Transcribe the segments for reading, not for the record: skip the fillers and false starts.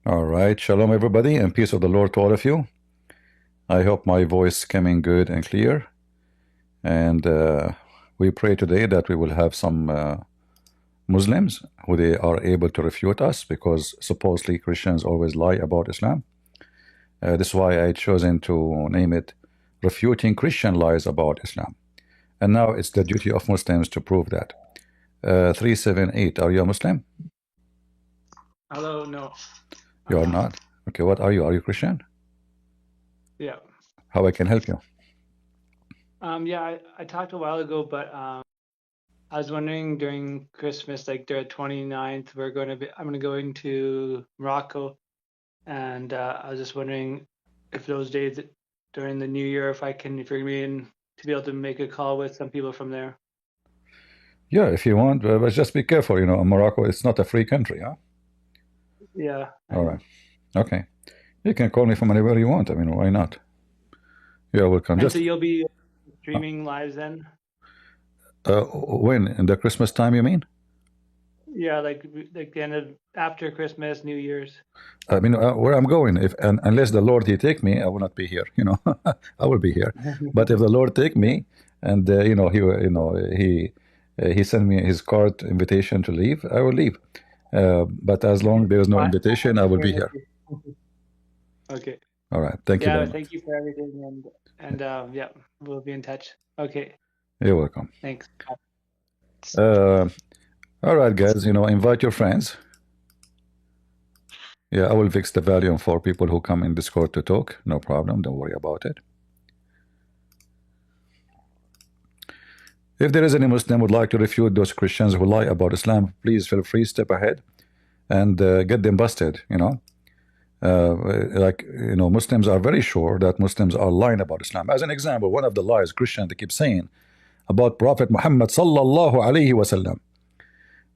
All right, shalom everybody, and peace of the Lord to all of you. I hope my voice coming good and clear. And we pray today that we will have some Muslims who they are able to refute us, because supposedly Christians always lie about Islam. This is why I chosen to name it Refuting Christian Lies About Islam. And now it's the duty of Muslims to prove that. 378, are you a Muslim? Hello, no. You are not? Okay, what are you? Are you Christian? Yeah. How I can help you? Yeah, I talked a while ago, but I was wondering during Christmas, like the 29th, I'm gonna go into Morocco, and I was just wondering if those days during the New Year, if you're gonna be in to be able to make a call with some people from there. Yeah, if you want, but just be careful. Morocco, it's not a free country, huh? Yeah, I All know. right. Okay. You can call me from anywhere you want. I mean, why not? You're welcome. And so Just you'll be streaming live then? when? In the Christmas time, you mean? Yeah, like the end of after Christmas, New Year's. I mean, where I'm going, if and unless the Lord He take me, I will not be here. I will be here. But if the Lord take me, and He send me His card invitation to leave, I will leave. But as long there is no Fine. invitation, I will Very be here. lucky. Okay. All right. Thank you Yeah, very much. thank you for everything, and yeah, we'll be in touch. Okay, You're welcome. thanks. Uh, all right, guys. Invite your friends. Yeah, I will fix the volume for people who come in Discord to talk. No problem. Don't worry about it. If there is any Muslim would like to refute those Christians who lie about Islam, please feel free, step ahead and get them busted. Muslims are very sure that Muslims are lying about Islam. As an example, one of the lies Christians they keep saying about Prophet Muhammad sallallahu alaihi wasallam,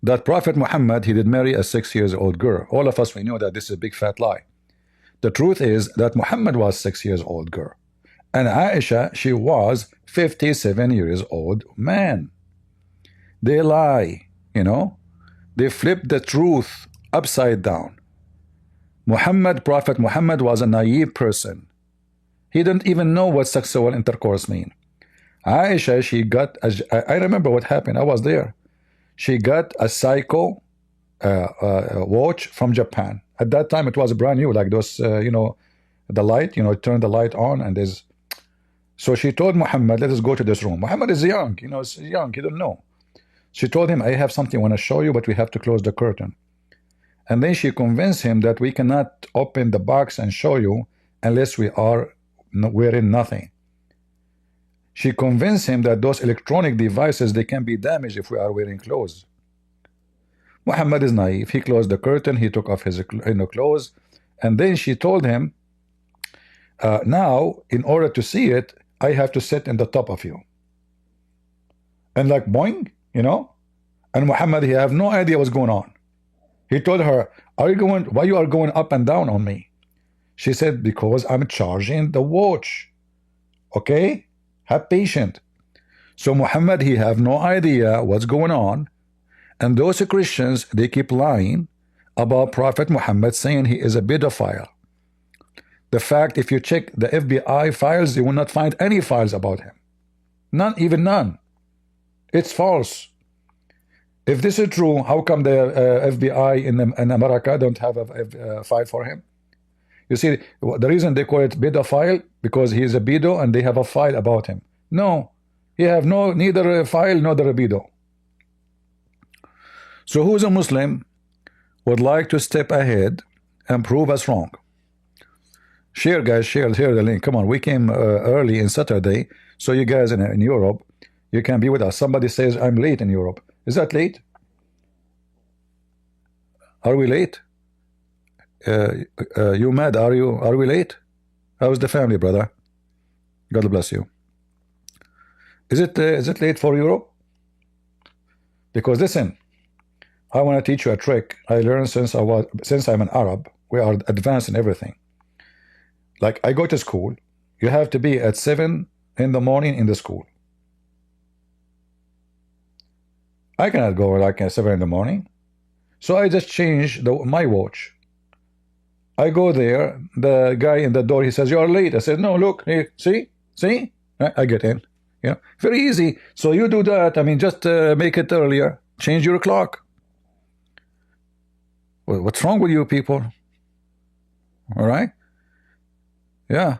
that Prophet Muhammad he did marry a 6 years old girl. All of us we know that this is a big fat lie. The truth is that Muhammad was 6 years old girl, and Aisha she was 57 years old man. They lie, they flip the truth upside down. Prophet Muhammad was a naive person. He didn't even know what sexual intercourse mean. Aisha, she got, I remember what happened. I was there. She got a psycho watch from Japan. At that time, it was brand new, like those, the light, turn the light on, and there's. So she told Muhammad, let us go to this room. Muhammad is young, he's young, he don't know. She told him, I have something I want to show you, but we have to close the curtain. And then she convinced him that we cannot open the box and show you unless we are wearing nothing. She convinced him that those electronic devices, they can be damaged if we are wearing clothes. Muhammad is naive. He closed the curtain, he took off his clothes, and then she told him, now, in order to see it, I have to sit in the top of you. And like boing, and Muhammad, he have no idea what's going on. He told her, why you are going up and down on me? She said, because I'm charging the watch. Okay? Have patience. So Muhammad, he have no idea what's going on. And those Christians, they keep lying about Prophet Muhammad, saying he is a pedophile. The fact, if you check the FBI files, you will not find any files about him. None, even none. It's false. If this is true, how come the FBI in America don't have a file for him? You see, the reason they call it pedophile, because he is a pedo and they have a file about him. No, he have neither a file nor a pedo. So who's a Muslim would like to step ahead and prove us wrong? Share, guys, share the link. Come on, we came early in Saturday, so you guys in Europe, you can be with us. Somebody says I'm late in Europe. Is that late? Are we late? You mad? Are we late? How's the family, brother? God bless you. Is it late for Europe? Because listen, I want to teach you a trick I learned since I'm an Arab. We are advanced in everything. Like I go to school, you have to be at 7 in the morning in the school. I cannot go like at 7 in the morning. So I just change my watch. I go there. The guy in the door, he says, "You're late." I said, "No, look, here, see." I get in. Very easy. So you do that. I mean, just make it earlier. Change your clock. Well, what's wrong with you people? All right. Yeah.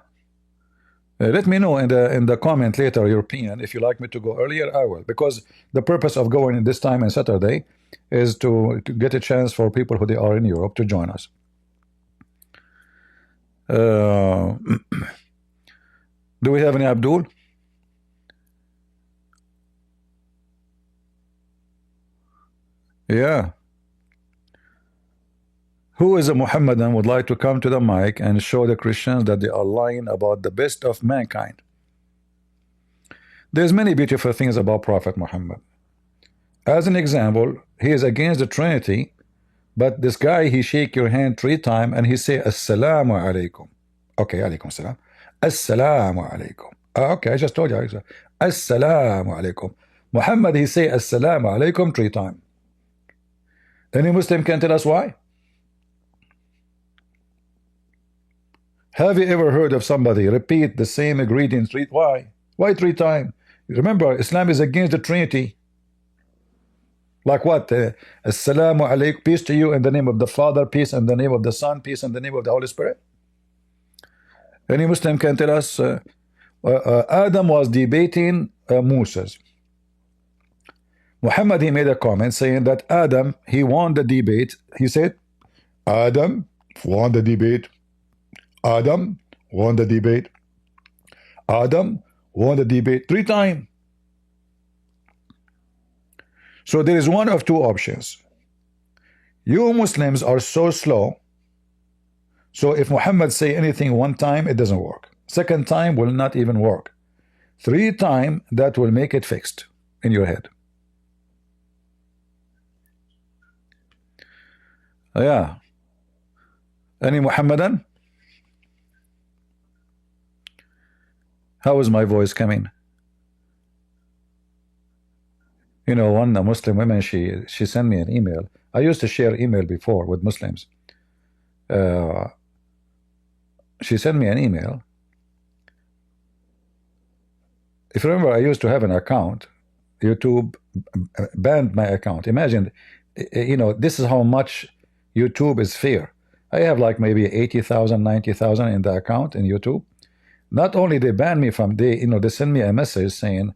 Let me know in the comment later your opinion. If you like me to go earlier, I will. Because the purpose of going this time on Saturday is to get a chance for people who they are in Europe to join us. Do we have any Abdul? Yeah. Who is a Muhammadan would like to come to the mic and show the Christians that they are lying about the best of mankind? There's many beautiful things about Prophet Muhammad. As an example, he is against the Trinity, but this guy, he shake your hand 3 times and he say Assalamu alaikum. Okay, alaikum salam. Assalamu alaikum. Okay, I just told you. Assalamu alaikum. Muhammad, he say Assalamu alaikum 3 times. Any Muslim can tell us why? Have you ever heard of somebody repeat the same ingredient 3? Why? Why 3 times? Remember, Islam is against the Trinity. Like what? Assalamu alaikum, peace to you in the name of the Father, peace in the name of the Son, peace in the name of the Holy Spirit. Any Muslim can tell us Adam was debating Moses. Muhammad, he made a comment saying that Adam, he won the debate. He said, Adam won the debate. Adam won the debate. Adam won the debate 3 times. So there is one of 2 options. You Muslims are so slow. So if Muhammad say anything 1 time, it doesn't work. 2nd time will not even work. 3 times, that will make it fixed in your head. Yeah. Any Muhammadan? How is my voice coming? You know, one Muslim woman, she sent me an email. I used to share email before with Muslims. She sent me an email. If you remember, I used to have an account. YouTube banned my account. Imagine, you know, this is how much YouTube is fair. I have like maybe 80,000, 90,000 in the account in YouTube. Not only they ban me from, they send me a message saying,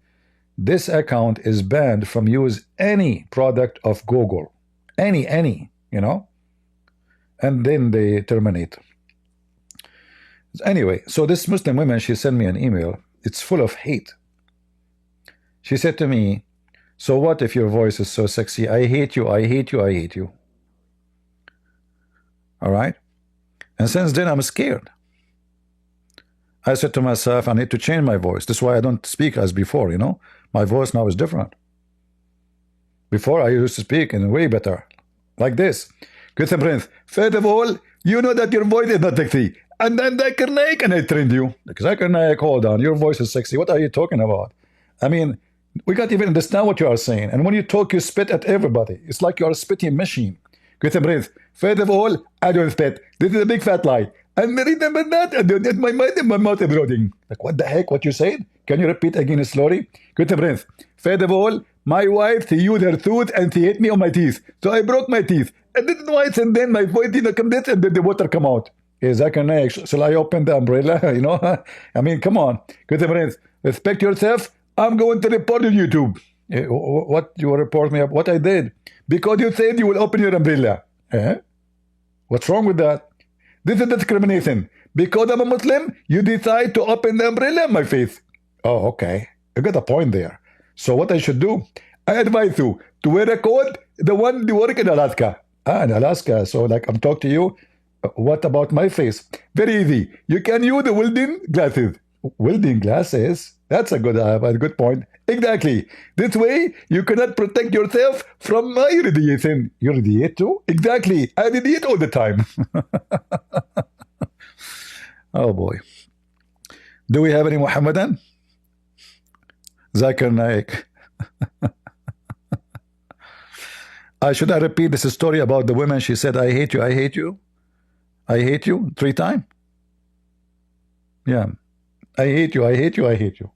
this account is banned from use any product of Google. Any, you know. And then they terminate. Anyway, so this Muslim woman, she sent me an email. It's full of hate. She said to me, so what if your voice is so sexy? I hate you, I hate you, I hate you. All right? And since then, I'm scared. I said to myself, I need to change my voice. That's why I don't speak as before, you know. My voice now is different. Before, I used to speak in a way better. Like this. Good Prince, first of all, you know that your voice is not sexy. And then Zakir Naik, and I trained you. Zakir Naik, hold on, your voice is sexy. What are you talking about? I mean, we can't even understand what you are saying. And when you talk, you spit at everybody. It's like you're a spitting machine. Good Prince, first of all, I don't spit. This is a big fat lie. I'm married than that. I don't get my mind and my mouth is rotting. Like, what the heck? What you said? Can you repeat again slowly? Good Prince. First of all, my wife, she used her tooth and she hit me on my teeth. So I broke my teeth. And then twice, and then my voice didn't come this, and then the water come out. Shall I open the umbrella? You know? I mean, come on. Good Prince. Respect yourself. I'm going to report on YouTube. What you report me up? What I did? Because you said you will open your umbrella. What's wrong with that? This is discrimination. Because I'm a Muslim, you decide to open the umbrella in my face. Oh, okay. You got a point there. So what I should do? I advise you to wear a coat, the one you work in Alaska. In Alaska. So like I'm talking to you. What about my face? Very easy. You can use the welding glasses. Welding glasses? That's a good point. Exactly. This way, you cannot protect yourself from my radiation. You radiate too? Exactly. I radiate all the time. Oh boy. Do we have any Muhammadan? Zakir Naik. Should I repeat this story about the woman? She said, I hate you, I hate you. I hate you 3 times. Yeah, I hate you, I hate you, I hate you.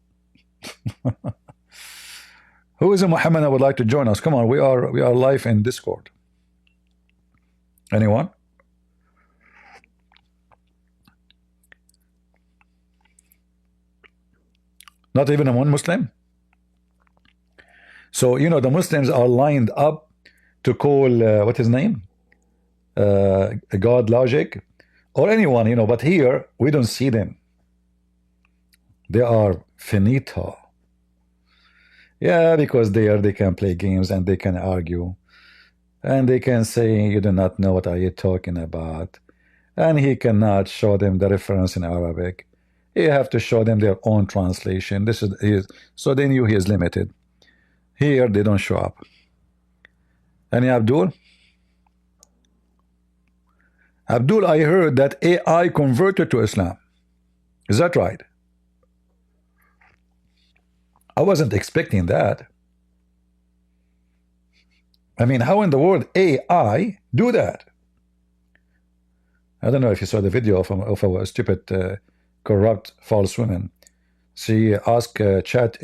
Who is a Muhammad that would like to join us? Come on, we are live in Discord. Anyone? Not even a one Muslim? So, you know, the Muslims are lined up to call, what his name? God Logic, or anyone, you know, but here, we don't see them. They are finito. Yeah, because there they can play games and they can argue. And they can say, you do not know what are you talking about. And he cannot show them the reference in Arabic. You have to show them their own translation. This is so they knew he is limited. Here they don't show up. Any Abdul? Abdul, I heard that AI converted to Islam. Is that right? I wasn't expecting that. I mean, how in the world AI do that? I don't know if you saw the video of a stupid, corrupt, false woman. She asked Chat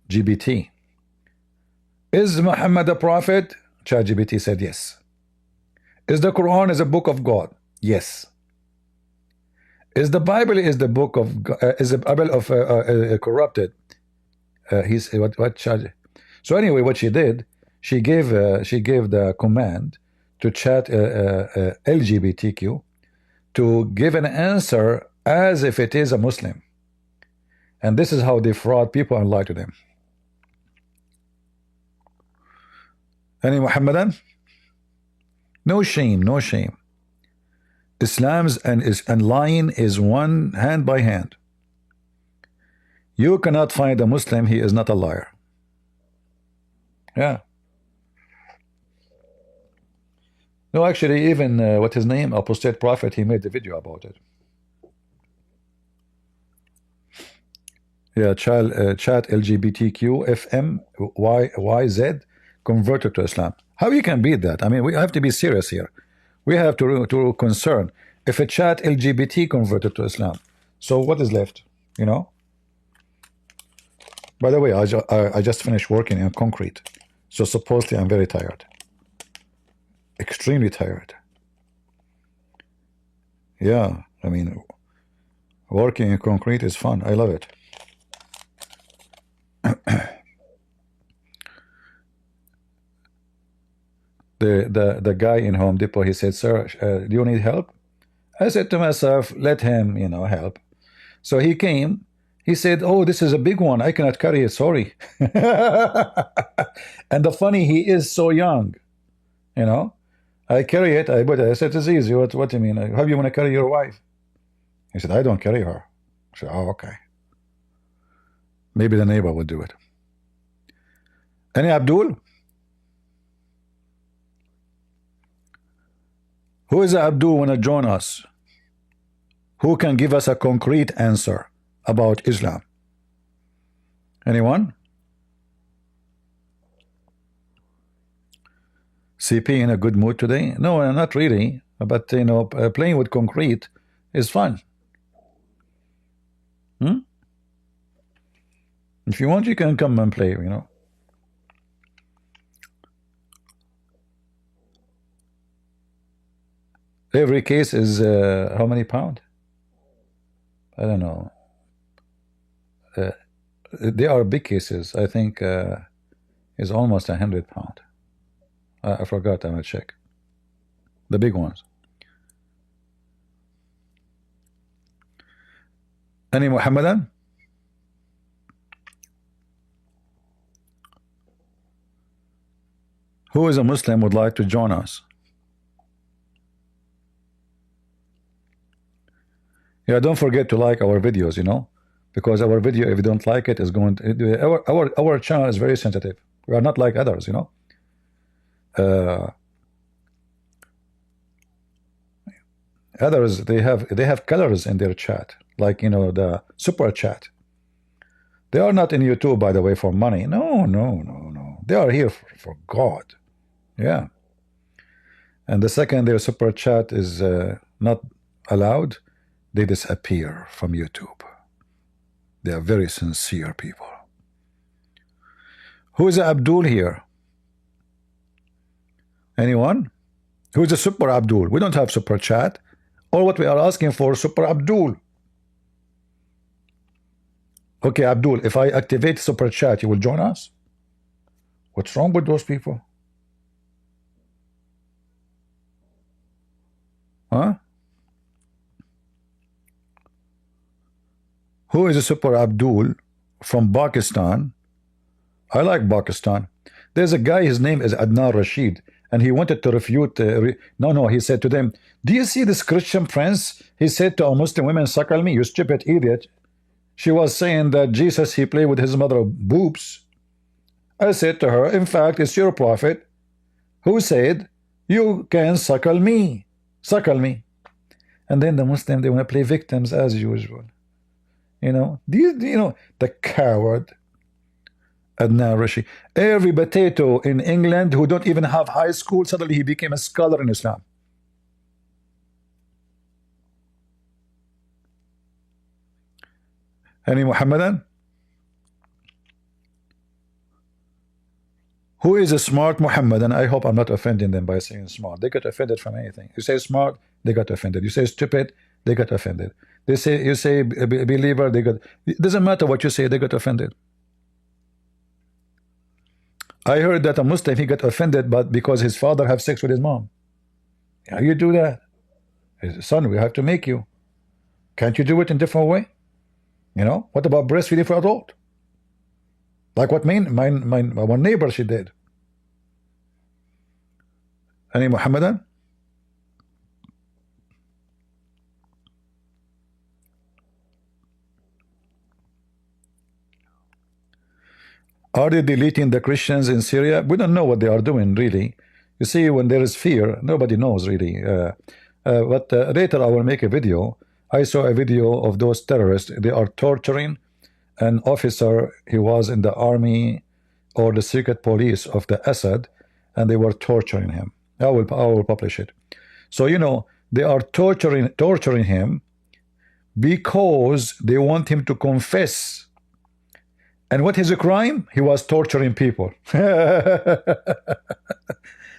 GBT, is Muhammad a prophet? Chat GBT said yes. Is the Quran is a book of God? Yes. Is the Bible is the book of is the Bible of corrupted? He's what Chat? So anyway, what she did, she gave the command to Chat LGBTQ to give an answer as if it is a Muslim. And this is how they fraud people and lie to them. Any Muhammadan? No shame, no shame. Islam's and lying is one hand by hand. You cannot find a Muslim, he is not a liar. Yeah. No, actually, even what his name, Apostate Prophet, he made the video about it. Yeah, chat LGBTQ FMYZ converted to Islam. How you can beat that? I mean, we have to be serious here. We have to concern if a chat LGBT converted to Islam. So what is left? You know. By the way, I just finished working in concrete, so supposedly I'm very tired. Extremely tired. Yeah, I mean, working in concrete is fun. I love it. The guy in Home Depot, he said, sir, do you need help? I said to myself, let him, you know, help. So he came. He said, oh, this is a big one. I cannot carry it. Sorry. And the funny, he is so young. You know, I carry it. I said, it's easy. What do you mean? How do you want to carry your wife? He said, I don't carry her. I said, oh, okay. Maybe the neighbor would do it. Any Abdul? Who is Abdul want to join us? Who can give us a concrete answer about Islam? Anyone? CP in a good mood today? No, not really. But, you know, playing with concrete is fun. If you want, you can come and play, you know. Every case is how many pounds? I don't know. They are big cases. I think is almost 100 pounds. I forgot. I'm gonna check. The big ones. Any Muhammadan? Who is a Muslim would like to join us? Yeah, don't forget to like our videos, you know, because our video, if you don't like it, is going to, our channel is very sensitive. We are not like others, you know. Others, they have colors in their chat, like, you know, the super chat. They are not in YouTube, by the way, for money. No. They are here for God. Yeah. And the second, their super chat is not allowed, they disappear from YouTube. They are very sincere people. Who is Abdul here? Anyone? Who is a Super Abdul? We don't have Super Chat. All what we are asking for Super Abdul. Okay, Abdul, if I activate Super Chat, you will join us? What's wrong with those people? Huh? Who is a Super Abdul from Pakistan? I like Pakistan. There's a guy, his name is Adnan Rashid, and he wanted to refute. No, he said to them, do you see this Christian prince? He said to a Muslim woman, suckle me, you stupid idiot. She was saying that Jesus, he played with his mother boobs. I said to her, in fact, it's your prophet who said, you can suckle me. Suckle me. And then the Muslim, they want to play victims as usual. You know, you know, the coward. Adnan Rashid. Every potato in England who don't even have high school, suddenly he became a scholar in Islam. Any Muhammadan? Who is a smart Muhammadan? I hope I'm not offending them by saying smart. They get offended from anything. You say smart, they got offended. You say stupid, they got offended. They say, you say believer, they got. It doesn't matter what you say, they got offended. I heard that a Muslim, he got offended, but because his father have sex with his mom. How you do that? His son, we have to make you. Can't you do it in a different way? You know, what about breastfeeding for adult? Like what one neighbor, she did. Any Muhammadan? Are they deleting the Christians in Syria? We don't know what they are doing, really. You see, when there is fear, nobody knows, really. But later I will make a video. I saw a video of those terrorists. They are torturing an officer. He was in the army or the secret police of the Assad, and they were torturing him. I will publish it. So, you know, they are torturing him because they want him to confess. And what is a crime? He was torturing people.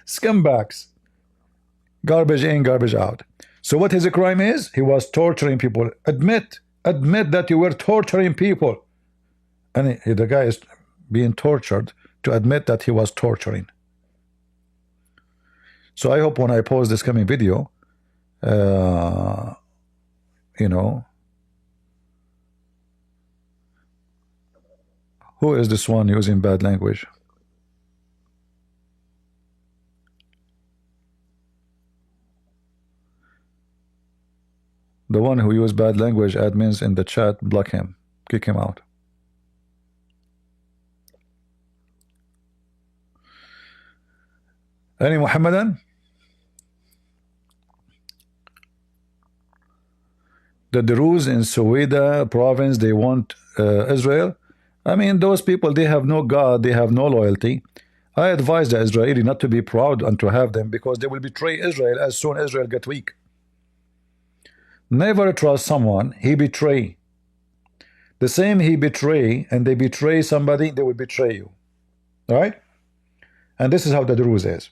Scumbags. Garbage in, garbage out. So what his crime is? He was torturing people. Admit that you were torturing people. And the guy is being tortured to admit that he was torturing. So I hope when I post this coming video, you know, who is this one using bad language? The one who used bad language, admins in the chat, block him, kick him out. Any Muhammadan? The Druze in Suweda province, they want Israel. I mean, those people, they have no God, they have no loyalty. I advise the Israeli not to be proud and to have them, because they will betray Israel as soon as Israel get weak. Never trust someone he betray. The same he betray, and they betray somebody, they will betray you. All right? And this is how the Druze is.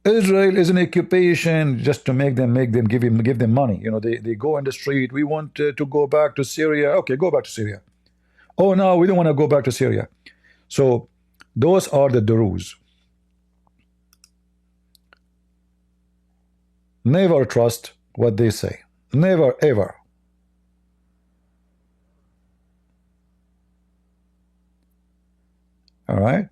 Israel is an occupation just to give them money. You know, they go in the street. We want to go back to Syria. Okay, go back to Syria. Oh no, we don't want to go back to Syria. So those are the Druze. Never trust what they say. Never ever. All right.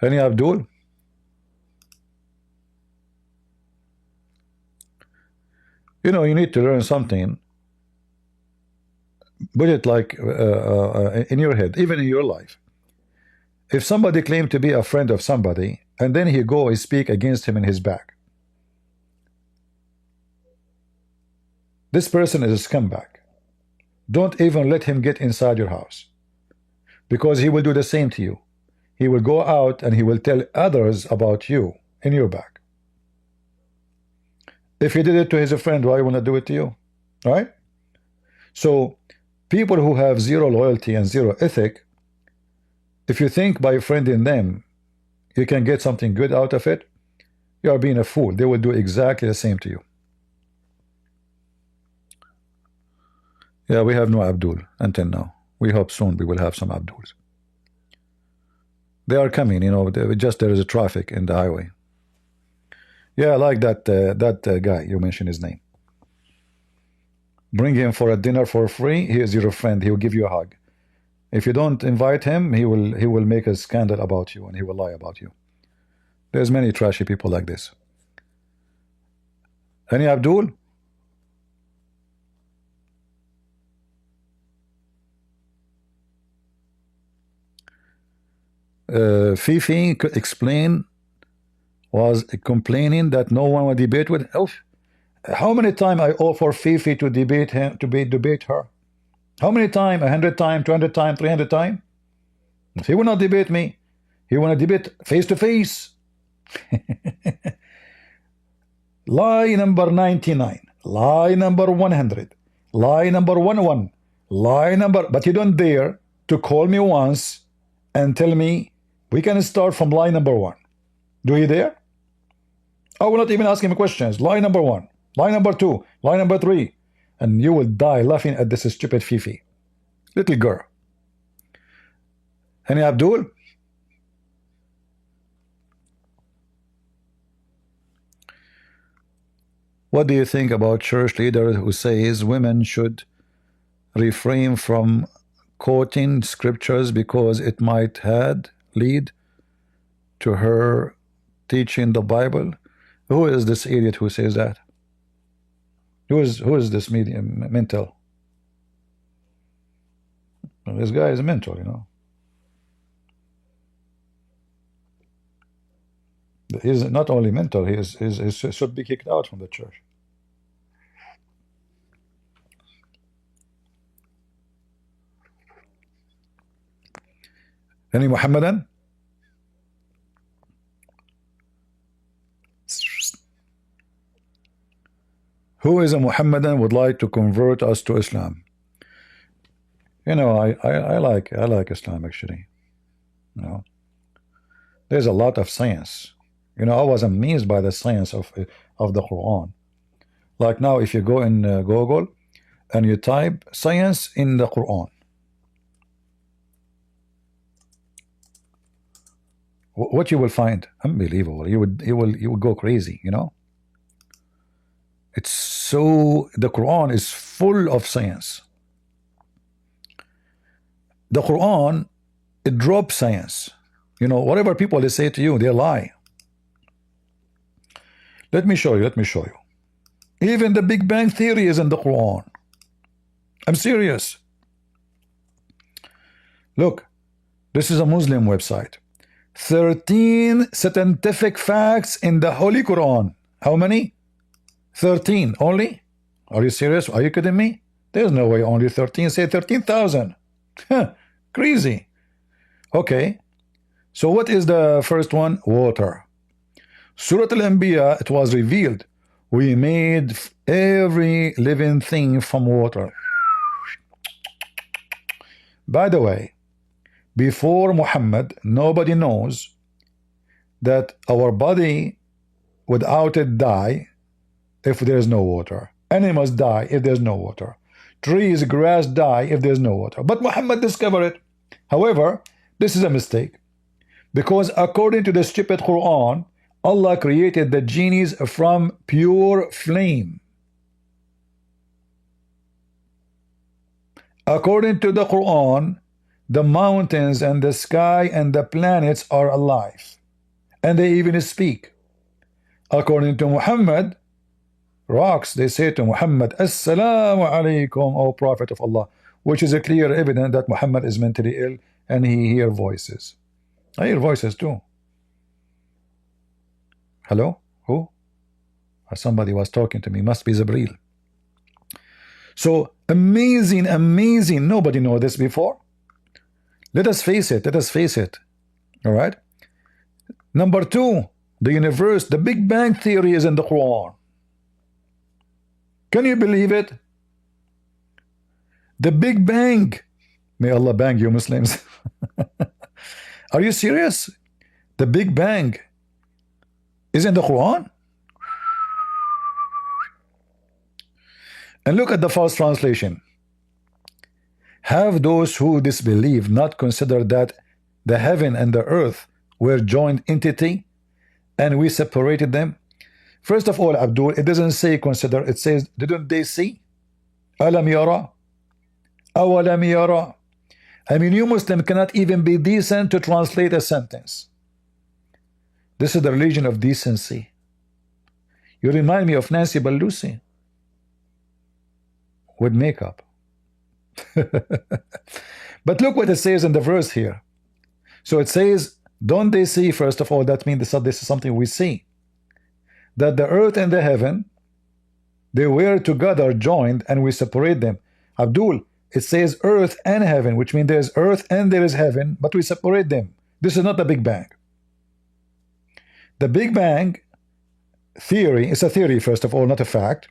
Any Abdul? You know, you need to learn something. Put it like in your head, even in your life. If somebody claimed to be a friend of somebody, and then he go and speak against him in his back, this person is a scumbag. don't even let him get inside your house, because he will do the same to you. He will go out and he will tell others about you in your back. If he did it to his friend, why will not do it to you? Right? So people who have zero loyalty and zero ethic, if you think by friending them you can get something good out of it, you are being a fool. They will do exactly the same to you. Yeah, we have no Abdul until now. We hope soon we will have some Abduls. They are coming, you know. Just there is a traffic in the highway. Yeah, I like that guy. You mentioned his name. Bring him for a dinner for free. He is your friend. He will give you a hug. If you don't invite him, he will make a scandal about you and he will lie about you. There's many trashy people like this. Any Abdul? Fifi could explain, was complaining that no one would debate with. Oh, how many times I offer Fifi to debate him, to debate her? How many times? 100 times, 200 times, 300 times? He will not debate me. He want to debate face to face. Lie number 99, lie number 100, lie number 11, lie number. But you don't dare to call me once and tell me we can start from lie number 1. Do you dare? I will not even ask him questions. Lie number 1, lie number 2, lie number 3, and you will die laughing at this stupid Fifi, little girl. Any Abdul? What do you think about church leaders who says women should refrain from quoting scriptures because it might lead to her teaching the Bible? Who is this idiot who says that? Who is this mental? This guy is mental, you know. He's not only mental, he should be kicked out from the church. Any Muhammadan? Who is a Muhammadan would like to convert us to Islam? You know, I like Islam actually. You know, there's a lot of science. You know, I was amazed by the science of the Quran. Like now, if you go in Google and you type science in the Quran, what you will find unbelievable. You will go crazy. You know, it's so, the Quran is full of science. The Quran, it drops science. You know, whatever people they say to you, they lie. Let me show you. Even the Big Bang Theory is in the Quran. I'm serious. Look, this is a Muslim website. 13 scientific facts in the Holy Quran. How many? 13 only? Are you serious? Are you kidding me? There's no way only 13. Say 13,000. Crazy. Okay. So what is the first one? Water. Surah Al-Anbiya, it was revealed, we made every living thing from water. By the way, before Muhammad, nobody knows that our body without it die if there is no water. Animals die if there's no water. Trees, grass die if there's no water. But Muhammad discovered it. However, this is a mistake, because according to the stupid Quran, Allah created the genies from pure flame. According to the Quran, the mountains and the sky and the planets are alive, and they even speak. According to Muhammad, rocks, they say to Muhammad, Assalamu alaikum, O Prophet of Allah, which is a clear evidence that Muhammad is mentally ill and he hears voices. I hear voices too. Hello? Who? Somebody was talking to me. Must be Zabril. So Amazing, amazing. Nobody knew this before. Let us face it. Let us face it. All right. Number two, the universe, the Big Bang theory is in the Quran. Can you believe it? The Big Bang. May Allah bang you Muslims. Are you serious? The Big Bang is in the Quran? And look at the false translation. Have those who disbelieve not considered that the heaven and the earth were joined entity and we separated them? First of all, Abdul, it doesn't say consider, it says, didn't they see? Alam yara? Awalam yara? I mean, you Muslim cannot even be decent to translate a sentence. This is the religion of decency. You remind me of Nancy Pelosi with makeup. But look what it says in the verse here. So it says, don't they see? First of all, that means this is something we see. That the earth and the heaven, they were together joined and we separate them. Abdul, it says earth and heaven, which means there's earth and there is heaven, but we separate them. This is not the Big Bang. The Big Bang theory is a theory, first of all, not a fact.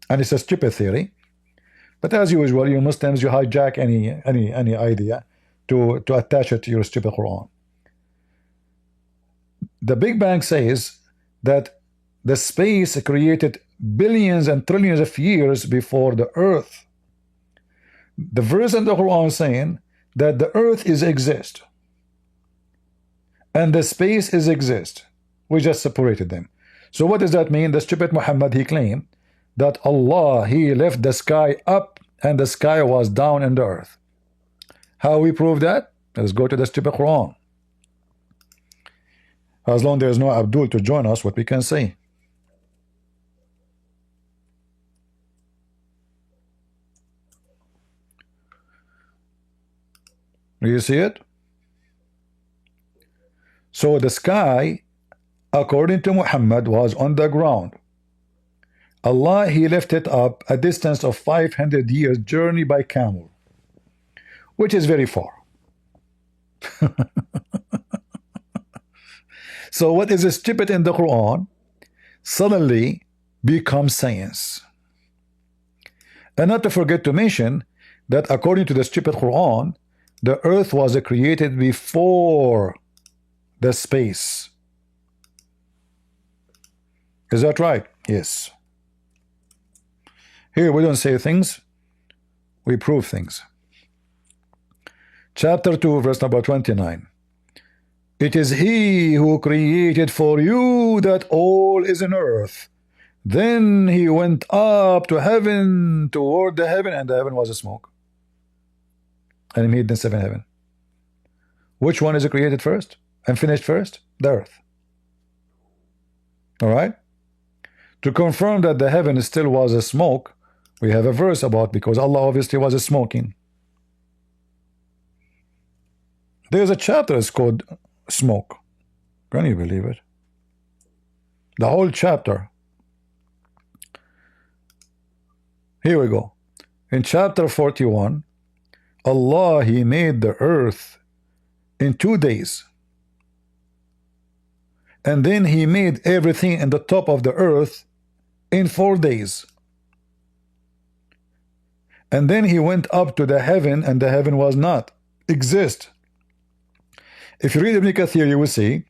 And it's a stupid theory. But as usual, you Muslims, you hijack any idea to attach it to your stupid Quran. The Big Bang says that the space created billions and trillions of years before the earth. The verse in the Quran saying that the earth is exist and the space is exist. We just separated them. So what does that mean? The stupid Muhammad, he claimed that Allah, he left the sky up and the sky was down in the earth. How we prove that? Let's go to the stupid Quran. As long as there is no Abdul to join us, what we can say. Do you see it? So the sky, according to Muhammad, was on the ground. Allah, he left it up a distance of 500 years journey by camel, which is very far. So what is stupid in the Quran suddenly becomes science. And not to forget to mention that according to the stupid Quran, the earth was created before the space. Is that right? Yes. Here we don't say things, we prove things. Chapter 2, verse number 29. It is he who created for you that all is in earth. Then he went up to heaven, toward the heaven, and the heaven was a smoke. And he made the seven heaven. Which one is created first and finished first? The earth. All right? To confirm that the heaven still was a smoke, we have a verse about, because Allah obviously was smoking. There's a chapter it's called smoke. Can you believe it? The whole chapter. Here we go. In chapter 41, Allah, he made the earth in 2 days. And then he made everything in the top of the earth in 4 days. And then he went up to the heaven, and the heaven was not exist. If you read Ibn Kathir, you will see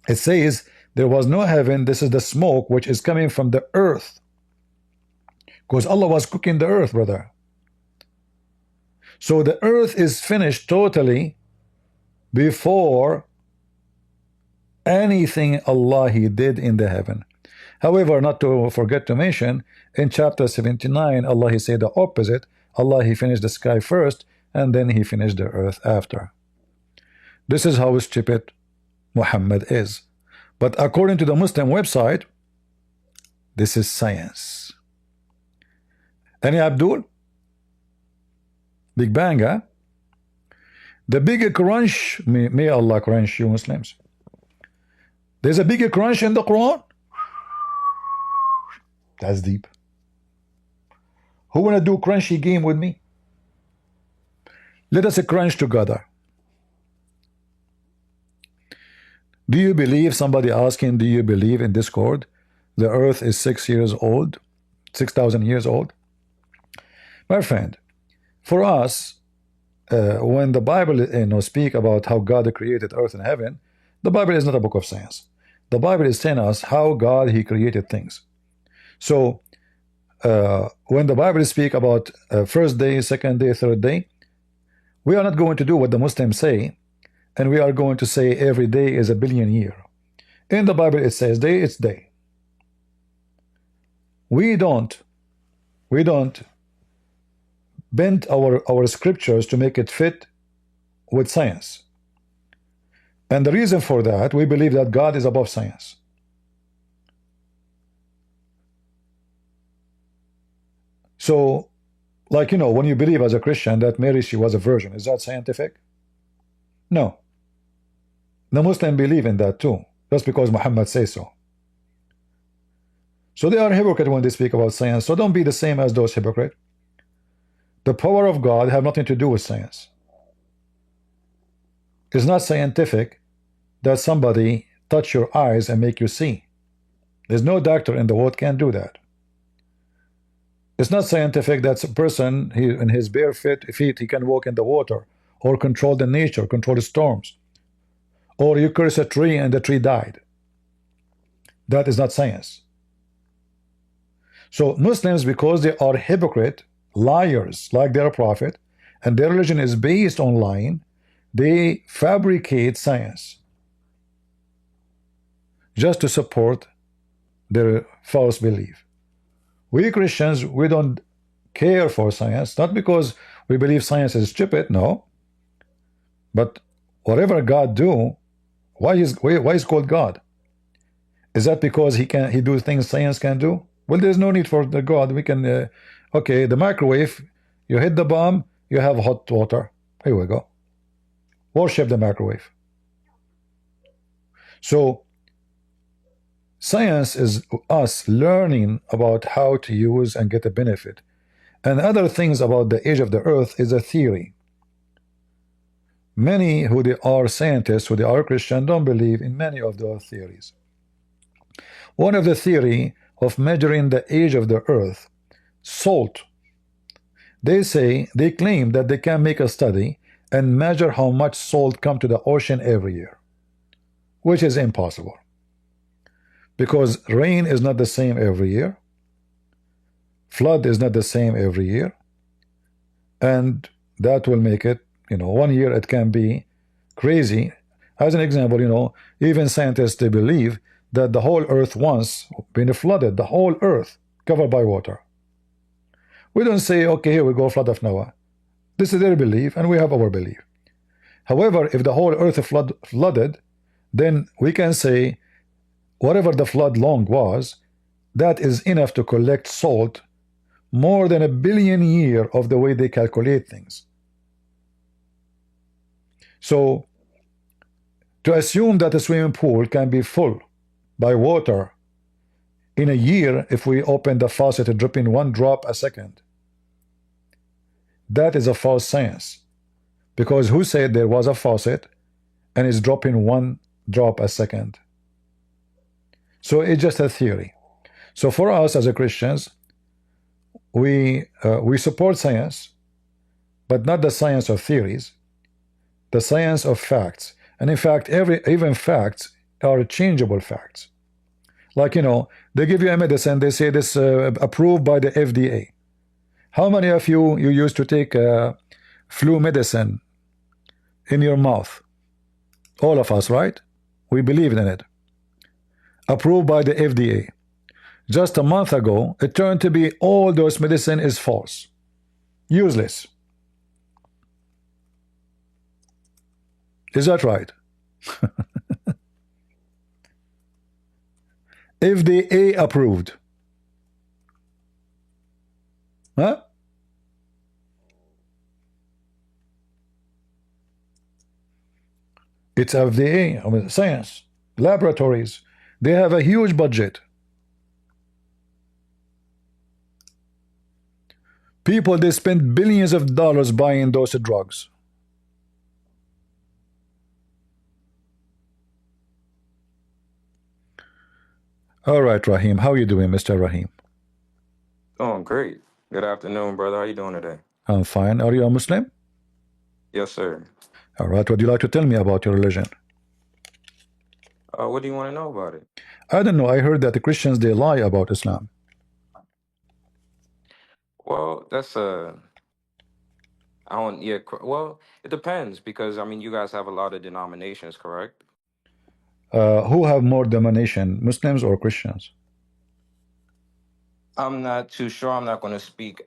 it says there was no heaven. This is the smoke which is coming from the earth, because Allah was cooking the earth, brother. So the earth is finished totally before anything Allah he did in the heaven. However, not to forget to mention, in chapter 79, Allah he said the opposite. Allah he finished the sky first, and then he finished the earth after. This is how stupid Muhammad is. But according to the Muslim website, this is science. Any Abdul? Big Bang, huh? The bigger crunch, may Allah crunch you Muslims. There's a bigger crunch in the Quran. That's deep. Who wanna do crunchy game with me? Let us crunch together. Do you believe, somebody asking, do you believe in Discord the earth is 6 years old, 6,000 years old? My friend, for us, when the Bible speak about how God created earth and heaven, the Bible is not a book of science. The Bible is telling us how God he created things. So when the Bible speak about first day, second day, third day, we are not going to do what the Muslims say, and we are going to say every day is a billion year. In the Bible it says day, it's day. We don't bend our scriptures to make it fit with science. And the reason for that, we believe that God is above science. So, like, you know, when you believe as a Christian that Mary, she was a virgin, is that scientific? No. The Muslims believe in that too, just because Muhammad says so. So they are hypocrite when they speak about science. So don't be the same as those hypocrites. The power of God have nothing to do with science. It's not scientific that somebody touch your eyes and make you see. There's no doctor in the world can do that. It's not scientific that a person, he, in his bare feet, he can walk in the water, or control the nature, control the storms, or you curse a tree and the tree died. That is not science. So Muslims, because they are hypocrite, liars like their prophet, and their religion is based on lying, they fabricate science just to support their false belief. We Christians, we don't care for science, not because we believe science is stupid, no. But whatever God do, why is called God? Is that because he do things science can do? Well, there's no need for the God. We can, okay, the microwave, you hit the bomb, you have hot water. Here we go. Worship the microwave. So science is us learning about how to use and get a benefit. And other things about the age of the earth is a theory. Many who they are scientists, who they are Christian, don't believe in many of those theories. One of the theory of measuring the age of the earth, salt. They claim that they can make a study and measure how much salt come to the ocean every year, which is impossible. Because rain is not the same every year, flood is not the same every year, and that will make it, you know, 1 year it can be crazy. As an example, you know, even scientists, they believe that the whole earth once been flooded, the whole earth covered by water. We don't say, okay, here we go, flood of Noah. This is their belief, and we have our belief. However, if the whole earth flooded, then we can say whatever the flood long was, that is enough to collect salt more than 1 billion years of the way they calculate things. So to assume that a swimming pool can be full by water in a year, if we open the faucet dripping 1 drop a second, that is a false science. Because who said there was a faucet and it's dropping 1 drop a second? So it's just a theory. So for us as a Christians, we support science, but not the science of theories, the science of facts. And in fact, even facts are changeable facts. Like, you know, they give you a medicine, they say this approved by the FDA. How many of you used to take flu medicine in your mouth? All of us, right? We believed in it. Approved by the FDA. Just a month ago, it turned to be all those medicine is false. Useless. Is that right? FDA approved. Huh? It's FDA, I mean, science, laboratories. They have a huge budget. People, they spend billions of dollars buying those drugs. All right, Rahim. How you doing, Mr. Rahim? Oh, great. Good afternoon, brother. How you doing today? I'm fine. Are you a Muslim? Yes, sir. All right. What would you like to tell me about your religion? What do you want to know about it? I don't know. I heard that the Christians, they lie about Islam. Well, I don't, yeah, well, it depends because, I mean, you guys have a lot of denominations, correct? Who have more domination, Muslims or Christians? I'm not too sure. I'm not going to speak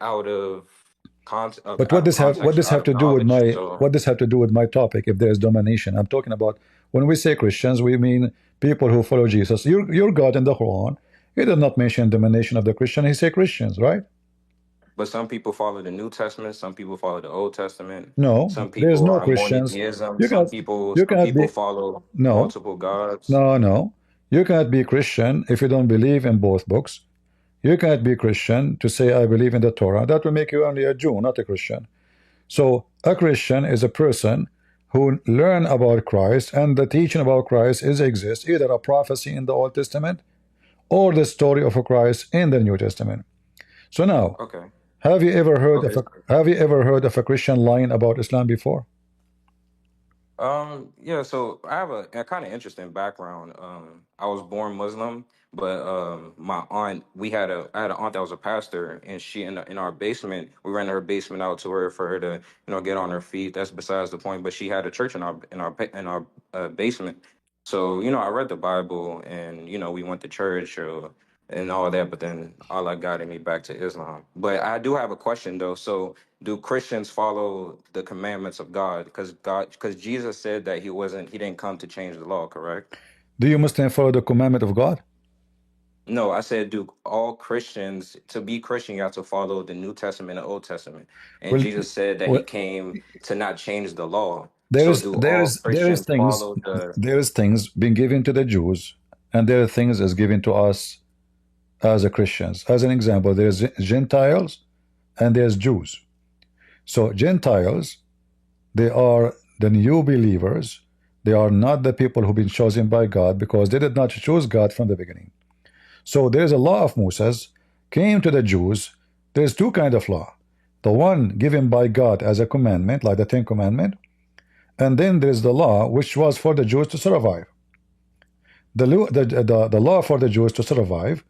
But out of what context or this out have of to do with knowledge. my So, what this have to do with my topic? If there is domination, I'm talking about when we say Christians, we mean people who follow Jesus. Your God in the Quran, He did not mention domination of the Christian. He say Christians, right? but some people follow the New Testament. Some people follow the Old Testament. No, Some there is people no are Christians. monotheism. You cannot you Some cannot people be follow no multiple gods. no. You cannot be Christian if you don't believe in both books. You cannot be Christian to say I believe in the Torah. That will make you only a Jew, not a Christian. So a Christian is a person who learn about Christ, and the teaching about Christ is exists either a prophecy in the Old Testament or the story of a Christ in the New Testament. So now, Okay. have you ever heard of Okay. a Christian lying about Islam before? Yeah, so I have a kind of interesting background. I was born Muslim, but my aunt, I had an aunt that was a pastor, and she in our basement, we rented her basement out to her for her to, get on her feet. That's besides the point. But she had a church in our basement. So, I read the Bible, and we went to church and all that, but then Allah guided me back to Islam. But I do have a question though. So do Christians follow the commandments of God? Because Jesus said that he didn't come to change the law, correct? Do you Muslims follow the commandment of God? No, I said, do all Christians, to be Christian, you have to follow the New Testament and Old Testament. And Well, Jesus said that he well came to not change the law. there So is do there all is there is Christians things follow the there is things being given to the Jews, and there are things as given to us as a Christians. As an example, there's Gentiles and there's Jews. So Gentiles, they are the new believers. They are not the people who've been chosen by God because they did not choose God from the beginning. So there is a law of Moses came to the Jews. There's two kind of law. The one given by God as a commandment, like the Ten Commandments, and then there's the law which was for the Jews to survive. The law for the Jews to survive,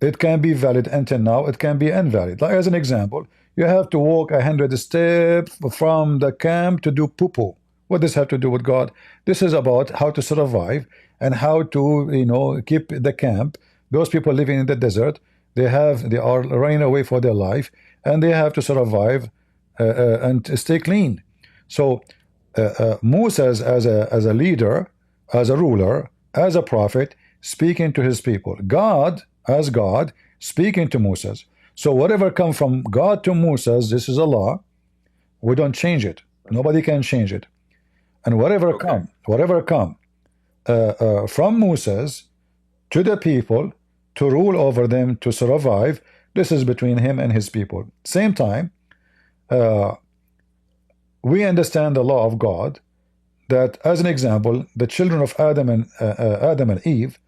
it can be valid until now, it can be invalid. Like as an example, you have to walk 100 steps from the camp to do poo-poo. What does have to do with God? This is about how to survive and how to, keep the camp. Those people living in the desert, they are running away for their life, and they have to survive and stay clean. So Moses as a leader, as a ruler, as a prophet, speaking to his people. God as God speaking to Moses. So whatever come from God to Moses, this is a law. We don't change it. Nobody can change it. And whatever okay. come from Moses to the people to rule over them to survive, this is between him and his people. Same time, we understand the law of God that, as an example, the children of Adam and Eve,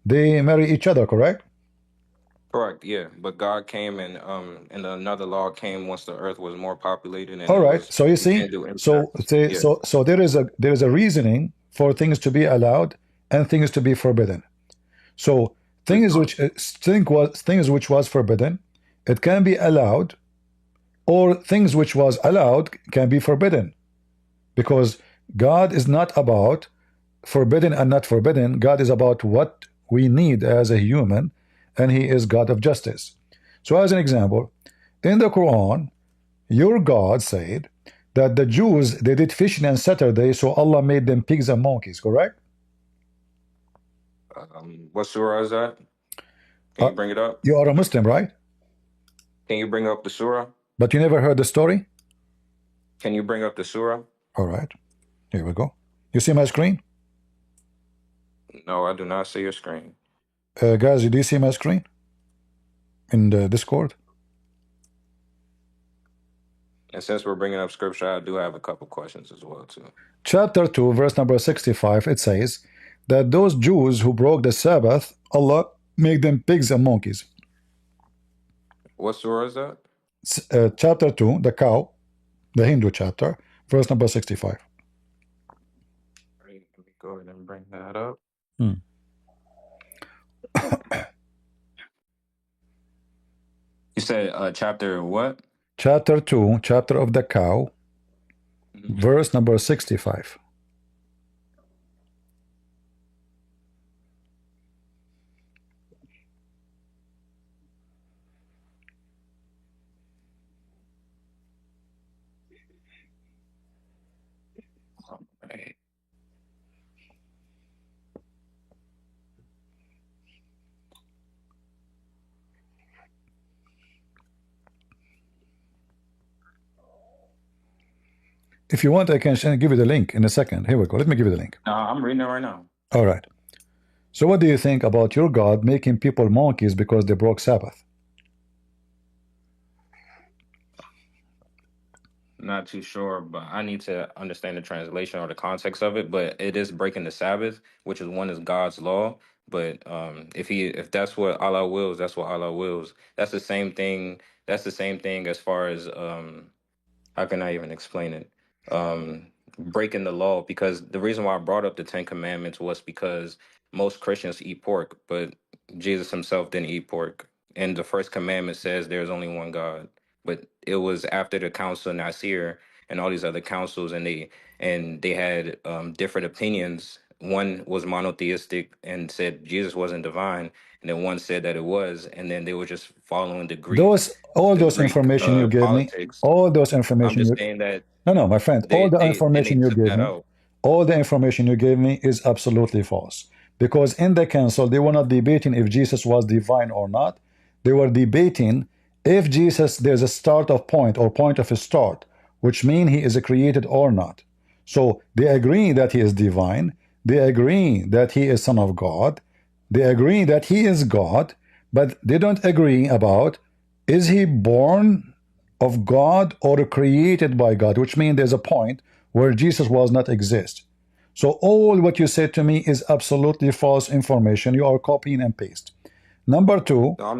they marry each other, correct? Correct, yeah. But God came and another law came once the earth was more populated and All right. So you you see, can't do so incest. say, Yeah. so there is a reasoning for things to be allowed and things to be forbidden. So For things sure. things which was forbidden, it can be allowed, or things which was allowed can be forbidden, because God is not about forbidden and not forbidden. God is about what we need as a human, and He is God of justice. So, as an example, in the Quran, your God said that the Jews, they did fishing on Saturday, so Allah made them pigs and monkeys, correct? What surah is that? Can Uh, you bring it up? you are a Muslim, right? Can you bring up the surah? But you never heard the story? Can you bring up the surah? All right, here we go. You see my screen? No, I do not see your screen. Guys, do you see my screen in the Discord? And since we're bringing up scripture, I do have a couple questions as well too. Chapter 2, verse number 65, it says that those Jews who broke the Sabbath, Allah made them pigs and monkeys. What surah is that? Chapter 2, the cow, the Hindu chapter, verse number 65. Right, let me go ahead and bring that up. You said chapter what? Chapter 2, chapter of the cow, verse number 65. Right. If you want, I can give you the link in a second. Here we go. Let me give you the link. No, I'm reading it right now. All right. So what do you think about your God making people monkeys because they broke Sabbath? Not too sure, but I need to understand the translation or the context of it. But it is breaking the Sabbath, which is one is God's law. But if that's what Allah wills, that's what Allah wills. That's the same thing. That's the same thing as far as how can I even explain it? Breaking the law, because the reason why I brought up the Ten Commandments was because most Christians eat pork, but Jesus himself didn't eat pork. And the first commandment says there's only one God. But it was after the Council of Nicaea and all these other councils, and they had different opinions. One was monotheistic and said Jesus wasn't divine, and then one said that it was, and then they were just following All the those Greek information you gave me, politics. all those I'm information just you, saying that no, my friend, all the they information you took gave that me, out. all the information you gave me is absolutely false. Because in the council, they were not debating if Jesus was divine or not. They were debating if Jesus, there's a start of point or point of a start, which means he is created or not. So they agree that he is divine. They agree that he is son of God. They agree that he is God, but they don't agree about is he born of God or created by God, which means there's a point where Jesus was not exist. So all what you said to me is absolutely false information. You are copying and paste. Number two, No, I'm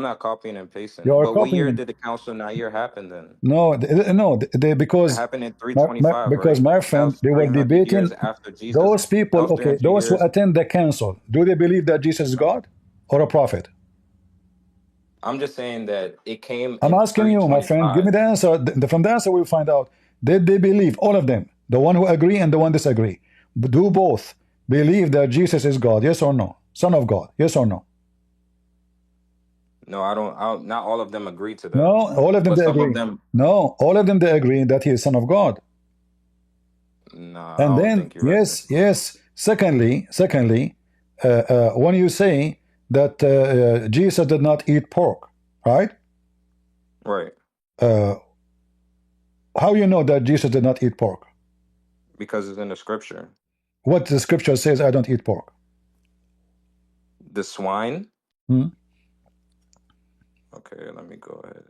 not copying and pasting. you are But what copying year and did the Council of Nicaea happen then? no, It because happened in 325, because right? my That friend, was they were 300 debating years after Jesus. those That people. was Okay, 300 those who years. attend the council, do they believe that Jesus is God or a prophet? I'm just saying that it came I'm in asking you, my friend, give me 325. the answer. From the answer, we'll find out. Did they believe, all of them, the one who agree and the one disagree, do both believe that Jesus is God, yes or no? Son of God, yes or no? No, not all of them agreed to No, that. all of them But they some of agree. them, No, all of them they agree that he is Son of God. nah, I And don't then, think you're right. yes. Secondly, when you say that Jesus did not eat pork, right? Right. Uh, how you know that Jesus did not eat pork? Because it's in the scripture. What the scripture says, I don't eat pork. The swine. Hmm? Okay, let me go ahead.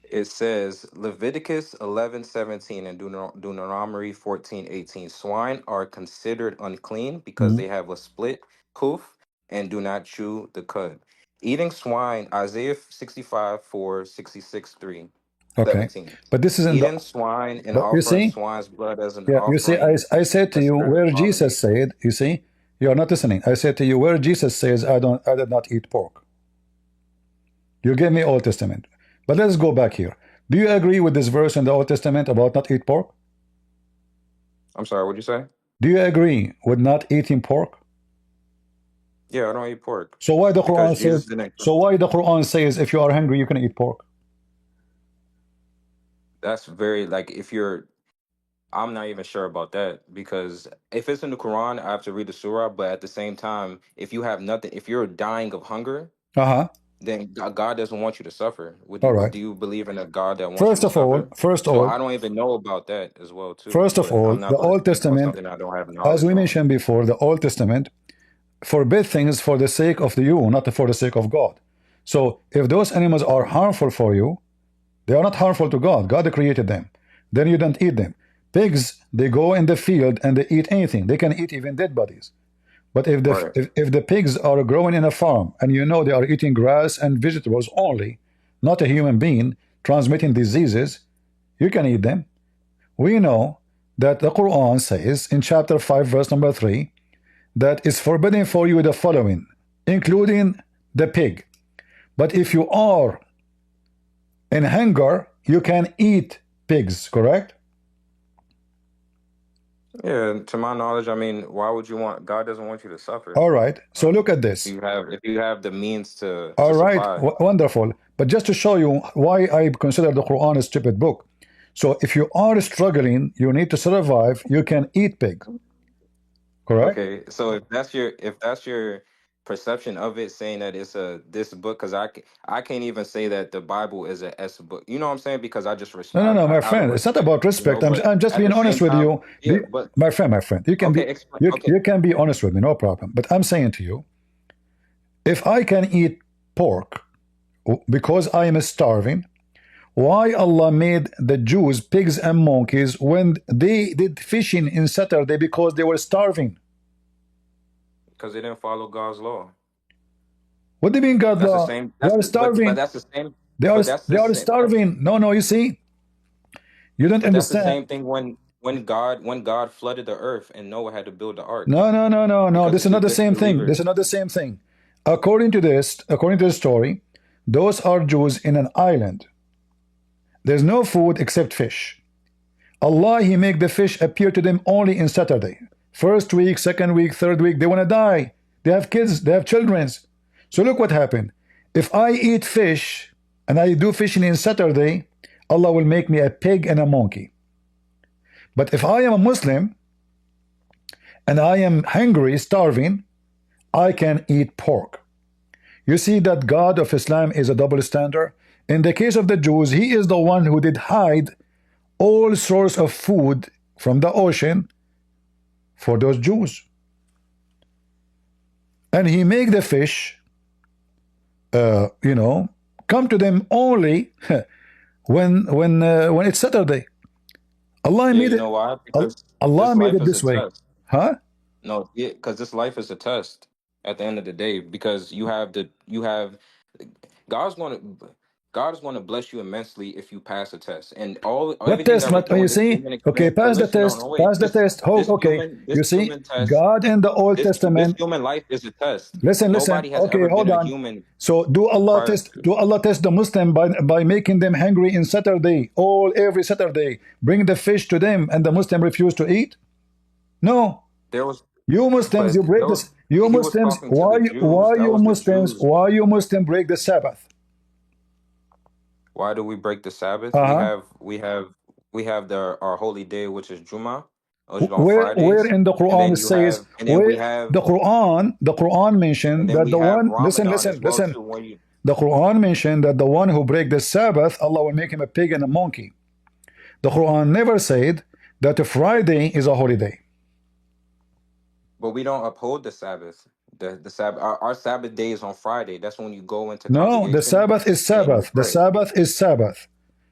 It says Leviticus 11:17 and Deuteronomy 14:18. Swine are considered unclean because Hmm? they have a split hoof and do not chew the cud. Eating swine, Isaiah 65:4, 66:3, Okay, 17. but this is in the. Eating swine and But you offering see, swine's blood as an yeah, you see, offering I said to is you an where Jesus abomination. said. You see, you are not listening. I said to you where Jesus says, I did not eat pork. You gave me Old Testament, but let's go back here. Do you agree with this verse in the Old Testament about not eat pork? I'm sorry, what'd you say? Do you agree with not eating pork? Yeah, I don't eat pork So why the because Quran Jesus says? didn't. So why the Quran says if you are hungry you can eat pork? That's very like if you're I'm not even sure about that because if it's in the Quran, I have to read the surah. But at the same time, if you have nothing, if you're dying of hunger, Uh-huh. then God doesn't want you to suffer. Would All you? right. Do you believe in a God that wants you First to of all, suffer? first of So all, I don't even know about that as well too. first of But all, I'm not the going to Old speak on Testament, something I don't have as knowledge we on. mentioned before, the Old Testament forbid things for the sake of you, not for the sake of God. So if those animals are harmful for you, they are not harmful to God. God created them. Then you don't eat them. Pigs, they go in the field and they eat anything. They can eat even dead bodies. But if the Right. if the pigs are growing in a farm and you know they are eating grass and vegetables only, not a human being, transmitting diseases, you can eat them. We know that the Quran says in chapter 5 verse number 3 that it's forbidden for you the following, including the pig. But if you are in hunger, you can eat pigs, correct? Yeah, to my knowledge, I mean, why would you want? God doesn't want you to suffer. All right. So look at If this. you have the means to All right, supply. wonderful. But just to show you why I consider the Quran a stupid book. So if you are struggling, you need to survive, you can eat pig. Correct? Okay, so if that's your perception of it, saying that it's a this book, because I can't even say that the Bible is a S book. You know what I'm saying? Because I just No, no, no, my out of friend. It's not respect, about you know. respect. But I'm just at the being honest same with time, you. yeah. But My friend, you can okay, be explain. Okay, you can be honest with me, no problem. But I'm saying to you, if I can eat pork because I am starving, why Allah made the Jews pigs and monkeys when they did fishing in Saturday because they were starving? because they didn't follow God's law. What do you mean God That's the law? same. They That's are the, but starving. that's the same. They are But that's they the are same. starving. No, no, you see, you don't But that's the understand. same thing when God flooded the earth and Noah had to build the ark No, no, no, no, no. because This of is the not the same thing. This disbelievers. is not the same thing. According to the story, those are Jews in an island. There's no food except fish. Allah, He make the fish appear to them only in Saturday. First week, second week, third week, they want to die. They have kids, they have children. So look what happened. If I eat fish and I do fishing in Saturday, Allah will make me a pig and a monkey. But if I am a Muslim and I am hungry, starving, I can eat pork. You see that God of Islam is a double standard. In the case of the Jews, He is the one who did hide all sorts of food from the ocean for those Jews. And He make the fish, come to them only when it's Saturday. Allah Yeah, made you it. know why? Because Allah this made life it is a this way, test. huh? No, yeah, because this life is a test at the end of the day. Because you have God's going to God is going to bless you immensely if you pass a test. And What everything test? that we're What you doing, this see? human Okay, experience. But pass the listen, no, test. no, wait. Pass the test. Oh, okay. This You see, human test, God in the Old this Testament. human life is a test. Listen. Nobody has Okay, ever been hold a on. human So do Allah prior test? to. Do Allah test the Muslim by making them hungry in Saturday? Every Saturday, bring the fish to them, and the Muslim refuse to eat? No. There was, You Muslims, but you break there was, this. You he was Muslims, talking to the Jews. That was the Jews. why you Muslim break the Sabbath? Why do we break the Sabbath? Uh-huh. We have our holy day, which is Juma, which is on Where Fridays, in the and Quran then it says where the Quran and mentioned then that we the have one Ramadan as well listen. too. When you The Quran mentioned that the one who break the Sabbath, Allah will make him a pig and a monkey. The Quran never said that a Friday is a holiday. but we don't uphold the Sabbath. The Sabbath our Sabbath day is on Friday. That's when you go into No, the congregation Sabbath is and then you Sabbath. The pray. Sabbath is Sabbath.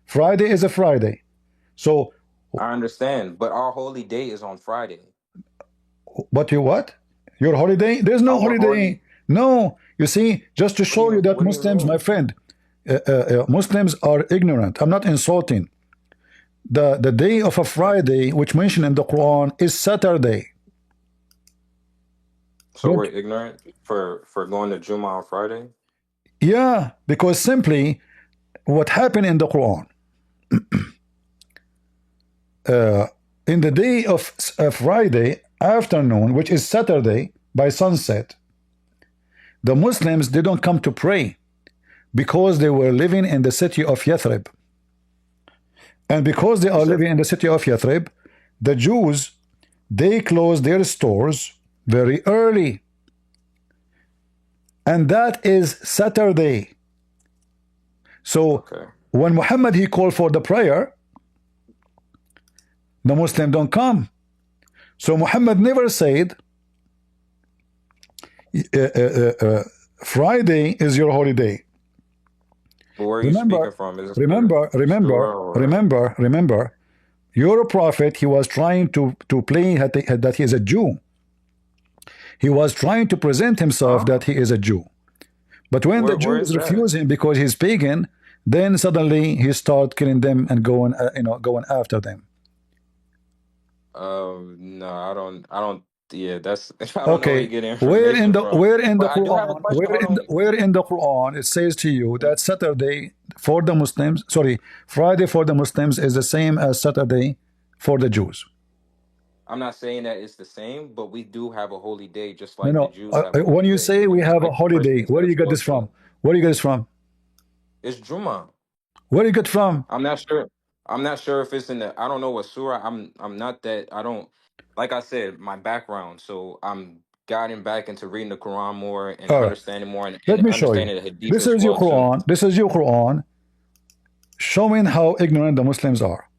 Friday is a Friday. So I understand, but our holy day is on Friday. what you what? Your holiday? There's no Our holy. holiday. No. You see, just to show you that What do you Muslims, my mean? friend, Muslims are ignorant. I'm not insulting. The day of a Friday, which mentioned in the Quran, is Saturday. So we're Don't, ignorant for going to Juma on Friday. yeah, because simply what happened in the Quran, in the day of Friday afternoon, which is Saturday by sunset, the Muslims didn't come to pray because they were living in the city of Yathrib. And because they You are said living in the city of Yathrib, the Jews, they closed their stores very early. And that is Saturday. So okay. when Muhammad he called for the prayer, the Muslim don't come. So Muhammad never said, Friday is your holiday. But where are you speaking Remember, from? Is this remember, remember, Surah or remember, remember. Your prophet, he was trying to play that he is a Jew. He was trying to present himself huh? that he is a Jew. But when the Where is Jews that? refuse him because he's pagan, then suddenly he start killing them and going, going after them. No, I don't. Yeah, that's. I don't know where you Okay, get information from. where in the But I do have a Quran, question. Hold on. where in the Quran it says to you that Saturday for the Muslims, sorry, Friday for the Muslims is the same as Saturday for the Jews? I'm not saying that it's the same, but we do have a holy day, just No, like the no. Jews have a When holy you day, say and we just have a like the holiday, Christians where get do a you get this 12th day. from? Where do you get this from? It's Juma. Where do you get from? I'm not sure. I'm not sure if it's in the. I don't know what surah. I'm not that. I don't. Like I said, my background. So I'm guiding back into reading the Quran more and All right, understanding more let and me show you. understanding the Hadith This as is your well too. Quran. This is your Quran showing how ignorant the Muslims are.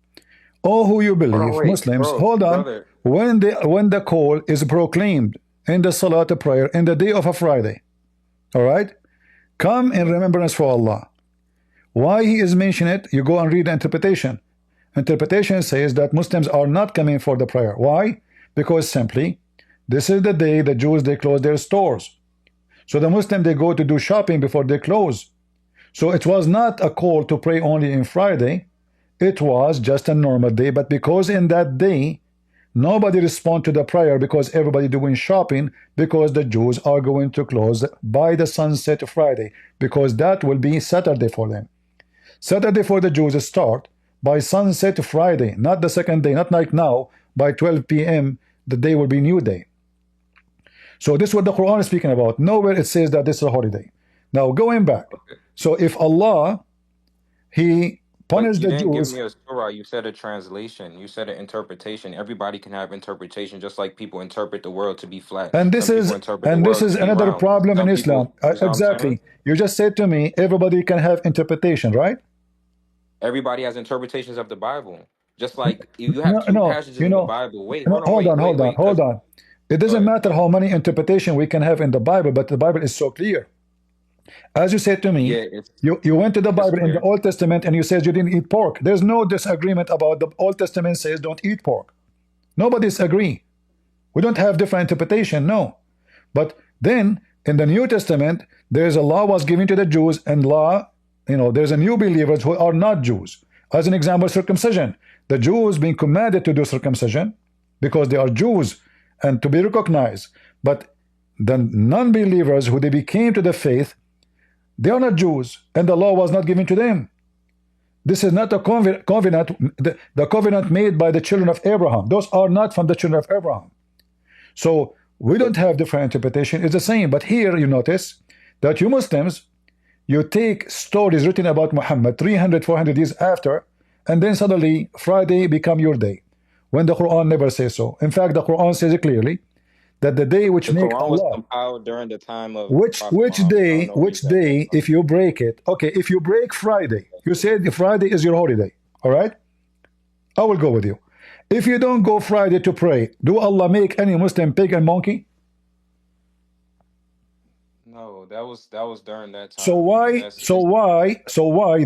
Oh, who you Hold on, believe, wait, Muslims, bro, hold on. brother. When the call is proclaimed in the Salat prayer in the day of a Friday, all right, come in remembrance for Allah. Why he is mentioning it? You go and read the interpretation. Interpretation says that Muslims are not coming for the prayer. Why? Because simply, this is the day the Jews they close their stores. So the Muslim they go to do shopping before they close. So it was not a call to pray only in Friday. It was just a normal day. But because in that day nobody respond to the prayer because everybody doing shopping because the Jews are going to close by the sunset Friday because that will be Saturday for them. Saturday for the Jews start by sunset Friday, not the second day, not like now by 12 p.m. the day will be new day. So this is what the Quran is speaking about. Nowhere it says that this is a holiday. Now going back, Okay. so if Allah he But punished you the didn't give Jews, me a surah. You said a translation. You said an interpretation. Everybody can have interpretation, just like people interpret the world to be flat. and Some people interpret the this world is to be another round. problem in Some Islam. people, you know what I'm saying? Exactly. You just said to me, everybody can have interpretation, right? Everybody has interpretations of the Bible. Just like you have No, two no, passages in the Bible. Wait, no, hold on, wait, wait, wait. hold Because on. It go doesn't ahead. matter how many interpretation we can have in the Bible, but the Bible is so clear. As you said to me, Yeah, you went to the it's Bible in the clear. Old Testament and you said you didn't eat pork. There's no disagreement about the Old Testament says don't eat pork. Nobody's agree. We don't have different interpretation, no. But then in the New Testament, there's a law was given to the Jews and law, there's a new believers who are not Jews. As an example, circumcision. The Jews being commanded to do circumcision because they are Jews and to be recognized. But the non-believers who they became to the faith, they are not Jews, and the law was not given to them. This is not a covenant, the covenant made by the children of Abraham. Those are not from the children of Abraham. So we But don't have different interpretation. It's the same. But here you notice that you Muslims, you take stories written about Muhammad 300, 400 years after, and then suddenly Friday become your day, when the Quran never says so. In fact, the Quran says it clearly that the day which the make Quran was Allah, compiled during the time of Prophet Muhammad. I don't know where you which got that day, from. if you break it, okay, if you break Friday, you said Friday is your holiday, all right? I will go with you. If you don't go Friday to pray, do Allah make any Muslim pig and monkey? No, that was during that So time, and why, that's it's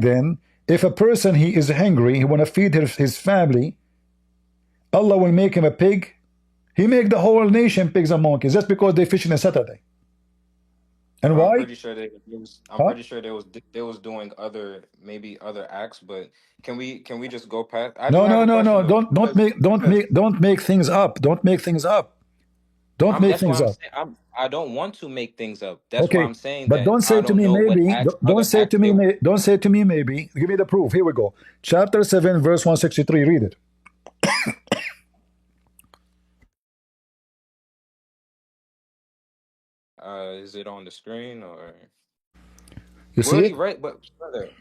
then, if a person he is hungry, he want to feed his family, Allah will make him a pig. He make the whole nation pigs and monkeys just because they fishing on Saturday. And I'm why? pretty sure I'm Huh? pretty sure they was doing other maybe other acts, but can we just go past? I do No, have no, a no, question no. though, because Don't make things up. Don't make things up. Don't make that's why things I'm up. saying I don't want to make things up. That's why Okay, I'm saying but that don't I say to don't me know what maybe. acts other acts they. Don't say to me maybe. Give me the proof. Here we go. Chapter 7, verse 163. Read it. Is it on the screen or You we see already it? read? But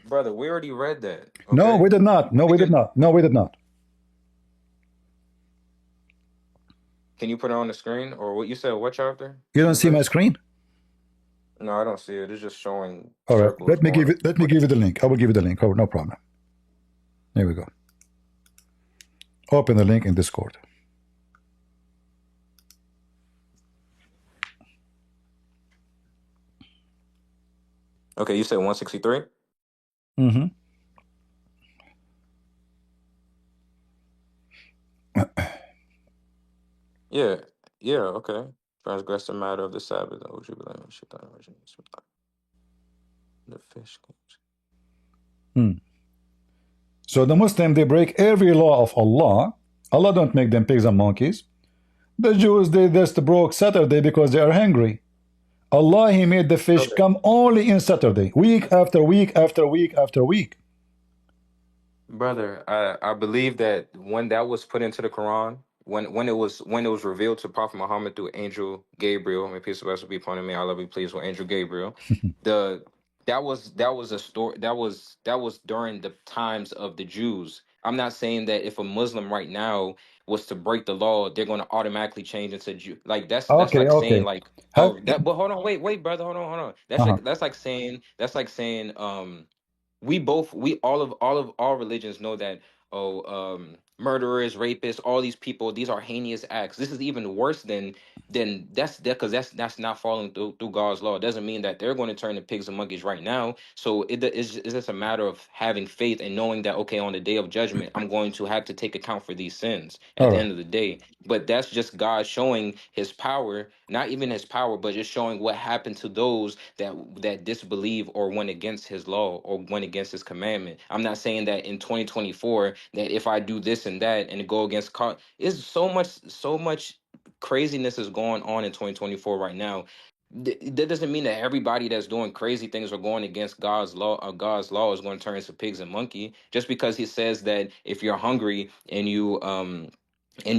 brother, we already read that. No, we Okay, did not. No, we we did could. not. No, we did not. Can you put it on the screen or what you said? What chapter You don't and see my verse? screen? No, I don't see it. It's just showing All right. circles going. Let me give you the link. I will give you the link. Oh, no problem. Here we go. Open the link in Discord. Okay, you said 163. Mm-hmm. Yeah, yeah, okay. Transgress the matter of the Sabbath. Oh, you believe in shit, the fish. Hmm. So the Muslim, they break every law of Allah. Allah don't make them pigs and monkeys. The Jews, they just broke Saturday because they are hungry. Allah, He made the fish Brother, come only in Saturday, week after week after week after week. brother, I believe that when that was put into the Quran, when it was revealed to Prophet Muhammad through Angel Gabriel, may peace and blessings be upon him, may Allah be pleased with Angel Gabriel. The that was a story that was during the times of the Jews. I'm not saying that if a Muslim right now was to break the law, they're going to automatically change into Jew. Like that's Okay, like saying okay. like, Have, oh, that. But hold on, wait, brother, hold on. uh-huh. That's like saying we all religions know that, murderers, rapists, all these people, these are heinous acts. This is even worse than because that's not following through God's law. It doesn't mean that they're going to turn to pigs and monkeys right now. So it's just a matter of having faith and knowing that, okay, on the day of judgment, I'm going to have to take account for these sins All at the right. end of the day. But that's just God showing his power, not even his power, but just showing what happened to those that disbelieve or went against his law or went against his commandment. I'm not saying that in 2024 that if I do this and that and go against is so much craziness is going on in 2024 right now. That doesn't mean that everybody that's doing crazy things or going against God's law is going to turn into pigs and monkey. Just because he says that if you're hungry and you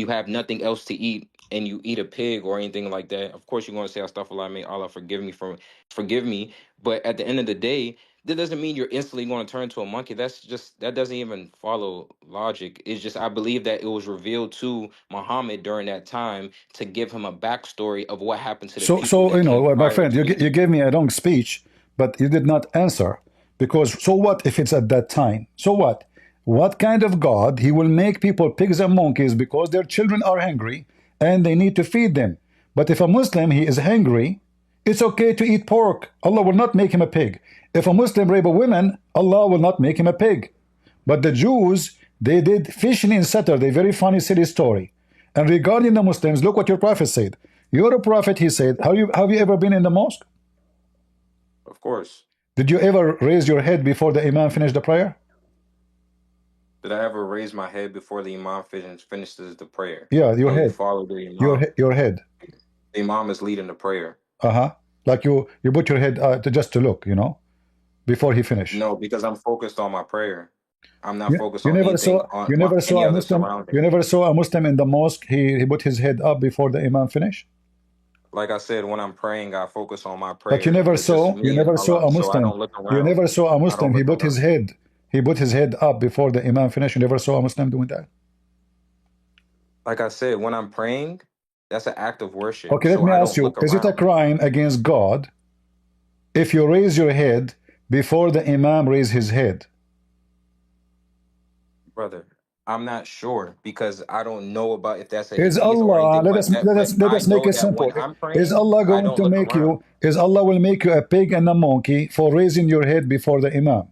have nothing else to eat and you eat a pig or anything like that, of course you're going to say astaghfirullah, may Allah forgive me. But at the end of the day, that doesn't mean you're instantly going to turn into a monkey. That doesn't even follow logic. It's just, I believe that it was revealed to Muhammad during that time to give him a backstory of what happened to the people So that you know, came well, my prior friend, to him. you gave me a long speech, but you did not answer. Because so what if it's at that time? So what? What kind of God He will make people pigs and monkeys because their children are hungry and they need to feed them? But if a Muslim he is hungry, it's okay to eat pork. Allah will not make him a pig. If a Muslim rape a woman, Allah will not make him a pig. But the Jews, they did fishing in Saturday. Very funny, silly story. And regarding the Muslims, look what your prophet said. Your prophet, he said, have you ever been in the mosque? Of course. Did you ever raise your head before the imam finished the prayer? Did I ever raise my head before the imam finishes the prayer? Yeah, your No, you head. follow the imam. Your head. The imam is leading the prayer. Uh-huh. Like you put your head just to look, before he finish. No, because I'm focused on my prayer. I'm not You, focused you on never anything saw on you never saw any a other Muslim surrounding. you never saw a Muslim in the mosque. He put his head up before the imam finish. Like I said, when I'm praying, I focus on my But you prayer. never It's just saw you me and never saw Allah. a So I Muslim. don't look You around. never saw a I don't Muslim. He look put his around. head. He put his head up before the imam finished. You never saw a Muslim doing that. Like I said, when I'm praying, that's an act of worship. Okay, let So me I ask don't you: look is it a around. crime against God if you raise your head before the imam raise his head? Brother, I'm not sure because I don't know about if that's a Is hadith or Allah, anything like that. But let I us make know it that simple. when I'm Is praying, Allah I going don't to look make around. you, is Allah will make you a pig and a monkey for raising your head before the imam?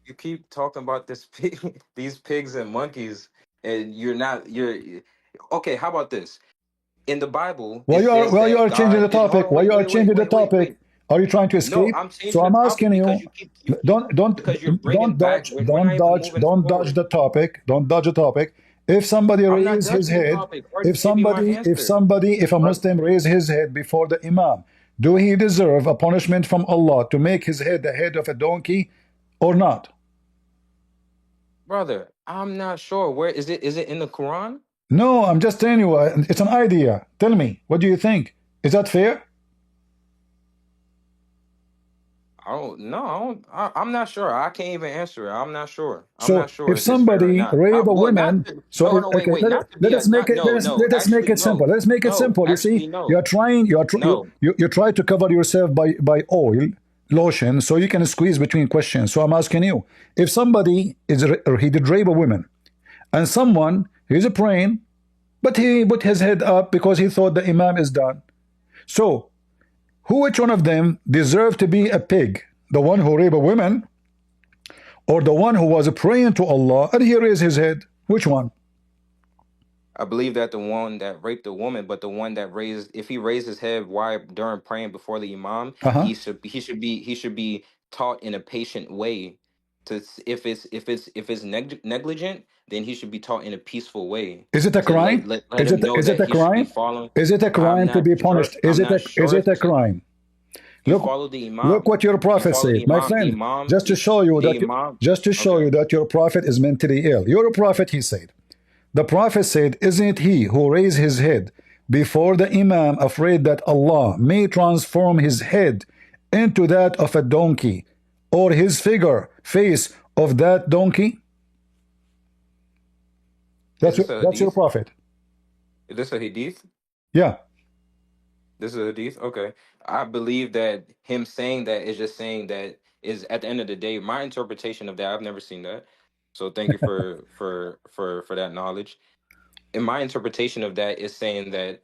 You keep talking about these pigs and monkeys, and you're okay. How about this? In the Bible, it says Why you that are changing God the did. Hold topic? on, Why wait, you are wait, wait, changing the wait, wait, topic? wait. Are you trying to No, escape? I'm So changing the I'm topic asking because you, you keep you keep because you're bringing back. We're not even moving don't dodge forward. the topic. Don't dodge the topic. If somebody I'm not raise his judging the head, topic. Already give you my answer, if a brother. Muslim raise his head before the imam, do he deserve a punishment from Allah to make his head the head of a donkey or not? Brother, I'm not sure. Where is it? Is it in the Quran? No, I'm just telling you, it's an idea. Tell me, what do you think? Is that fair? I don't know. I'm not sure. I can't even answer it. I'm not sure. I'm not So sure. if Is this fair or somebody not? rape a Well, not woman, to, so no, if, no, wait, okay, wait. Not to be let a us make not. it No, no. let us make Actually, it simple. no, Let's make it no. simple. You see, Actually, you no, are trying, no. you try to cover yourself by oil, lotion, so you can squeeze between questions. So I'm asking you, if somebody or he did rape a woman, and someone he's praying, but he put his head up because he thought the imam is done. So which one of them deserve to be a pig? The one who raped women, or the one who was praying to Allah and he raised his head? Which one? I believe that the one that raped the woman, but the one that raised, if he raised his head while during praying before the imam, Uh-huh. he should be taught in a patient way. If it's negligent, then he should be taught in a peaceful way Is it a to let crime? let, let him know Is it that a he should be crime? following. Is it a I'm crime to not be sure. punished? I'm not Is sure it if a it's a. crime? He Look, followed the look imam. what your He prophet followed said, the my imam. friend. Just to show you The that imam. you Okay. that your prophet is mentally ill. Your prophet, he said. The prophet said, isn't it he who raised his head before the imam, afraid that Allah may transform his head into that of a donkey, or his face of that donkey? Is this a That's your hadith? prophet. Is this a hadith? Yeah. This is a hadith. Okay. I believe that him saying that is just saying that is at the end of the day, my interpretation of that. I've never seen that. So thank you for that knowledge. And my interpretation of that is saying that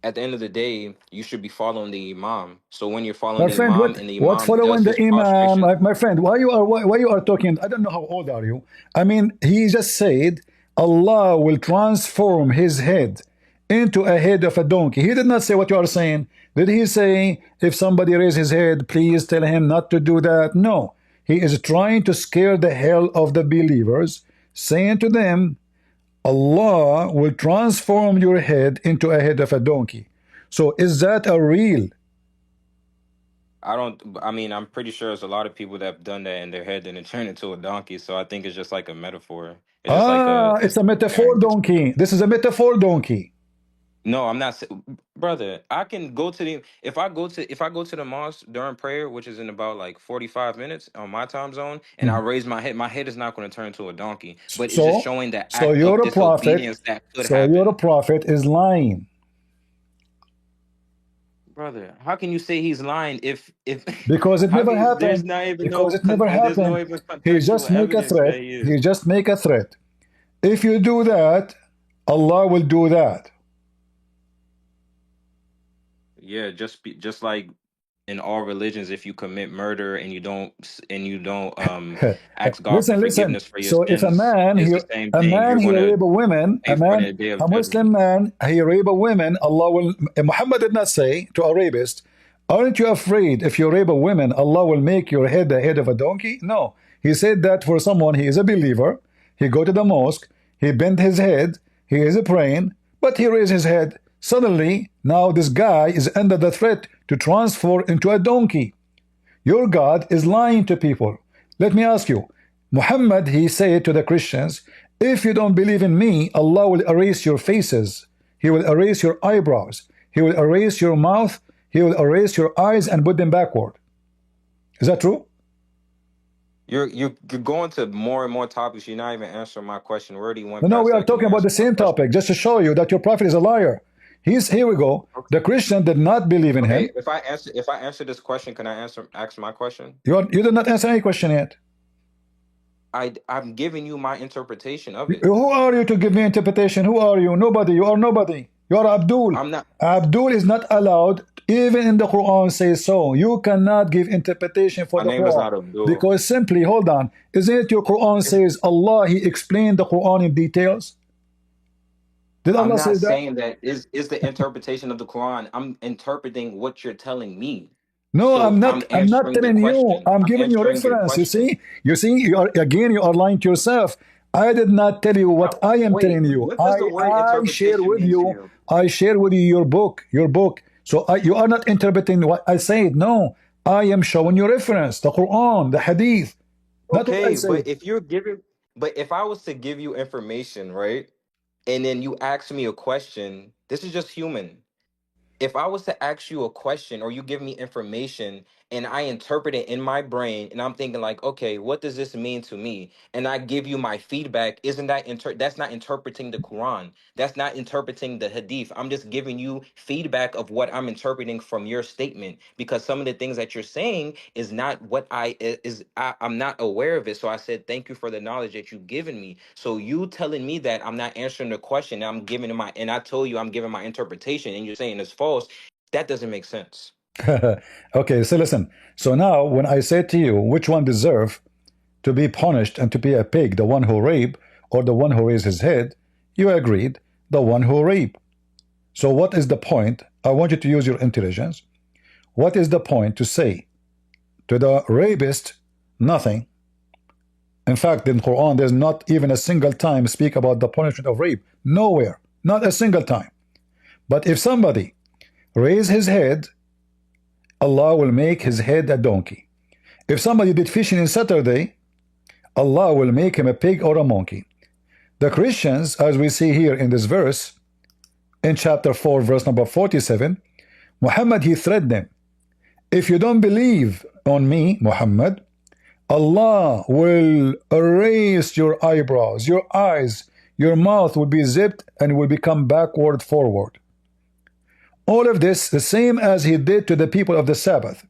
at the end of the day, you should be following the imam. So when you're following My the friend, imam and the what imam following does the his imam? prostration, My friend, why you are talking? I don't know how old are you. I mean, he just said Allah will transform his head into a head of a donkey. He did not say what you are saying. Did he say if somebody raise his head, please tell him not to do that? No. He is trying to scare the hell of the believers, saying to them, Allah will transform your head into a head of a donkey. So is that a real? I mean, I'm pretty sure there's a lot of people that have done that in their head and then turn into a donkey. So I think it's just like a metaphor. It's just like Ah, a it's a metaphor comparing this. donkey. This is a metaphor donkey. No, I'm not, brother. I can go to the if I go to the mosque during prayer, which is in about like 45 minutes on my time zone, and I Mhm. raise my head. My head is not going to turn into a donkey, but it's just So, showing the so act you're of a prophet. disobedience that could So you're a happen, prophet is lying brother. How can you say he's lying if because it how never can there's happened. not even Because it never there's no happened. even He contextual just make a evidence threat. that he is. He just make a threat. If you do that, Allah will do that. Yeah, just like in all religions, if you commit murder and you don't ask God for Listen. forgiveness for your So if sins, it's the same thing. You're he gonna rape a woman, pay for it in the day a of Muslim judgment. man, he rape a woman, Allah will. Muhammad did not say to a rapist, "Aren't you afraid if you rape a woman, Allah will make your head the head of a donkey?" No, he said that for someone he is a believer. He go to the mosque, he bent his head, he is praying, but he raised his head. Suddenly, now this guy is under the threat to transfer into a donkey. Your God is lying to people. Let me ask you, Muhammad, he said to the Christians, if you don't believe in me, Allah will erase your faces. He will erase your eyebrows. He will erase your mouth. He will erase your eyes and put them backward. Is that true? You're going to more and more topics. You're not even answering my question. We already No, went no, past we are that. Can talking you about answer the my same question? topic just to show you that your prophet is a liar. Here we go. Okay. The Christian did not believe in Okay. him. If I answer this question, can I ask my question? You did not answer any question yet. I'm giving you my interpretation of it. Who are you to give me interpretation? Who are you? Nobody. You are nobody. You are Abdul. I'm not. Abdul is not allowed. Even in the Quran says so. You cannot give interpretation for My the name is Quran not Abdul. because simply, hold on. Isn't it your Quran If says Allah? He explained the Quran in details. Did I'm Allah not say that? saying that is the interpretation of the Quran. I'm interpreting what you're telling me. No, So I'm not. I'm I'm not answering the telling you. question. I'm I'm giving you answering your reference. You question. see. You see. You are again. You are lying to yourself. I did not tell you what I am Wait, telling you. what does the word I share interpretation with mean to you. you? I share with you your book. Your book. So you are not interpreting what I said. No, I am showing you reference. The Quran, the Hadith, not what I Okay, said. but if I was to give you information, right, and then you ask me a question, this is just human. If I was to ask you a question or you give me information and I interpret it in my brain and I'm thinking like, okay, what does this mean to me? And I give you my feedback, isn't that that's not interpreting the Quran. That's not interpreting the Hadith. I'm just giving you feedback of what I'm interpreting from your statement because some of the things that you're saying is not what I'm not aware of it. So I said, thank you for the knowledge that you've given me. So you telling me that I'm not answering the question, and I told you I'm giving my interpretation, and you're saying it's false. That doesn't make sense. Okay, so listen. So now, when I say to you, which one deserve to be punished and to be a pig, the one who rape or the one who raised his head, you agreed the one who rape. So what is the point? I want you to use your intelligence. What is the point to say to the rapist nothing? In fact, in Quran, there's not even a single time speak about the punishment of rape. Nowhere. Not a single time. But if somebody raise his head, Allah will make his head a donkey. If somebody did fishing on Saturday, Allah will make him a pig or a monkey. The Christians, as we see here in this verse, in chapter 4, verse number 47, Muhammad, he threatened them. If you don't believe on me, Muhammad, Allah will erase your eyebrows, your eyes, your mouth will be zipped and will become backward, forward. All of this, the same as he did to the people of the Sabbath,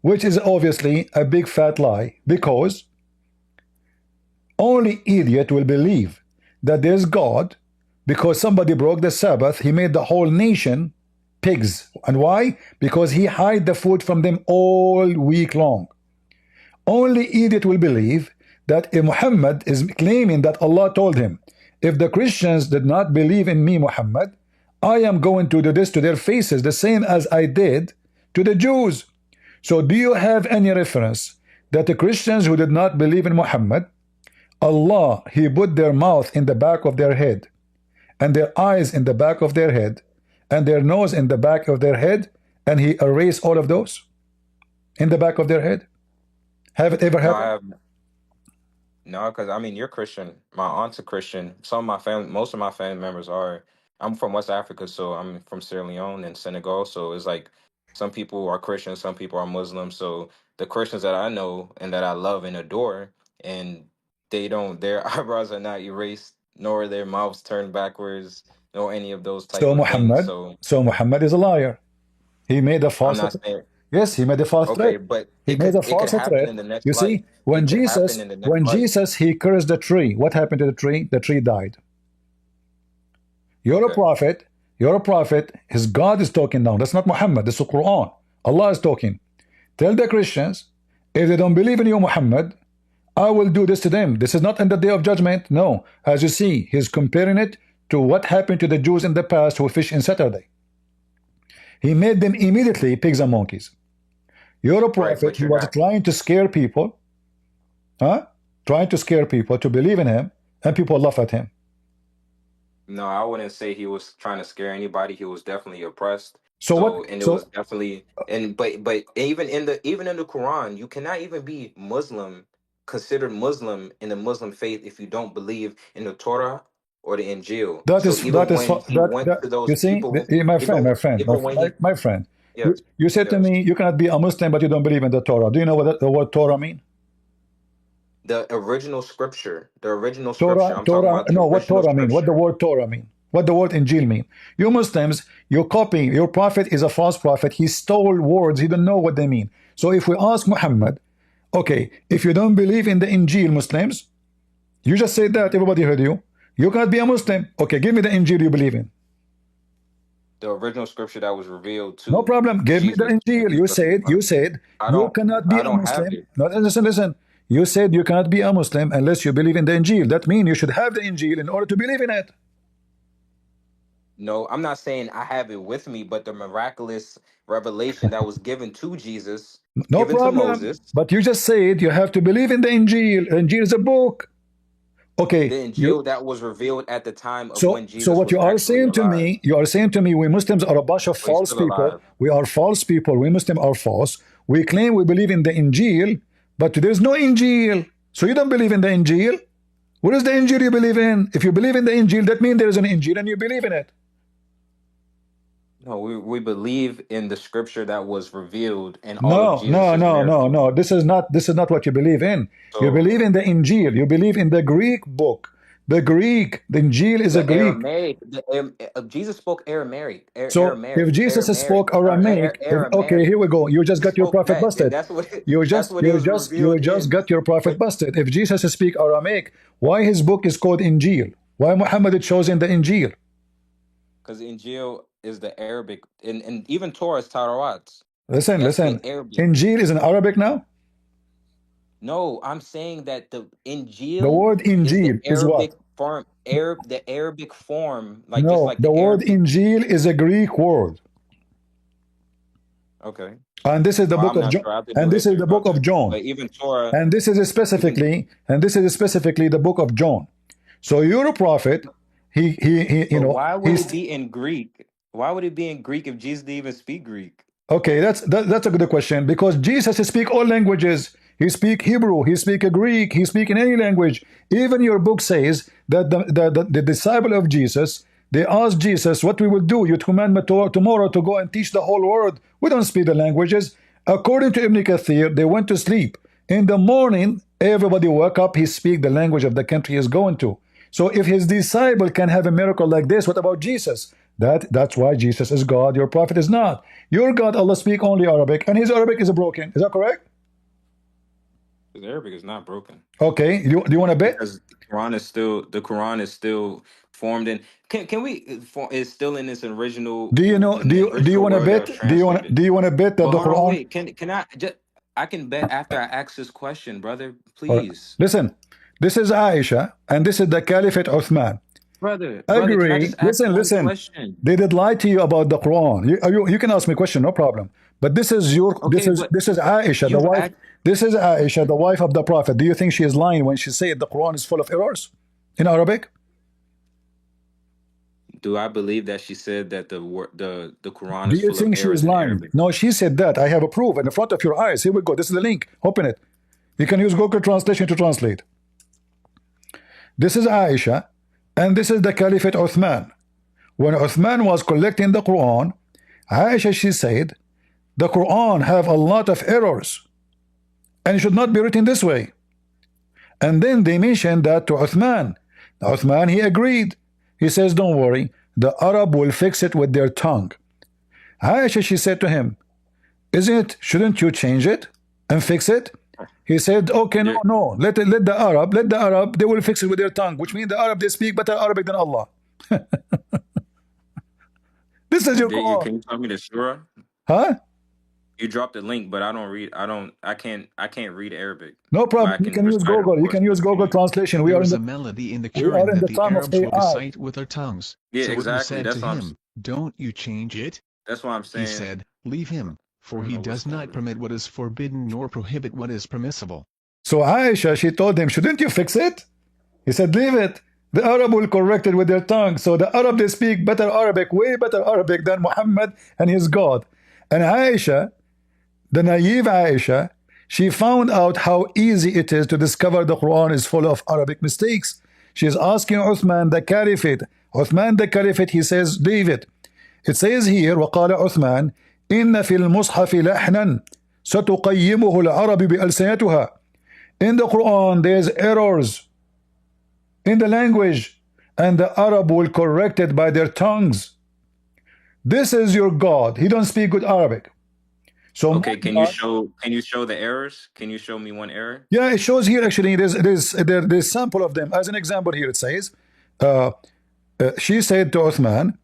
which is obviously a big fat lie, because only idiot will believe that there's God because somebody broke the Sabbath. He made the whole nation pigs. And why? Because he hid the food from them all week long. Only idiot will believe that Muhammad is claiming that Allah told him, if the Christians did not believe in me, Muhammad, I am going to do this to their faces, the same as I did to the Jews. So do you have any reference that the Christians who did not believe in Muhammad, Allah, he put their mouth in the back of their head, and their eyes in the back of their head, and their nose in the back of their head, and he erased all of those in the back of their head? Have it ever No, happened? I have no, because I mean you're Christian. My aunt's a Christian. Some of my family, most of my family members are. I'm from West Africa, so I'm from Sierra Leone and Senegal. So it's like some people are Christian, some people are Muslim. So the Christians that I know and that I love and adore, and they don't, their eyebrows are not erased, nor their mouths turned backwards, nor any of those type So of things. Muhammad, So so Muhammad is a liar. He made a I'm false not threat. saying Yes, he made a false okay, threat. but He made a it could false happen threat. in the next You life. see, It could happen in the next When life. Jesus he cursed the tree, what happened to the tree? The tree died. You're a Okay. prophet. You're a prophet. His God is talking now. That's not Muhammad. That's the Quran. Allah is talking. Tell the Christians, if they don't believe in you, Muhammad, I will do this to them. This is not in the day of judgment. No. As you see, he's comparing it to what happened to the Jews in the past who fish in Saturday. He made them immediately pigs and monkeys. You're a Right, prophet. but He you're was not. trying to scare people, huh? Trying to scare people to believe in him, and people laugh at him. No, I wouldn't say he was trying to scare anybody. He was definitely oppressed. So what? So, and it was So definitely, and but even in the Quran, you cannot even be Muslim, considered Muslim in the Muslim faith if you don't believe in the Torah or the Injil. that So is even when he went that to those you see, people, my friend, even when he, my friend. yes, You said to yes, me, you cannot be a Muslim, but you don't believe in the Torah. Do you know what the word Torah mean? the original scripture. Torah, I'm talking Torah. about the No, what original Torah mean? What the scripture. word Torah mean? What the word Injil mean? You Muslims, you're copying. Your prophet is a false prophet. He stole words. He don't know what they mean. So if we ask Muhammad, okay, if you don't believe in the Injil, Muslims, you just said that. Everybody heard you. You cannot be a Muslim. Okay, give me the Injil you believe in. The original scripture that was revealed No to problem. Give me the Jesus. Injil. You said you cannot be I a don't have Muslim. it. No, listen, listen. You said you cannot be a Muslim unless you believe in the Injil. That means you should have the Injil in order to believe in it. No, I'm not saying I have it with me, but the miraculous revelation that was given to Jesus, No given to problem. Moses, But you just said you have to believe in the Injil. Injil is a book. the Okay. You Injil that was revealed at the time of so when so Jesus what was you are actually saying to alive. me, you are saying to me, we Muslims are a bunch of But he's false still people. alive. We are false people. We Muslims are false. We claim we believe in the Injil, but there's no Injil. So you don't believe in the Injil? What is the Injil you believe in? If you believe in the Injil, that means there is an Injil and you believe in it. No, we believe in the scripture that was revealed and all of No, no, Jesus's no, no, miracles. no. This is not what you believe in. You So believe in the Injil. You believe in the Greek book. The Greek. The Injil is a the Greek. Aramaic, Jesus spoke Aramaic, So if Jesus Aramaic, spoke Aramaic, okay, Aramaic. here we go. You just He got your spoke prophet that, and busted. that's what it was You revealed just in. got your prophet But busted. If Jesus speak Aramaic, why his book is called Injil? Why Muhammad chose in the Injil? because Injil, is the Arabic, and even Torah is Tarawat. Listen, That's listen. the Arabic. Injil is in Arabic now? No, I'm saying that the The Injil word is the Injil is what? Arabic form, the Arabic form, like just No, like the the word Arabic. Injil is a Greek word. Okay. And this is the Well, book I'm of not John. sure. I have to do And this is history the book about of that. John. But even Torah, And this is even specifically the book of John. So your prophet, he you but know, why would it he's be in Greek? Why would it be in Greek if Jesus didn't even speak Greek? okay. That's a good question because Jesus speak all languages. He speak Hebrew. He speak Greek. He speak in any language. Even your book says that the disciple of Jesus, they asked Jesus, "What we will do? You command me tomorrow to go and teach the whole world. We don't speak the languages." According to Ibn Kathir, they went to sleep. In the morning, everybody woke up. He speak the language of the country he's going to. So if his disciple can have a miracle like this, what about Jesus? That's why Jesus is God. Your prophet is not. Your God, Allah speak only Arabic, and his Arabic is broken. Is that correct? Because Arabic is not broken. Okay. Do you want to bet? Because the Quran is still formed in. Can we? It's still in its original Do you know? Do you original want to word that was bet? translated. Do you want to bet that But the hold on, Quran? wait. Can I just? I can bet after I ask this question, brother. Or, Please, listen, this is Aisha, and this is the Caliphate Uthman. brother. Can I just Agree. ask one Listen. question? They did lie to you about the Quran. You can ask me a question, no problem. But this is Okay, but this is Aisha, the you've wife. asked. This is Aisha, the wife of the Prophet. Do you think she is lying when she said the Quran is full of errors in Arabic? Do I believe that she said that the Quran Do is you full of think she is errors in lying? Arabic? No, she said that. I have a proof in the front of your eyes. Here we go. This is the link. Open it. You can use Google Translation to translate. This is Aisha, and this is the Caliphate Uthman. When Uthman was collecting the Quran, Aisha, she said, the Quran have a lot of errors, and it should not be written this way. And then they mentioned that to Uthman. Uthman, he agreed. He says, don't worry, the Arab will fix it with their tongue. Aisha, she said to him, shouldn't you change it and fix it? He said, okay, Yeah, no, let the Arab, they will fix it with their tongue, which means the Arab, they speak better Arabic than Allah. This is your did you? Quran. Can you tell me the surah? Huh? You dropped the link, but I don't read. I don't. I can't read Arabic, No but problem. I You can can use recite, of Google. You course, can use Google Quran. Translation. There is a melody in the We are Quran in that the the time of Arabs will AI. recite with their tongues. Yeah, So it was exactly. said to That's what him, don't you change it? That's why I'm He saying. said, leave him, I for don't he know what's does not going on. permit what is forbidden nor prohibit what is permissible. So Aisha, she told him, shouldn't you fix it? He said, leave it. The Arab will correct it with their tongue. So the Arab, they speak better Arabic, way better Arabic than Muhammad and his God. And Aisha, the naive Aisha, she found out how easy it is to discover the Quran is full of Arabic mistakes. She's asking Uthman the Caliphate. Uthman the Caliphate, he says, leave it. It says here, وقال عثمان إن في المصحف لحنا ستقيمه العرب بألسنتها. In the Quran, there's errors in the language, and the Arab will correct it by their tongues. This is your God. He don't speak good Arabic. So Okay, can you show? Can you show the errors? Can you show me one error? yeah, it shows here actually. There's sample of them. As an example, here it says, she said to Uthman,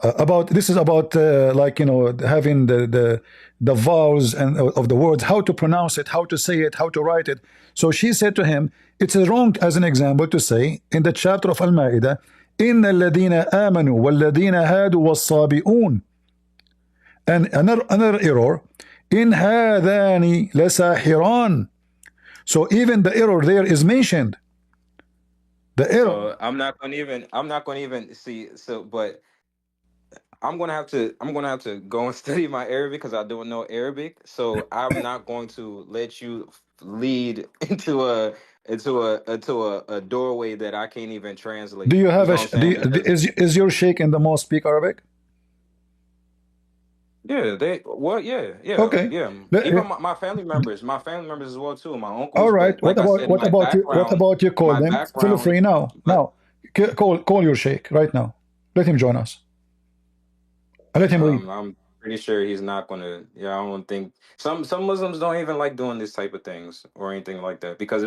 about this is about like having the vowels and of the words, how to pronounce it, how to say it, how to write it. So she said to him, it's wrong as an example to say in the chapter of Al-Ma'idah, إن الذين آمنوا والذين هادوا والصابئون. And another error, in هذان لساحران. So even the error there is mentioned. The error. So I'm not going to even see. So, but I'm gonna have to go and study my Arabic because I don't know Arabic. So I'm not going to let you lead into a doorway that I can't even translate. Do you have You a know what I'm saying? Because, is your sheikh in the mosque speak Arabic? yeah, Okay. yeah. Even my family members as well too. My All uncles, right. but like I said, What about you? What about you call my them? Feel background. free now. But, Call your sheikh right now. Let him join us. And let him read. pretty sure he's not gonna. Yeah, I don't think some Muslims don't even like doing this type of things or anything like that because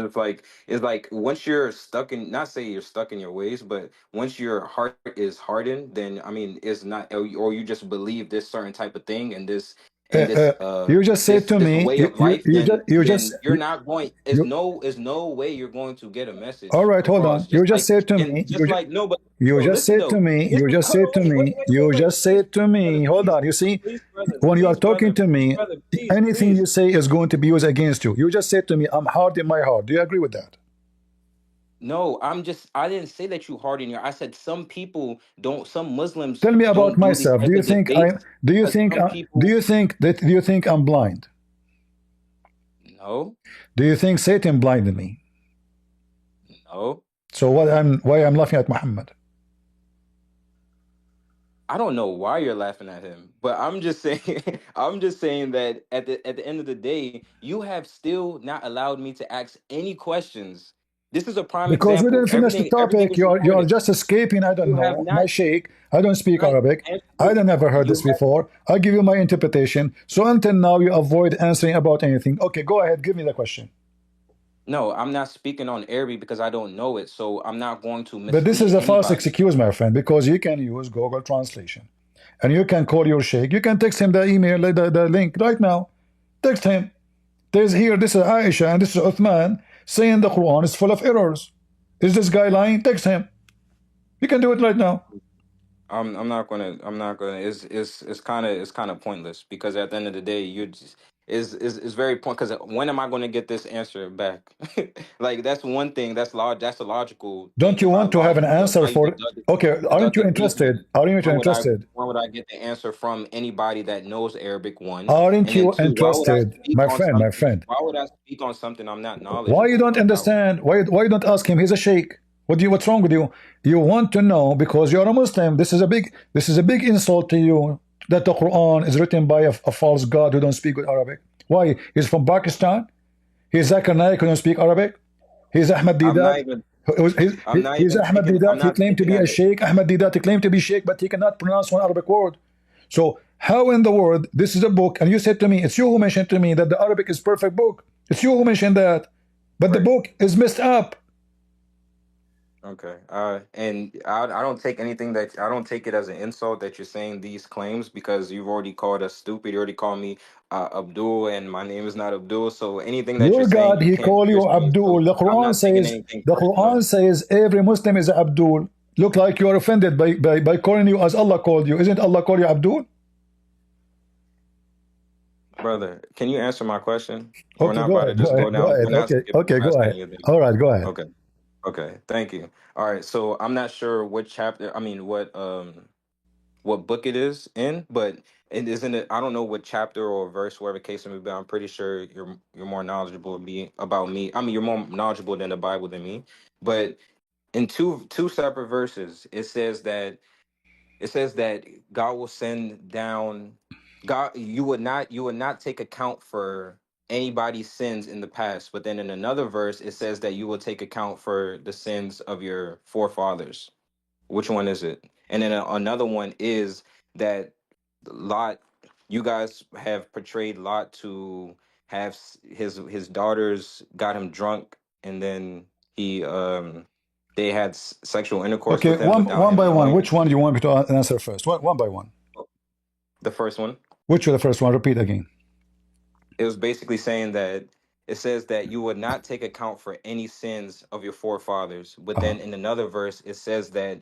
it's like once you're stuck in, not say you're stuck in your ways, but once your heart is hardened, then I mean it's not, or you just believe this certain type of thing and this Uh, and uh, this uh you just said this to this me, way of life, you just then you're not going. you. Is no way you're going to get a All message right, hold on. across. You Just just like said to and me. just like no, but You bro, just listen said to though. me. You Listen, just hold said on, to me. You wait, just please, said to brother, me. Hold please, on. You see, please, brother, when you are please, talking brother, to me, brother, please, anything you please. say is going to be used against you. You just said to me, "I'm hard in my heart." Do you agree with that? No, I didn't say that you harden your. I said some people don't. Some Muslims Tell me about don't do these myself. Do type you of think I? debates Do you because think? some Do people. you think that? Do you think I'm blind? No, Do you think Satan blinded me? no. So what? Why I'm laughing at Muhammad? I don't know why you're laughing at him, but I'm just saying I'm just saying that at the end of the day, you have still not allowed me to ask any questions. This is a prime Because we example. didn't finish the Everything topic. is You are recorded. just escaping. I don't You have know. My not sheikh. I don't speak right Arabic. I answered. don't never heard You this before. I give you my interpretation. So until now, you avoid answering about anything. Okay, go ahead. Give me the question. No, I'm not speaking on Arabic because I don't know it, so I'm not going to But this is mislead a false anybody. excuse, my friend, because you can use Google Translation. And you can call your sheikh. You can text him the email, the link right now. Text him. There's here, this is Aisha and this is Uthman saying the Quran is full of errors. Is this guy lying? Text him. You can do it right now. I'm not gonna it's kind of pointless because at the end of the day you just is very point because when am I going to get this answer back? Like that's one thing that's a logical thing. Don't you If I want to have an logically answer for? Okay, aren't deduct you the interested? reasoning, Aren't you interested? when would I get the answer from anybody that knows Arabic, one? Aren't And then you two, why would I interested, speak my on friend? My something friend, why would I speak on something I'm not why you knowledgeable don't about? understand? Why you don't ask him? He's a sheikh. What's wrong with you? You want to know because you're a Muslim. This is a big insult to you that the Quran is written by a false god who don't speak good Arabic. Why? He's from Pakistan. He's Zakir Naik who don't speak Arabic. He's Ahmed I'm Didat. not even I'm He's, not he's even Ahmed taking I'm Didat. He not claimed to taking be that. a sheikh. Ahmed Didat, he claimed to be sheikh, but he cannot pronounce one Arabic word. So how in the world this is a book? And you said to me, it's you who mentioned to me that the Arabic is perfect book. It's you who mentioned that, but the Right. book is messed up. Okay. And I don't take I don't take it as an insult that you're saying these claims because you've already called us stupid. You already called me Abdul, and my name is not Abdul. So anything that you're Your saying, God, you he can't call you twist me. Abdul. So The I'm Quran not taking says anything the personal, Quran says every Muslim is Abdul. Look like you are offended by calling you as Allah called you. Isn't Allah call you Abdul? brother. Can you answer my question? We're Okay, not go about to ahead, go just go ahead, go down. ahead. We're not Okay, skipping okay, go past ahead. any of them. All right, go ahead. Okay. Okay. Thank you. All right. So I'm not sure what chapter. I mean, what book it is in, but it isn't it. I don't know what chapter or verse, whatever case it may be. I'm pretty sure you're more knowledgeable about me. I mean, you're more knowledgeable than the Bible than me. But in two separate verses, it says that God will send down God. You would not take account for anybody's sins in the past. But then in another verse, it says that you will take account for the sins of your forefathers. Which one is it? And then another one is that Lot, you guys have portrayed Lot to have his daughters got him drunk, and then he they had sexual intercourse Okay, with him without one him by one. knowing. Which one do you want me to answer first? One by one. The first one, Which was the first one? Repeat again. it was basically saying that it says that you would not take account for any sins of your forefathers, but Uh-huh. then in another verse it says that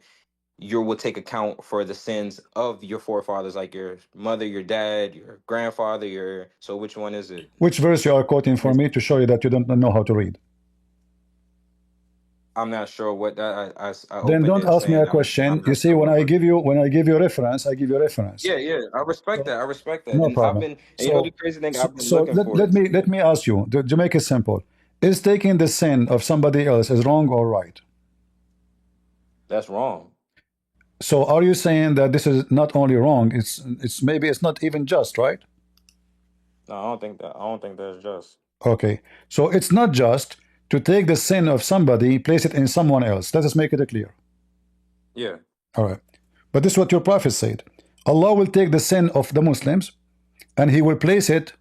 you will take account for the sins of your forefathers, like your mother, your dad, your grandfather, your. So which one is it? Which verse you are quoting for me to show you that you don't know how to read? I'm not sure what that. I Then opened don't it ask me a saying I'm question. You not see, sure what. when I give you reference, I give you reference. Yeah, yeah, I respect So that. I respect that, no and I've problem. been. And you know the So crazy thing, so, I've been so looking let, for let it. me let me ask you to make it simple. Is taking the sin of somebody else is wrong or right? That's wrong. So are you saying that this is not only wrong, it's maybe it's not even just, right? No, I don't think that. I don't think that's just. Okay. So it's not just to take the sin of somebody, place it in someone else. Let us make it clear. Yeah. All right. But this is what your prophet said. Allah will take the sin of the Muslims and he will place it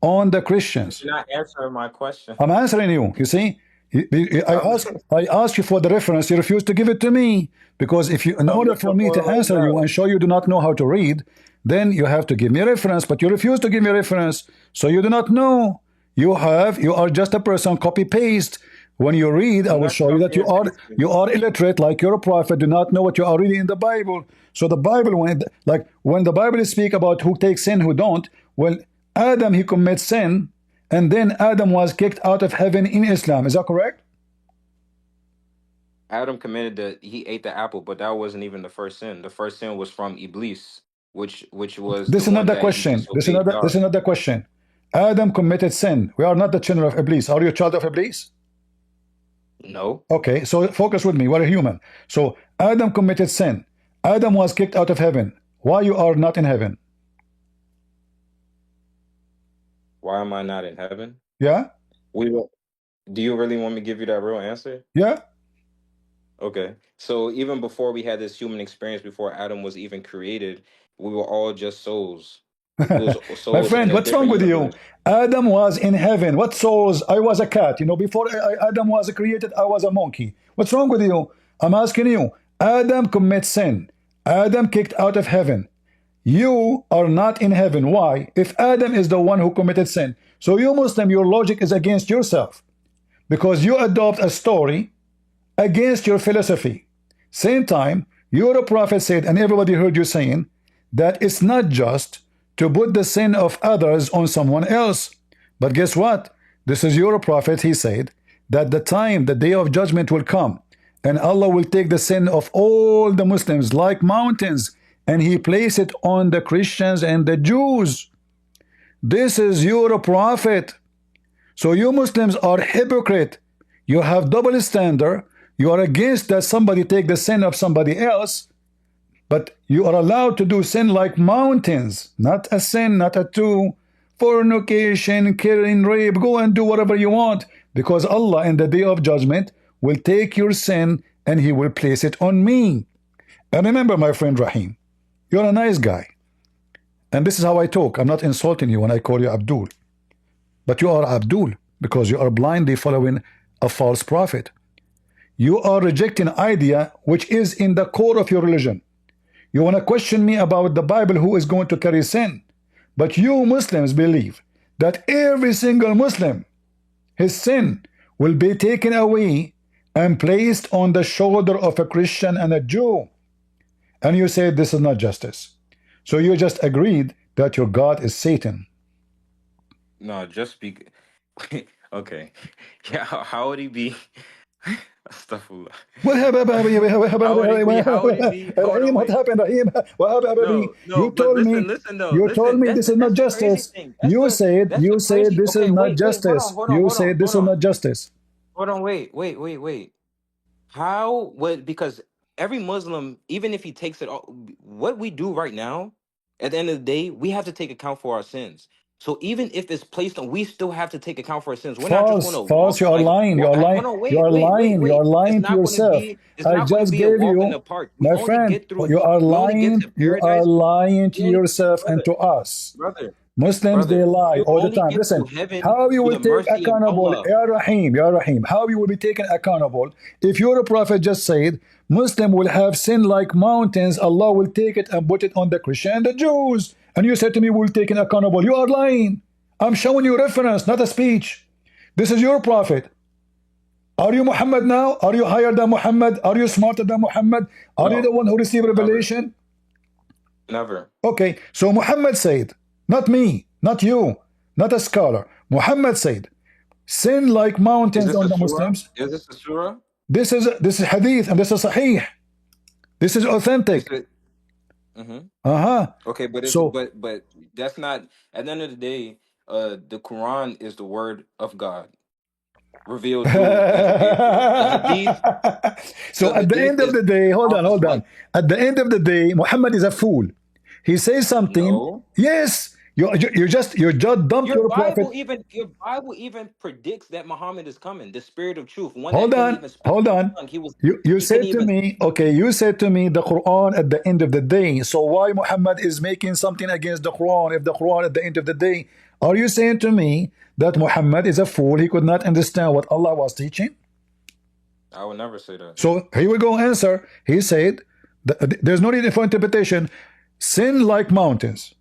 on the Christians. You're not answering my question. I'm answering you. You see, I asked you for the reference. You refused to give it to me because if you, in order for me to answer you and show you do not know how to read, then you have to give me a reference. But you refuse to give me a reference, so you do not know. You are just a person copy paste. When you read, I will show you that you are illiterate, like you're a prophet, do not know what you are reading in the Bible. So the Bible, when the Bible speak about who takes sin, who don't, well, Adam, he commits sin, and then Adam was kicked out of heaven in Islam. Is that correct? Adam committed he ate the apple, but that wasn't even the first sin. The first sin was from Iblis, which was This the is not one the that he question. disobeyed This God. is not the question. Adam committed sin. We are not the children of Iblis. Are you a child of Iblis? No. Okay, so focus with me. We're a human. So Adam committed sin. Adam was kicked out of heaven. Why you are not in heaven? Why am I not in heaven? Yeah? Do you really want me to give you that real answer? Yeah? Okay. So even before we had this human experience, before Adam was even created, we were all just souls. We was My souls in friend, a what's wrong different with you? universe. Adam was in heaven. What souls? I was a cat. Before Adam was created, I was a monkey. What's wrong with you? I'm asking you. Adam commits sin. Adam kicked out of heaven. You are not in heaven. Why? If Adam is the one who committed sin. So you Muslim, your logic is against yourself. Because you adopt a story against your philosophy. Same time, your prophet said, and everybody heard you saying, that it's not just to put the sin of others on someone else. But guess what? This is your prophet. He said that the day of judgment will come, and Allah will take the sin of all the Muslims like mountains, and he place it on the Christians and the Jews. This is your prophet. So you Muslims are hypocrite. You have double standard. You are against that somebody take the sin of somebody else, but you are allowed to do sin like mountains. Not a sin, not a two. Fornication, killing, rape, go and do whatever you want, because Allah in the day of judgment will take your sin and he will place it on me. And remember, my friend Rahim, you're a nice guy. And this is how I talk. I'm not insulting you when I call you Abdul. But you are Abdul because you are blindly following a false prophet. You are rejecting idea which is in the core of your religion. You want to question me about the Bible, who is going to carry sin. But you Muslims believe that every single Muslim, his sin will be taken away and placed on the shoulder of a Christian and a Jew. And you say this is not justice. So you just agreed that your God is Satan. No, just speak. Okay. Yeah, how would he be? Astaghfirullah. What happened? How would he be? How would he be? Hold Rahim, on, what wait. happened, Rahim? What happened, Rahim? No, but listen though. You told Listen, me this is not that's the crazy justice. thing. You said this is Okay, not wait, justice. hold on, You said this is not justice. Hold on, wait. How would, because every Muslim, even if he takes it all, what we do right now, at the end of the day, we have to take account for our sins. So even if it's placed on, we still have to take account for our sins. We're not just going to False. walk You are like, lying. You are lying. hold on, You are lying. You are It's lying to not going to yourself. be, it's I not going to just be a gave walk in you, the park. We my only friend. get through, You are we only get lying. to You are paradise. lying to yourself and to us. Muslims, they lie You all the only time. get Listen, to heaven how you through will the take mercy of accountable, Allah. Ya Rahim, how you will be taken accountable if your prophet just said, Muslim will have sin like mountains, Allah will take it and put it on the Christian and the Jews. And you said to me, we'll take it accountable. You are lying. I'm showing you reference, not a speech. This is your prophet. Are you Muhammad now? Are you higher than Muhammad? Are you smarter than Muhammad? Are you the one who received revelation? Never. Okay, so Muhammad said, not me, not you, not a scholar. Muhammad said, sin like mountains on the Muslims. Is this a surah? This is hadith and this is sahih. This is authentic. Okay, but but that's not, at the end of the day, the Quran is the word of God revealed through the hadith. So at the end of the day, hold on. At the end of the day, Muhammad is a fool. He says something. No. Yes, You just dumped your prophet. Your Bible even predicts that Muhammad is coming, the Spirit of Truth, one that Hold couldn't on, even speak hold his on. tongue. You He couldn't said to even. me, okay, you said to me the Quran at the end of the day. So why Muhammad is making something against the Quran if the Quran at the end of the day? Are you saying to me that Muhammad is a fool? He could not understand what Allah was teaching? I would never say that. So here we go. Answer. He said, there's no need for interpretation. Sin like mountains.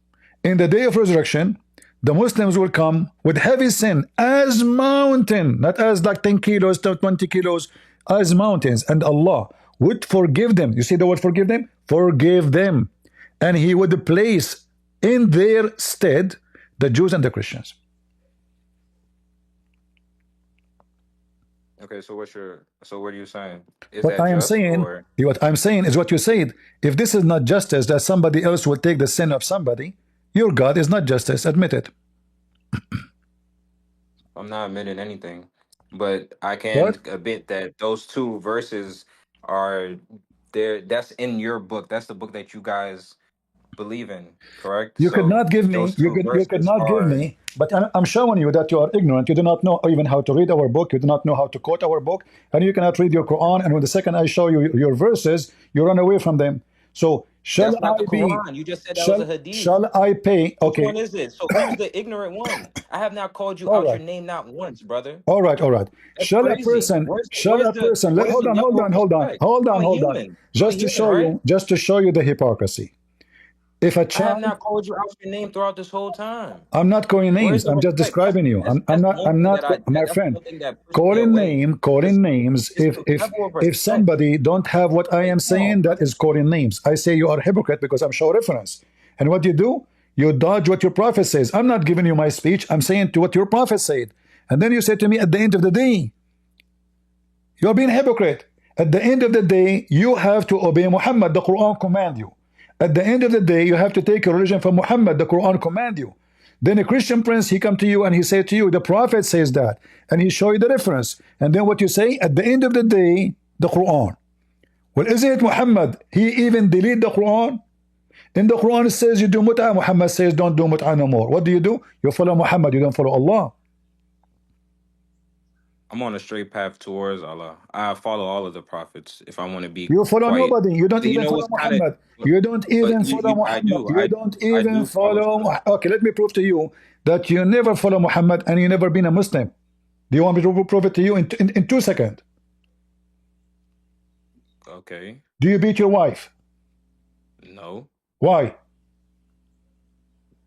In the day of resurrection, the Muslims will come with heavy sin as mountain, not as like 10 kilos to 20 kilos, as mountains. And Allah would forgive them. You see the word forgive them? Forgive them. And He would place in their stead the Jews and the Christians. Okay, so what are you saying? Is What that I am just saying, or what I'm saying is what you said. If this is not justice, that somebody else will take the sin of somebody, your God is not justice. Admit it. I'm not admitting anything, but I can What? admit that those two verses are there. That's in your book. That's the book that you guys believe in, correct? You could So not give me. those two You could verses not give are. me. But I'm showing you that you are ignorant. You do not know even how to read our book. You do not know how to quote our book, and you cannot read your Quran. And when the second I show you your verses, you run away from them. So shall That's not I the be? Quran. You just said that was a hadith. Shall I pay? Which Okay. one is it? So who's the ignorant one? I have not called you All out right. your name not once, brother. All right, all right. That's crazy. Where's Hold the on, hold level of on, hold on, respect? hold on, I'm a hold on. human. I'm a human, right? Just to show you the hypocrisy. If a I have child, not called you out your name throughout this whole time. I'm not calling Where's names. the I'm just respect? describing you. That's one thing that My that's friend. one thing that pushed me away. Calling It's names. it's the level of If respect. somebody don't have what I Like, am come on, saying, that brother. is calling names. I say you are a hypocrite because I'm show reference. And what do? You dodge what your prophet says. I'm not giving you my speech. I'm saying to what your prophet said. And then you say to me at the end of the day, you're being a hypocrite. At the end of the day, you have to obey Muhammad. The Quran command you. At the end of the day, you have to take your religion from Muhammad. The Quran command you. Then a Christian prince, he come to you and he say to you, the Prophet says that, and he show you the reference. And then what you say at the end of the day, the Quran. Well, isn't it Muhammad? He even delete the Quran. In the Quran it says you do mut'ah. Muhammad says don't do mut'ah no more. What do? You follow Muhammad. You don't follow Allah. I'm on a straight path towards Allah. I follow all of the prophets if I want to be You follow quite. nobody. You don't You even know follow what's kind of, Muhammad. You don't even but follow I Muhammad. do. You don't I even do follow follow. stuff. Okay, let me prove to you that you never follow Muhammad and you never been a Muslim. Do you want me to prove it to you in 2 seconds? Okay. Do you beat your wife? No, Why?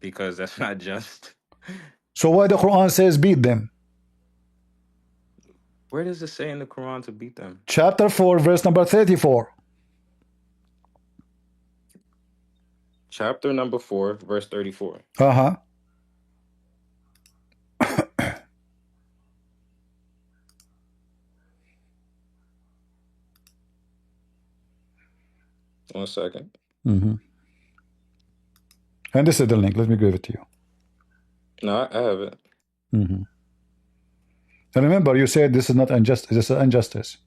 because that's not just. So why the Quran says beat them? Where does it say in the Quran to beat them? Chapter 4, verse number 34. Chapter number 4, verse 34. Uh-huh. One second. Mm-hmm. And this is the link. Let me give it to you. No, I have it. Mm-hmm. And remember, you said this is not injustice. This is injustice.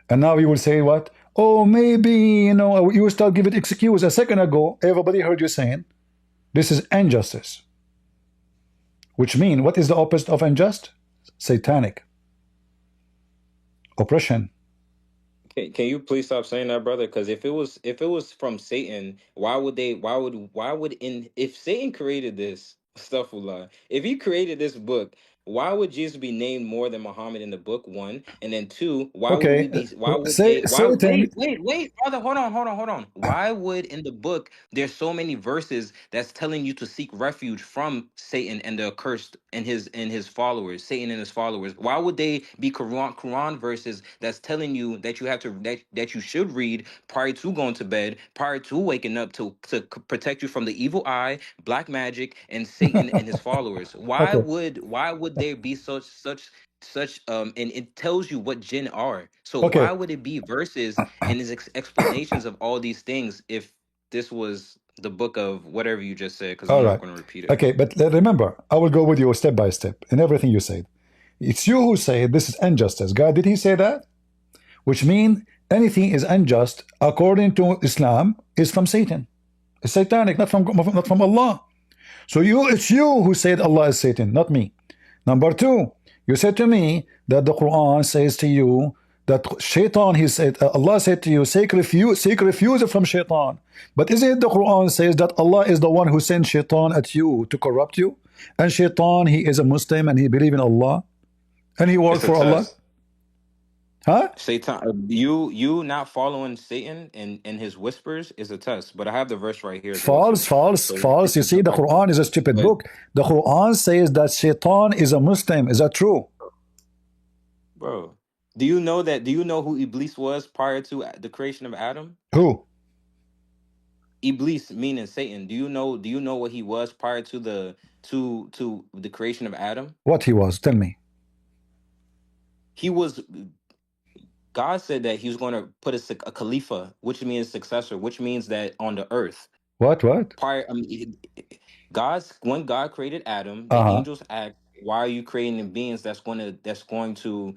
And now you will say what? Oh, maybe, you know, you will start giving excuse. A second ago, everybody heard you saying this is injustice. Which means, what is the opposite of unjust? Satanic. Oppression. Can you please stop saying that, brother? Because if it was from Satan, why would if Satan created this stuff, if he created this book, why would Jesus be named more than Muhammad in the book? One, and then two, Okay. why would Say they why Satan. wait, brother, hold on. Why would in the book there's so many verses that's telling you to seek refuge from Satan and the accursed and his followers, Satan and his followers? Why would they be Quran verses that's telling you that you have to that you should read prior to going to bed, prior to waking up to protect you from the evil eye, black magic, and Satan and his followers? Okay. Why would there be such and it tells you what jinn are. So Okay. why would it be verses and his explanations of all these things if this was the book of whatever you just said? Because All I'm not right. going to repeat it. Okay, but remember, I will go with you step by step in everything you said. It's you who say this is injustice. God, did he say that? Which means anything is unjust according to Islam is from Satan. It's satanic, not from Allah. So it's you who said Allah is Satan, not me. Number two, you said to me that the Quran says to you that Shaitan, he said, Allah said to you, seek refuge from Shaitan. But isn't it the Quran says that Allah is the one who sent Shaitan at you to corrupt you? And Shaitan, he is a Muslim and he believes in Allah and he works It's a for Allah. test. Huh? Satan, you not following Satan and his whispers is a test. But I have the verse right here as well too. False. So False. it's You a see, the direct. Quran is a stupid But book. The Quran says that Shaitan is a Muslim. Is that true? bro, do you know that? Do you know who Iblis was prior to the creation of Adam? Who? Iblis meaning Satan. Do you know? Do you know what he was prior to the creation of Adam? What he was? Tell me. He was. God said that he was going to put a Khalifa, which means successor, which means that on the earth. What? Prior, when God created Adam, the Uh-huh. angels asked, "Why are you creating beings that's going to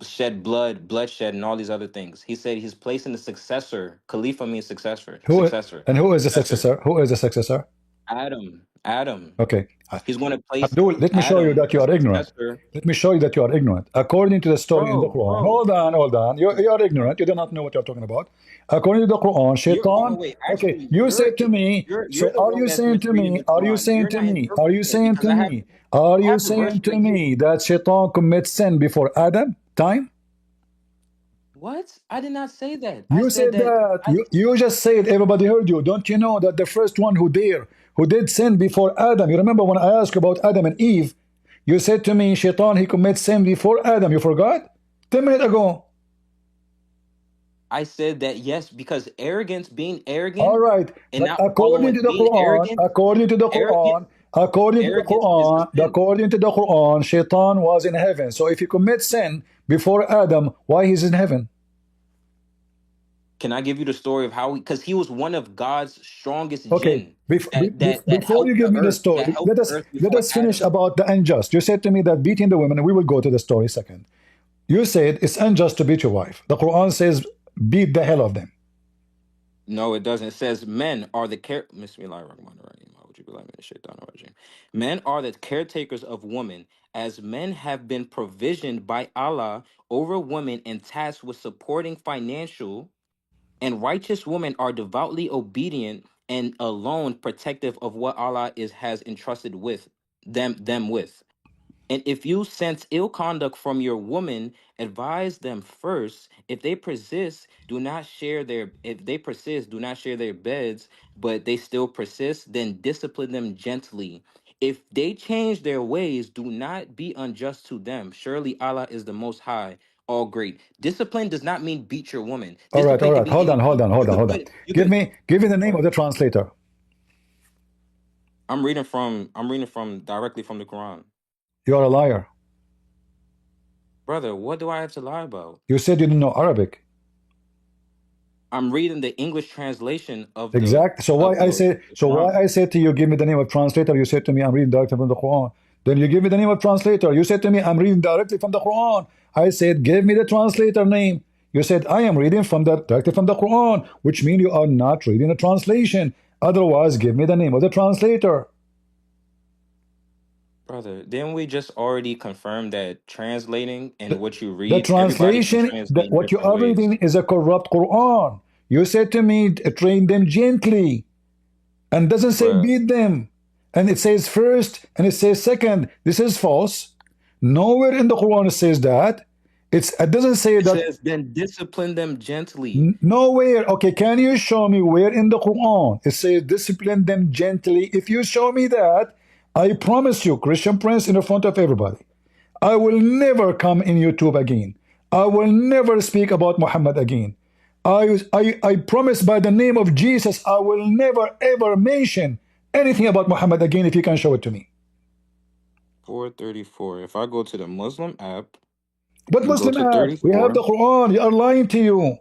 shed bloodshed, and all these other things?" He said he's placing the successor. Khalifa means successor. Who Successor. and who is the Successor. successor? Who is the successor? Adam. Adam. Okay. He's going to place Abdul, let me show you Adam, that the you are ignorant. successor. Let me show you that you are ignorant. According to the story in the Quran. Bro. Hold on. You are ignorant. You do not know what you're talking about. According to the Quran, You're hold on, Shaitan. wait. Okay, Actually, you said to me. you're So the are one you that's saying to misreading me? the Are you Quran. saying You're to not me? Are you interpreting it saying because to me? Are I you have the verse saying to right here. me that Shaitan commits sin before Adam time? What? I did not say that. I You said said that. that. You just said everybody heard you. Don't you know that the first one who did sin before Adam? You remember when I asked about Adam and Eve? You said to me, Shaitan, he commits sin before Adam. You forgot? 10 minutes ago. I said that yes, because arrogance, being All arrogant, right. and But not following, being arrogant, arrogant, arrogance is a sin. according to the Quran, Shaitan was in heaven. So if he commits sin before Adam, why he's in heaven? Can I give you the story of how? Because he was one of God's strongest Okay, jinn that before you helped give the me the earth, that story, helped the earth let before us finish Adam. about the unjust. You said to me that beating the women, and we will go to the story second. You said it's unjust to beat your wife. The Quran says beat the hell of them. No, it doesn't. It says men are the men are the caretakers of women, as men have been provisioned by Allah over women and tasked with supporting financial, and righteous women are devoutly obedient and alone protective of what Allah has entrusted with them with. And if you sense ill conduct from your woman, advise them first. If they persist, do not share their beds, but they still persist, then discipline them gently. If they change their ways, do not be unjust to them. Surely Allah is the most high, all great. Discipline does not mean beat your woman. All right, all Discipline can right. be Hold on, hold anything. on, hold on, hold on. Give me the name of the translator. I'm reading from directly from the Quran. You are a liar. Brother, what do I have to lie about? You said you didn't know Arabic. I'm reading the English translation Exact. So why Quran. I said to you, give me the name of translator. You said to me, I'm reading directly from the Quran. Then you give me the name of translator. You said to me, I'm reading directly from the Quran. I said, give me the translator name. You said, I am reading directly from the Quran, which means you are not reading a translation. Otherwise, give me the name of the translator. Brother, didn't we just already confirm that translating and The, what you the read, everybody can translation, translate in what you different are ways? reading is a corrupt Quran. You said to me, train them gently. And doesn't say Bruh. beat them. And it says first and it says second. This is false. Nowhere in the Quran it says that. It doesn't say It that. says, then discipline them gently. Nowhere. Okay, can you show me where in the Quran it says discipline them gently? If you show me that, I promise you, Christian Prince, in the front of everybody, I will never come in YouTube again. I will never speak about Muhammad again. I promise by the name of Jesus, I will never ever mention anything about Muhammad again if you can show it to me. 434. If I go to the Muslim app But and go Muslim to app, we have 34, the Quran. They are lying to you.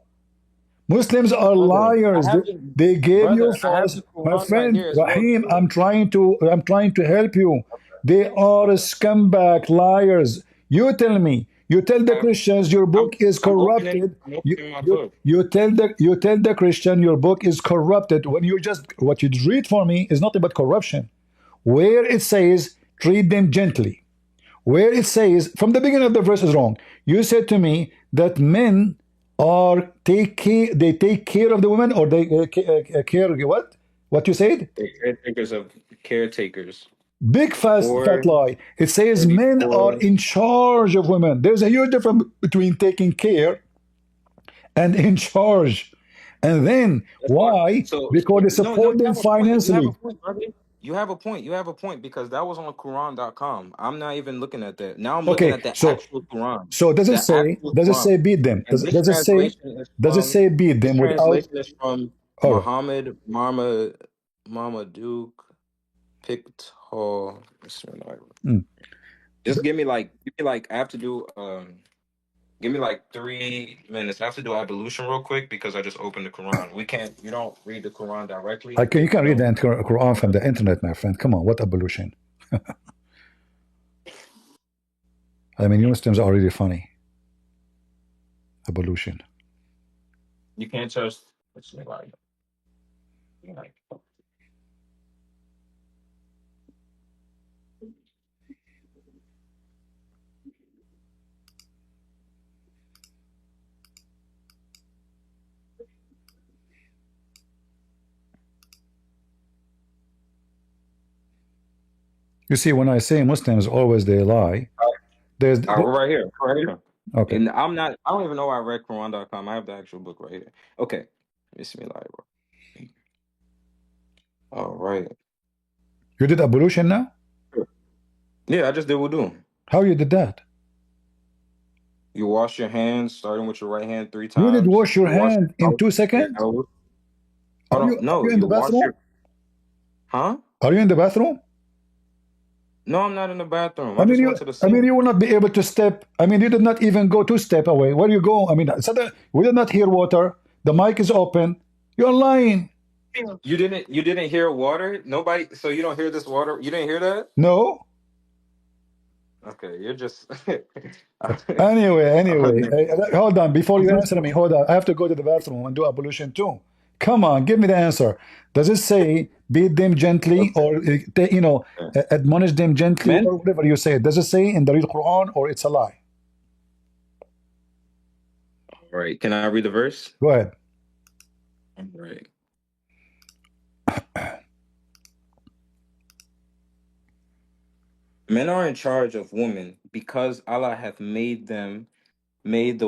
Muslims are brother, I liars. have They gave you I have false. the My Quran right friend here as well Rahim, too. I'm trying to help you. They are Okay. scumbag liars. You tell me, You tell the Christians your I'm book is I'm opening corrupted. I'm You, opening my you, book. you tell the Christian your book is corrupted when you just what you read for me is nothing but corruption. Where it says treat them gently, where it says from the beginning of the verse is wrong. You said to me that men are they take care of the women or they care what you said? The caretakers. Big fat Four lie. It says men are 34. in charge of women. There's a huge difference between taking care and in charge. And then That's fine. why? Because they No, support you them have a point. You have a financially. point, brother. You have a point. You have a point because that was on Quran.com. I'm not even looking at that. Now I'm looking Okay, at the so actual Quran. so The actual does it Quran. say beat them? And this translation is Does it from say beat this them without? translation is from All right. Muhammad Mama Duke Pictol. Mm. Just give me like I have to do give me like 3 minutes. I have to do ablution real quick because I just opened the Quran. You don't read the Quran directly. You can You read the don't. Quran from the internet, my friend. Come on, what evolution? I mean, you Muslims are really funny. Evolution. You can't trust. What's the like? You see, when I say Muslims always they lie, there's We're right here. Right here. okay. And I'm not. I don't even know I read Quran.com. I have the actual book right here. Okay. Bismillah. All right. You did evolution now? Yeah, I just did wudu. How you did that? You wash your hands, starting with your right hand three You did times. wash your You wash hand in your 2 seconds? elbows. Hold on. Are No, you in you the wash bathroom? your. Huh? Are you in the bathroom? No, I'm not in the bathroom. I just went to the I mean, sink. you will not be able to step. I mean, you did not even go 2 step away. Where you go? I mean, suddenly we did not hear water. The mic is open. You're lying. You didn't hear water? Nobody, so you don't hear this water? You didn't hear that? No. Okay, you're just Anyway, Okay. hold on. Before you answer me, hold on. I have to go to the bathroom and do ablution too. Come on, give me the answer. Does it say beat them gently or admonish them gently Men? or whatever you say? Does it say in the real Quran or it's a lie? All right, can I read the verse? Go ahead. All right. Men are in charge of women because Allah hath made the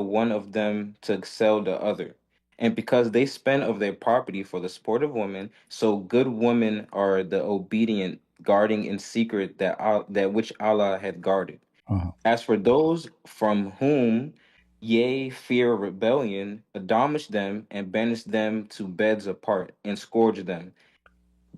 one of them to excel the other. And because they spend of their property for the sport of women, so good women are the obedient, guarding in secret that which Allah hath guarded. Uh-huh. As for those from whom ye fear rebellion, admonish them and banish them to beds apart and scourge them.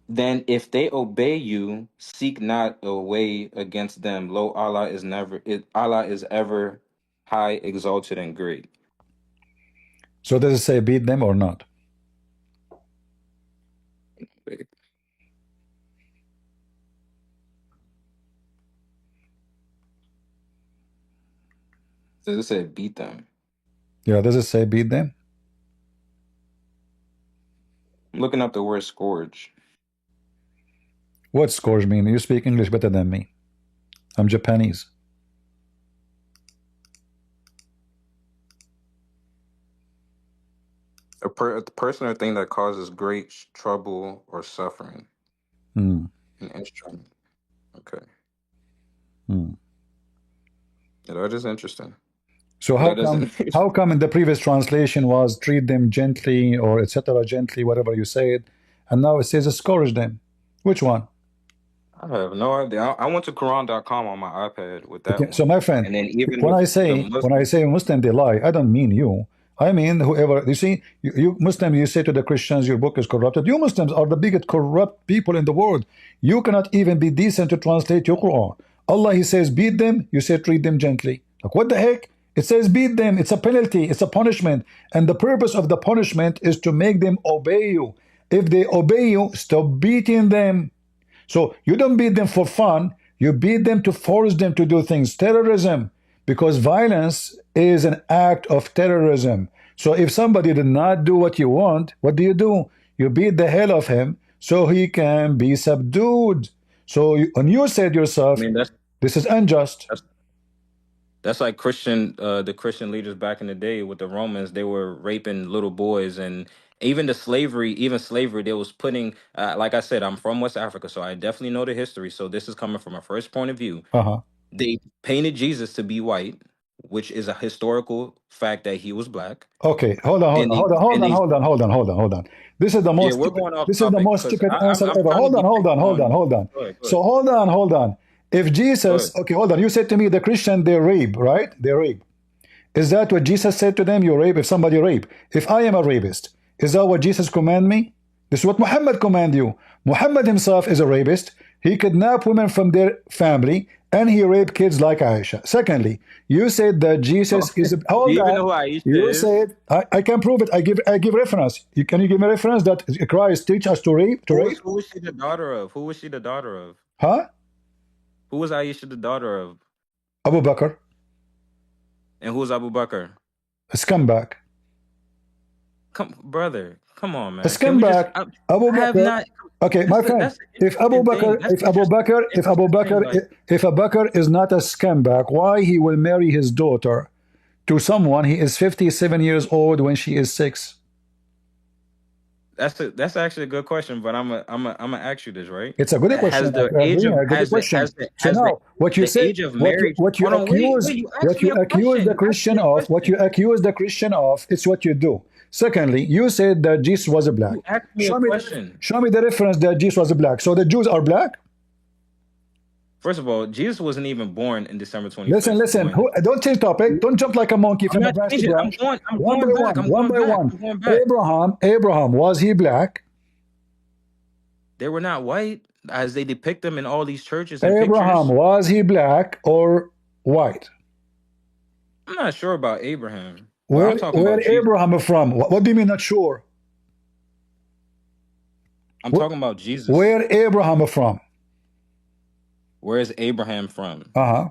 Then if they obey you, seek not a way against them. Lo, Allah is ever high, exalted, and great. So does it say beat them or not? Wait, does it say beat them? Yeah, does it say beat them? I'm looking up the word scourge. What scourge mean? You speak English better than me. I'm Japanese. A person or thing that causes great trouble or suffering. Hmm. An instrument. Okay. Hmm. Yeah, that is interesting. So But that doesn't. how come in the previous translation was treat them gently or etc. gently, whatever you said, and now it says scourge them? Which one? I have no idea. I went to Quran.com on my iPad with that Okay, so one. my friend, And then even when with I the say Muslim. Muslim they lie, I don't mean you. I mean whoever. You see, you Muslims, you say to the Christians your book is corrupted. You Muslims are the biggest corrupt people in the world. You cannot even be decent to translate your Quran. Allah, He says beat them. You say treat them gently. Like what the heck? It says beat them. It's a penalty. It's a punishment. And the purpose of the punishment is to make them obey you. If they obey you, stop beating them. So you don't beat them for fun. You beat them to force them to do things. Terrorism. because violence is an act of terrorism. So if somebody did not do what you want, what do? You beat the hell of him so he can be subdued. So when you said I yourself, mean, this is unjust. that's like the Christian leaders back in the day with the Romans. They were raping little boys, and even slavery. They was putting, like I said, I'm from West Africa, so I definitely know the history. So this is coming from a first point of view. Uh-huh. They painted Jesus to be white, which is a historical fact that he was black. Okay, hold on, hold And on, they hold on, hold and on, they hold on, hold on, hold on, hold on. This is the Yeah, most we're stupid. going off This is the topic most because stupid answer I'm ever. trying to Hold on, get hold on, hold on, on. hold on. Go ahead, go So ahead, hold on, hold on. If go Jesus, ahead. okay, hold on. You said to me the Christian they rape, right? They rape. Is that what Jesus said to them? You rape if somebody rape. If I am a rapist, is that what Jesus command me? This is what Muhammad command you. Muhammad himself is a rapist. He kidnapped women from their family and he raped kids like Aisha. Secondly, you said that Jesus is a, Do hold you even know on. who Aisha You is? said I can prove it. I give reference. Can you give me reference that Christ teach us to rape? To rape? Who was she the daughter of? Who was she the daughter of? Huh? Who was Aisha the daughter of? Abu Bakr, And who was Abu Bakr? a scumbag. Come, brother, come on, A man. Can we just? scumbag. Abu I have Bakr. not. Okay, my friend. That's the interesting thing. That's If Abu Bakr, if Abu interesting thing. Bakr, Like if Abu Bakr is not a scumbag, why he will marry his daughter to someone he is 57 years old when she is 6? that's actually a good question. But I'm gonna ask you this, right? It's a good question. Has the I age agree. of A good question. So has now, what you the say, age of marriage? Hold on, wait. You asked me a question. the You asked Christian me a of, what question. you accuse the Christian of, it's what you do. Secondly, you said that Jesus was a black. You asked me a question. Show me the reference that Jesus was a black. So the Jews are black. First of all, Jesus wasn't even born in December Listen, 25th. listen. One. Don't change topic. Don't jump like a monkey I'm from a not branch to changing. branch. I'm One by going back. one. I'm One going by back. one. I'm going back. Abraham, was he black? They were not white as they depict them in all these churches and Abraham, pictures. was he black or white? I'm not sure about Abraham, but I'm talking Where about Jesus. Abraham from? What do you mean not sure? I'm talking about Jesus. Where Abraham from? Where is Abraham from? Uh-huh.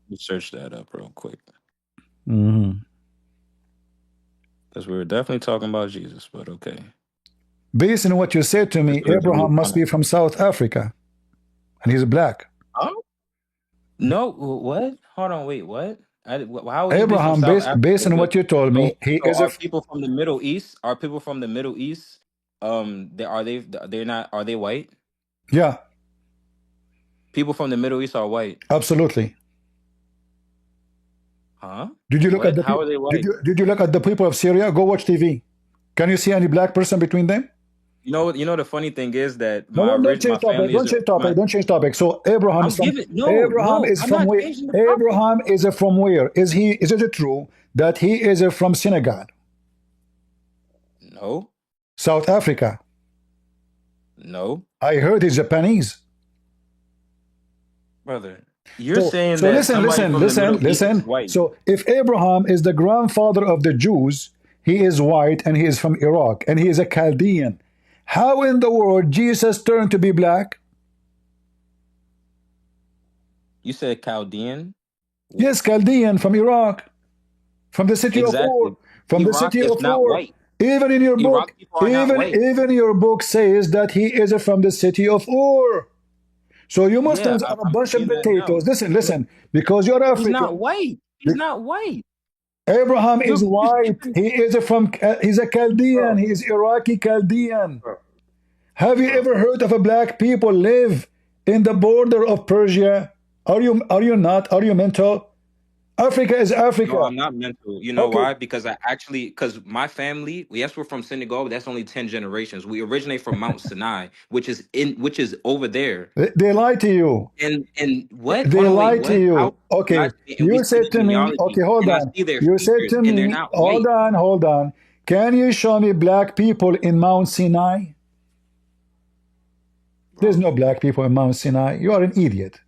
Let's search that up real quick. Mm-hmm. Because we were definitely talking about Jesus, but okay. Based on what you said to me, Abraham must be from South Africa, and he's black. Oh? No, what? Hold on, wait, what? How would he be from Abraham, South based Africa? on what you told So, me, he so is a are people from the Middle East? Are people from the Middle East? They're not. Are they white? yeah, People from the Middle East are white, absolutely. huh? Did you look at What? the How people? are they white? Did you look at the people of Syria? Go watch TV. Can you see any black person between them? You know the funny thing is that No, don't my change topic. family is Don't change topic. Don't change topic. So Abraham is I'm from giving no, I'm not where? changing the topic. Abraham is from where? Is it true that he is from Senegal, No, South Africa? no, I heard he's Japanese. brother. You're saying So that somebody from the Middle East is listen. white. So if Abraham is the grandfather of the Jews, he is white and he is from Iraq and he is a Chaldean. How in the world Jesus turned to be black? You said Chaldean? Yes, Chaldean from Iraq, from the city of Ur, Exactly. from the Iraq city is of not Ur. white. Even in your book, Iraq people are not white. even your book says that he is from the city of Ur. So you Yeah, Muslims are a I'm bunch of saying that now. potatoes. Listen, because you're He's not African. white. He's not white. Abraham is You're white. He is he's a Chaldean. bro, He is Iraqi Chaldean. bro, Have you bro. ever heard of a black people live in the border of Persia? Are you not? Are you mental? Africa is No, Africa. I'm not mental. You know Okay. why? Because my family, yes, we're from Senegal, but that's only 10 generations. We originate from Mount Sinai, which is over there. They lie to you. And what? They Hold on, wait, lie to what? How? you. Okay. And we You study said to me, genealogy, okay, hold and I on. see their You said features, to and they're me, not white. hold on. Can you show me black people in Mount Sinai? There's Bro, no black people in Mount Sinai. You are an idiot.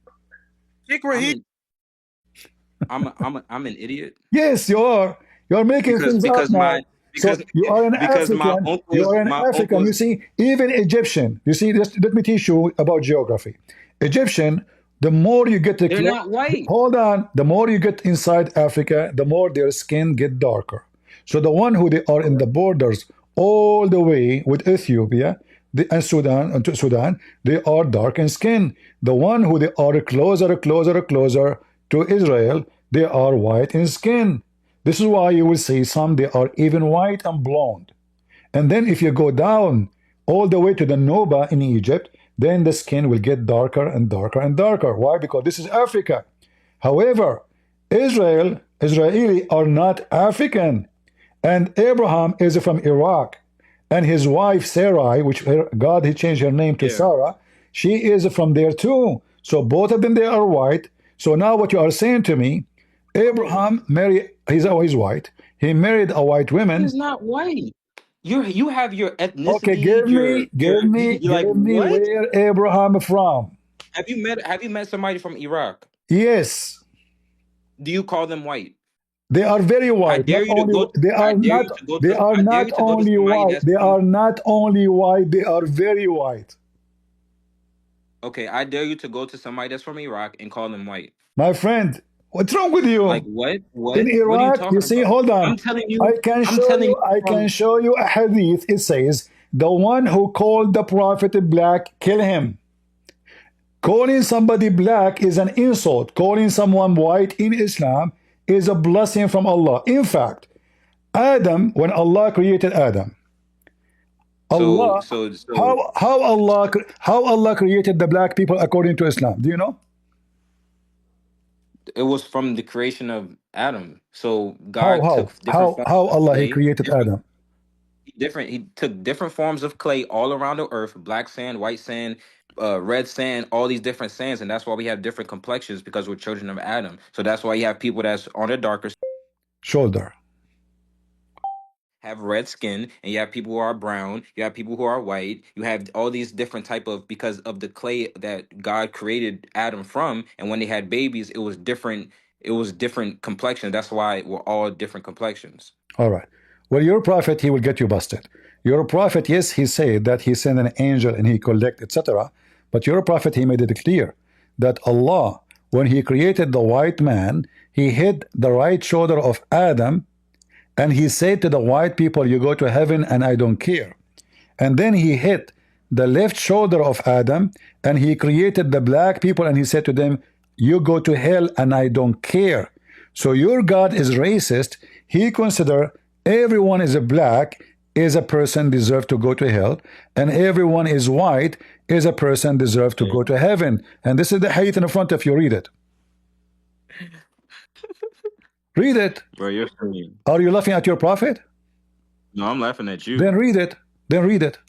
I'm an I'm an idiot Yes, you are. You are making because things up because my now. So you are an because African. You are an my African. You uncle's see, even Egyptian. You see, let me teach you about geography. Egyptian The more you get They're not white. hold on, the more you get inside Africa, the more their skin get darker. So the one who they are in the borders all the way with Ethiopia and Sudan and to Sudan, they are dark in skin. The one who they are closer to Israel, they are white in skin. This is why you will see some they are even white and blonde. And then if you go down all the way to the Noba in Egypt, then the skin will get darker and darker and darker. Why? Because this is Africa. However, Israeli are not African. And Abraham is from Iraq. And his wife Sarai, which God he changed her name to Sarah, she is from there too. So both of them they are white. So now what you are saying to me, Abraham married, he's always white. He married a white woman. He's not white. You have your ethnicity. Okay, give me what? where Abraham from. Have you met somebody from Iraq? Yes. Do you call them white? They are very white. I dare you to go. They are not. They are not only white. They are not only white. They are very white. Okay, I dare you to go to somebody that's from Iraq and call them white. My friend, what's wrong with you? Like what? What? In Iraq, what are you talking see, about? hold on. I'm telling you. I can show you a hadith. It says, the one who called the prophet black, kill him. Calling somebody black is an insult. Calling someone white in Islam is a blessing from Allah. In fact, Adam, when Allah created Adam, how Allah created the black people according to Islam? Do you know? It was from the creation of Adam. So God took different how Allah he created Adam? He took different forms of clay all around the earth: black sand, white sand, red sand, all these different sands, and that's why we have different complexions, because we're children of Adam. So that's why you have people that's on the darker shoulder, have red skin, and you have people who are brown, you have people who are white, you have all these different type of, because of the clay that God created Adam from, and when they had babies, it was different complexion. That's why we're all different complexions. All right. Well, your prophet, he will get you busted. Your prophet, yes, he said that he sent an angel and he collect, etc. But your prophet, he made it clear that Allah, when he created the white man, he hit the right shoulder of Adam, and he said to the white people, you go to heaven and I don't care. And then he hit the left shoulder of Adam, and he created the black people, and he said to them, you go to hell and I don't care. So your God is racist. He consider everyone is a black is a person deserve to go to hell, and everyone is white is a person deserve to go to heaven. And this is the hadith in the front of you. Read it. Read it. Bro, you're funny. Are you laughing at your prophet? No, I'm laughing at you. Then read it. Then read it.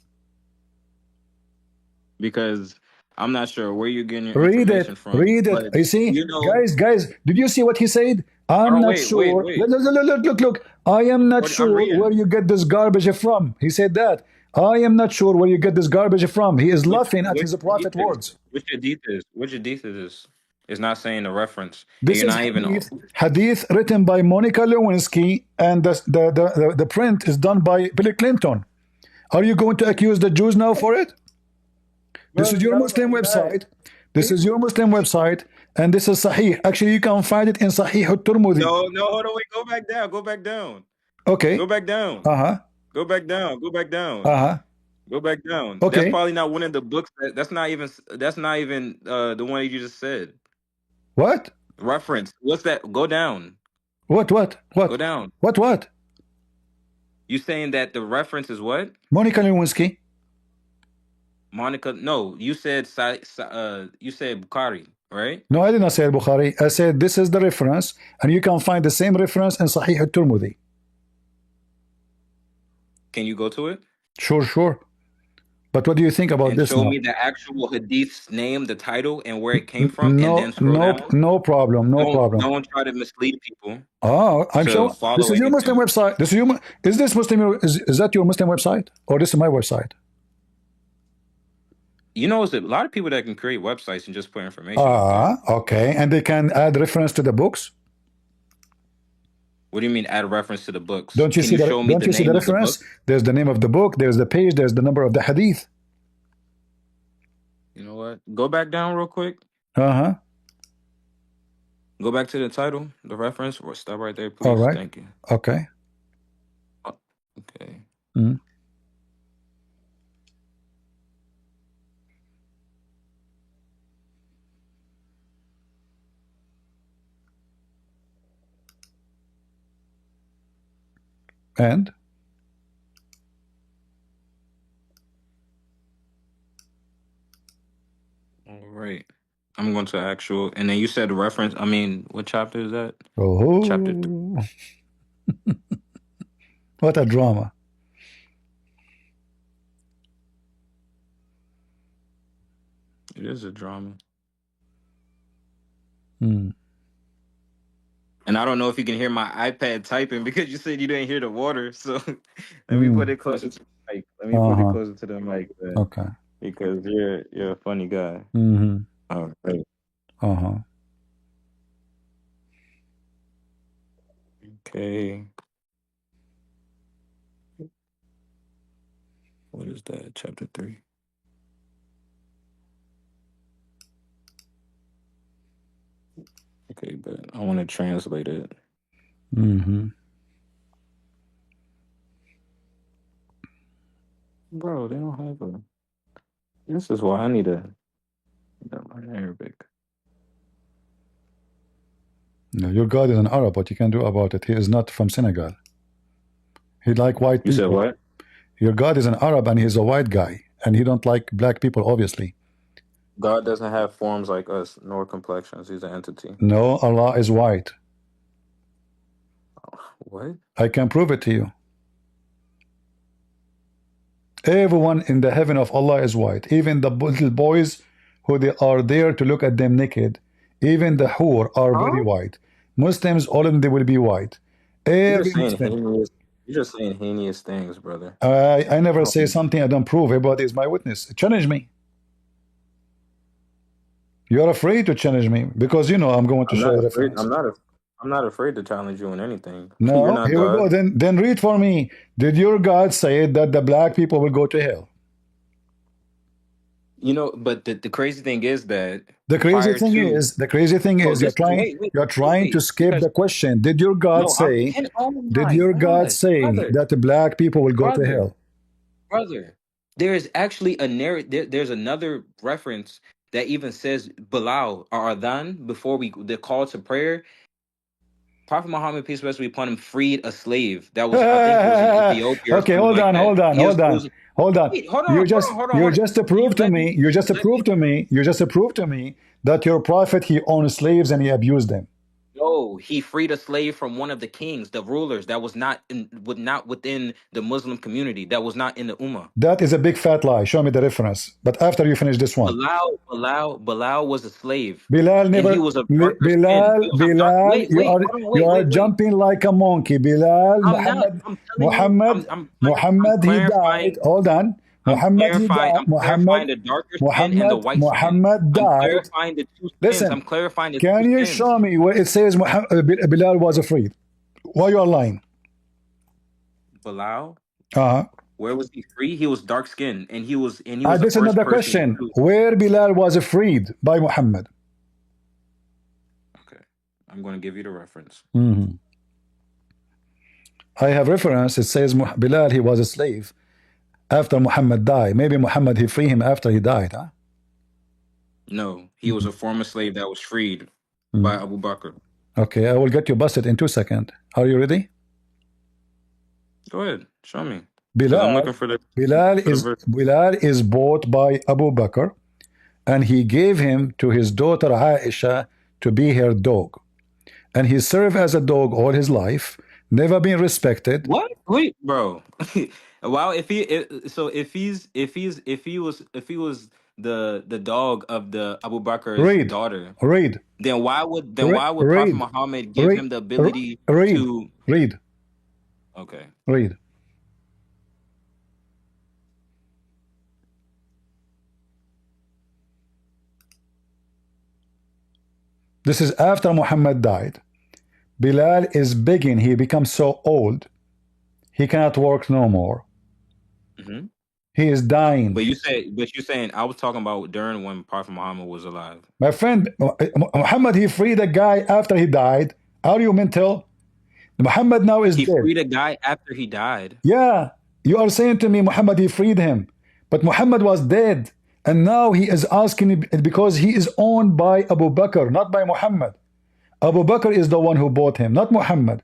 Because I'm not sure where you're getting your read information it. from. Read it. You see, you know, guys, did you see what he said? I'm not sure. Wait. Look. I am not sure where you get this garbage from. He said that. I am not sure where you get this garbage from. He is laughing at his prophet words. Which hadith is? It's not saying a reference. This is hadith written by Monica Lewinsky, and the print is done by Bill Clinton. Are you going to accuse the Jews now for it? This is your Muslim website. This is your Muslim website, and this is Sahih. Actually, you can find it in Sahih al-Tirmidhi. No, hold on, wait, go back down. Okay. Go back down. Go back down. Go back down. Okay. That's probably not one of the books. That's not even the one you just said. What? Reference. What's that? Go down. What? Go down. What? You saying that the reference is what? Monica Lewinsky. Monica, no, you said Bukhari, right? No, I did not say Bukhari. I said this is the reference, and you can find the same reference in Sahih al-Tirmidhi. Can you go to it? Sure. But what do you think about this? Show me the actual hadith's name, the title, and where it came from, and then scroll down. No problem. Don't try to mislead people. Oh, I'm sure. This is your Muslim website. Is this Muslim? Is that your Muslim website, or this is my website? You know, there's a lot of people that can create websites and just put information. Okay. And they can add reference to the books? What do you mean add reference to the books? Don't you see the reference? There's the name of the book, there's the page, there's the number of the hadith. You know what? Go back down real quick. Uh-huh. Go back to the title, the reference, or stop right there, All please. right. Thank you. Okay. Okay. Mm. And All right. I'm going to actual, and then you said the reference. I mean, what chapter is that? Chapter 3. oh, what a drama. It is a drama. Mm. And I don't know if you can hear my iPad typing because you said you didn't hear the water. So let me put Mm. it closer to the mic. Let me put it Uh-huh. closer to the mic, man, Okay. because you're a funny guy. Mm-hmm. All right. Uh-huh. Okay. What is that? Chapter 3. Okay, but I want to translate it. Mm-hmm. Bro, they don't have a. This is why I need to learn Arabic. No, your God is an Arab. What you can do about it? He is not from Senegal. He like white You said people. what? Your God is an Arab and he's a white guy. And he don't like black people, obviously. God doesn't have forms like us, nor complexions. He's an entity. No, Allah is white. What? I can prove it to you. Everyone in the heaven of Allah is white. Even the little boys who they are there to look at them naked. Even the hur are very Huh? white. Muslims, all of them, they will be white. You're Every just saying Muslim. heinous. You're just saying heinous things, brother. I never Oh, say something I don't prove. Everybody is my witness. Challenge me. You are afraid to challenge me because you know I'm going to I'm show not a afraid. reference. I'm not afraid to challenge you on anything. You're No, not here we go. God. Then read for me. Did your God say that the black people will go to hell? You know, but the crazy thing is that The crazy prior thing to is, the crazy thing no, is, this is wait, you're trying to skip because the question. Did your God no, I'm say? and oh Did my your God gosh, say brother, that the black people will go to brother, hell? brother. There is actually a there's another reference that even says Bilal or Adhan before the call to prayer. Prophet Muhammad, peace and blessings be upon him, freed a slave that was, I think, was in Ethiopia or Okay, something hold like on, that. hold on, He was, hold it on, was hold on. wait, hold on, hold on, hold on, You hold on. just to Can prove to me, you just to let me? prove to me, you just to prove to me that your prophet he owned slaves and he abused them. No, he freed a slave from one of the kings, the rulers that was not within the Muslim community, that was not in the Ummah. That is a big fat lie. Show me the reference. But after you finish this one, Bilal was a slave, Bilal and he never. was of darker skin. He was of dark. Bilal, Wait, wait, hold on, you wait, are wait, wait. jumping like a monkey. Bilal, I'm not. I'm telling you. I'm Muhammad, he died. clarifying. Hold on, I'm Muhammad, he clarifying. died. I'm clarifying the darker skin and the white skin. Muhammad I'm died. clarifying the two skins. Listen, I'm clarifying the two can you skins. show me where it says Bilal was afraid? Why you are lying? Bilal, Uh-huh. where was he free? He was dark skinned, and he was the This is first another person question. to. Where Bilal was freed by Muhammad? Okay, I'm going to give you the reference. Mm-hmm. I have reference. It says Bilal, he was a slave after Muhammad died. Maybe Muhammad, he freed him after he died, huh? No, he was a former slave that was freed by Mm. Abu Bakr. Okay, I will get you busted in 2 seconds. Are you ready? Go ahead, show me, because I'm Bilal, looking for the verse. Bilal is bought by Abu Bakr, and he gave him to his daughter Aisha to be her dog. And he served as a dog all his life, never been respected. What? Wait, bro. Wow, if he was the dog of the Abu Bakr's Read, daughter, read, then why would Prophet read, Muhammad give read, him the ability read, to? read, Okay, read. This is after Muhammad died. Bilal is begging. He becomes so old, he cannot work no more. hmm He is dying. But you saying I was talking about during when Prophet Muhammad was alive. My friend, Muhammad, he freed a guy after he died. Are you mental? Muhammad now is He dead. freed a guy after he died. Yeah, you are saying to me, Muhammad, he freed him. But Muhammad was dead. And now he is asking because he is owned by Abu Bakr, not by Muhammad. Abu Bakr is the one who bought him, not Muhammad.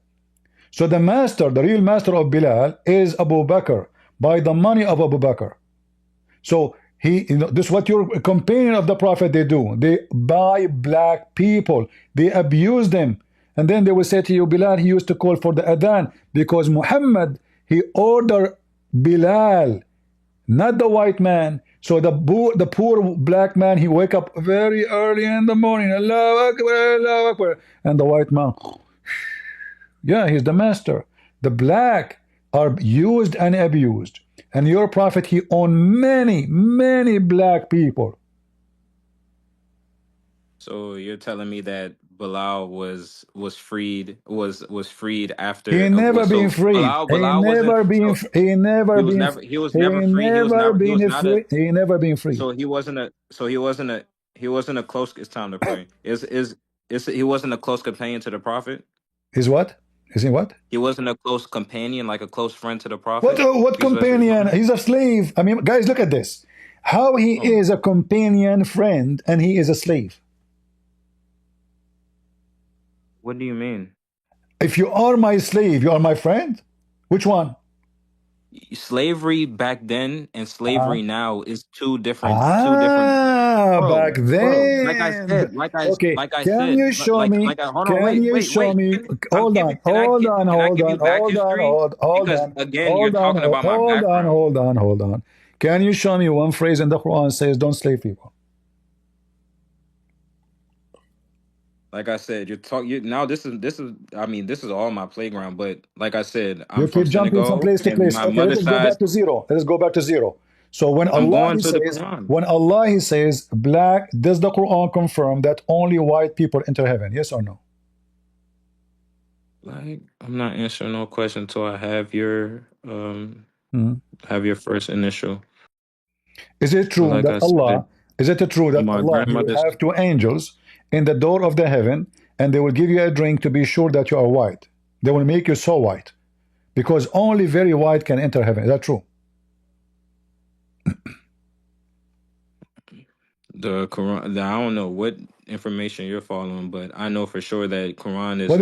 So the master, the real master of Bilal is Abu Bakr by the money of Abu Bakr. So he, this is what your companion of the Prophet they do. They buy black people. They abuse them. And then they will say to you, Bilal, he used to call for the adhan because Muhammad, he ordered Bilal, not the white man. So the poor black man, he wake up very early in the morning, Allahu Akbar, Allahu Akbar, and the white man, yeah, he's the master. The black are used and abused. And your prophet, he owned many, many black people. So you're telling me that Bilal was freed after He never been freed. Bilal wasn't so He never been he was never free. He was never he was not a free. He never been free. so he wasn't a close. It's time to pray. He wasn't a close companion to the Prophet. Is what? Is he what? He wasn't a close companion, like a close friend to the What Prophet. what companion? He's a slave. I mean, guys, look at this. How he is a companion friend and he is a slave. What do you mean? If you are my slave, you are my friend? Which one? Slavery back then and slavery now is two different. Bro, back then. Like I said, okay. Can you show me? Can you show me? Hold on. Can you show me one phrase in the Quran says don't slave people? Like I said, now this is I mean, this is all my playground, but like I said, you keep jumping from place to place. Okay, let's go back to zero. Let's go back to zero. So when Allah he says black, does the Quran confirm that only white people enter heaven? Yes or no? Like, I'm not answering no question until I have your first initial. Is it true that Allah you have two angels in the door of the heaven and they will give you a drink to be sure that you are white? They will make you so white because only very white can enter heaven. Is that true? The Quran, I don't know what information you're following, but I know for sure that Quran is what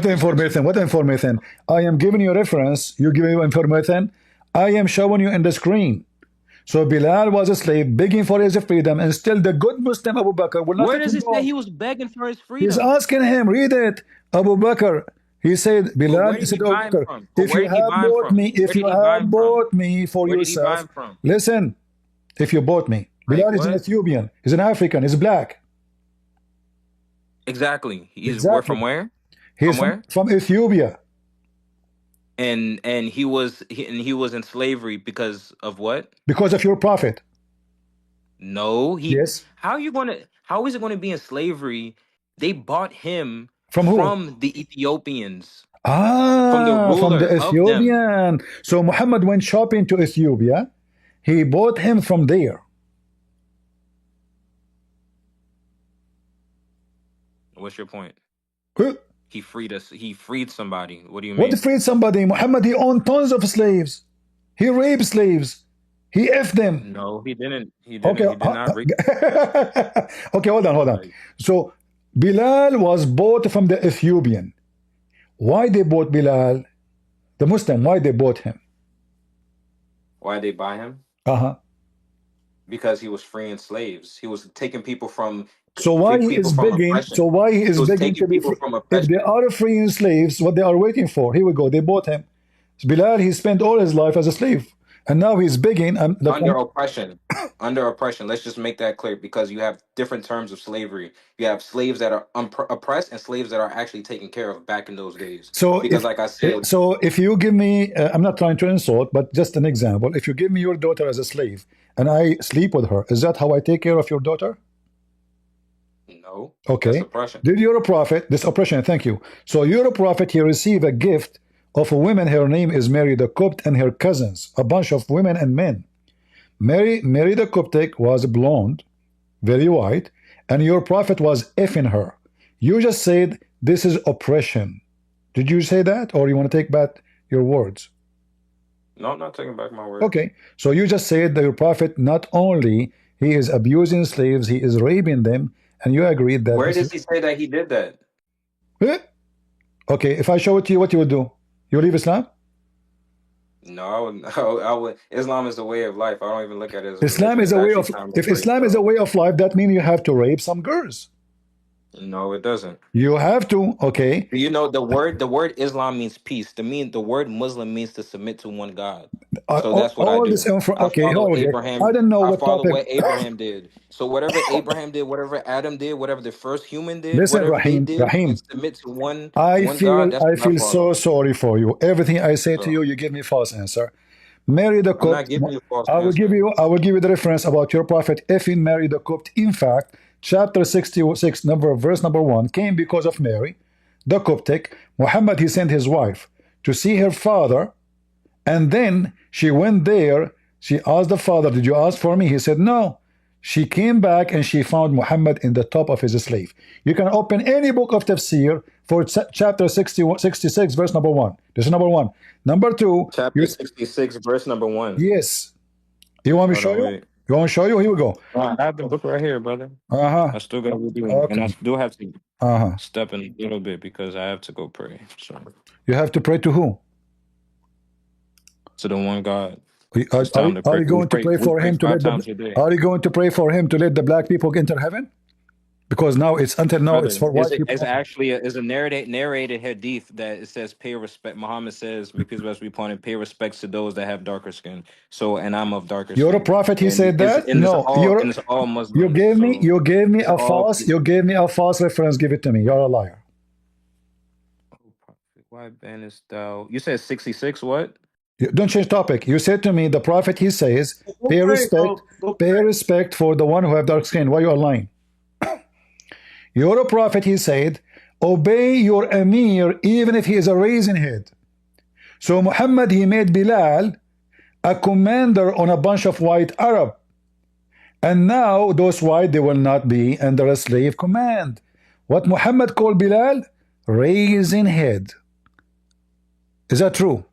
information? What information? I am giving you a reference, you give me information, I am showing you in the screen. So Bilal was a slave begging for his freedom, and still the good Muslim Abu Bakr will not. Where does it say he was begging for his freedom? He's asking him, read it. Abu Bakr, he said, Bilal, he said, Abu Bakr, if you have bought me for yourself, listen, if you bought me, Bilal is an Ethiopian, he's an African, he's black. Exactly. He's from where? He's from Ethiopia. And he was in slavery because of what? Because of your prophet. No, yes. How is it going to be in slavery? They bought him from who? From the Ethiopians. From the Ethiopian. So Muhammad went shopping to Ethiopia. He bought him from there. What's your point? Huh? He freed us. He freed somebody. What do you mean? What freed somebody? Muhammad, he owned tons of slaves. He raped slaves. He effed them. No, he didn't. He didn't. Okay, he did not rape. Okay, hold on. So Bilal was bought from the Ethiopian. Why they bought Bilal? The Muslim, why they bought him? Why they buy him? Because he was freeing slaves. He was taking people from. So why he is begging? So why he is begging to be free? If they are freeing slaves, what they are waiting for? Here we go. They bought him. Bilal, he spent all his life as a slave, and now he's begging. Under oppression. Under oppression. Let's just make that clear, because you have different terms of slavery. You have slaves that are oppressed and slaves that are actually taken care of back in those days. So, because like I said, so if you give me, I'm not trying to insult, but just an example. If you give me your daughter as a slave and I sleep with her, is that how I take care of your daughter? No. Okay. Did you're a prophet? This oppression. Thank you. So you're a prophet. He received a gift of a woman. Her name is Mary the Copt and her cousins, a bunch of women and men. Mary the Coptic was blonde, very white, and your prophet was effing her. You just said this is oppression. Did you say that, or you want to take back your words? No, I'm not taking back my word. Okay, so you just said that your prophet not only he is abusing slaves, he is raping them, and you agreed that. Where does he say that he did that? Eh? Okay, if I show it to you, what you would do? You leave Islam? No, I would. Islam is a way of life. I don't even look at it as a Islam religion. is It's a way actually of. time to If break Islam is a up. way of life, that means you have to rape some girls. No, it doesn't. You have to. Okay. You know the word Islam means peace. The word Muslim means to submit to one God. So that's what I All this do. info. I Okay. follow Okay. I Abraham. don't know I what follow topic. what Abraham did. So whatever Abraham did, whatever Adam did, whatever the first human did, Listen, whatever they Rahim. did and Rahim. submit to one I God, feel. that's I what I feel so follow. sorry for you. Everything I say to So you, you give me false answer. Mary the I'm not Copt. giving you a false I will give answer. you. I will give you the reference about your prophet. If in Mary the Copt, in fact, chapter 66, verse number 1, came because of Mary, the Coptic. Muhammad, he sent his wife to see her father, and then she went there. She asked the father, "Did you ask for me?" He said, "No." She came back and she found Muhammad in the top of his slave. You can open any book of tafsir for chapter 66, verse number 1. This is number 1. Number 2, Chapter 66, verse number 1. yes. You want me to Hold show on, you? wait. You want to show you? Here we go. I have the book right here, brother. Uh-huh. I still got to do it. And I Okay. still have to Uh-huh. step in a little bit because I have to go pray. So You have to pray to who? to the one God. Are, It's time to are pray. you going to pray We for pray him to 5 let the times a day. are you going to pray for him to let the black people enter heaven? Because now it's until now it's Brother, for white people. it's actually is a narrated hadith that it says pay respect. Muhammad says, "May peace be upon him, pay respects to those that have darker skin." So, and I'm of darker You're a skin, prophet, he and said that? it's No, all you Muslims. gave me So it's all. a false reference. Give it to me. You're a liar. Why banest thou? You said 66. What? Don't change topic. You said to me, the prophet, he says, pay respect for the one who have dark skin. Why you are lying? You're a prophet, he said, obey your emir even if he is a raisin head. So Muhammad, he made Bilal a commander on a bunch of white Arab. And now those white, they will not be under a slave command. What Muhammad called Bilal? Raisin head. Is that true?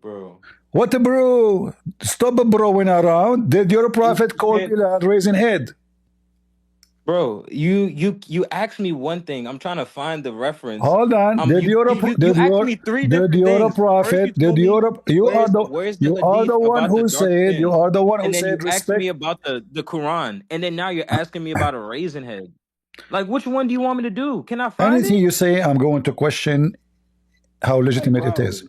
Bro. What a bro? Stop broing around. Did your prophet call Bilal raisin head? Bro, you asked me one thing. I'm trying to find the reference. Hold on. You asked me three different things. First, you told me where's the hadith one about the who dark said skin, and then you respect. asked me about the Quran, and then now you're asking me about a raisin head. Like, which one do you want me to do? Can I find Anything it? you say, I'm going to question how legitimate it is.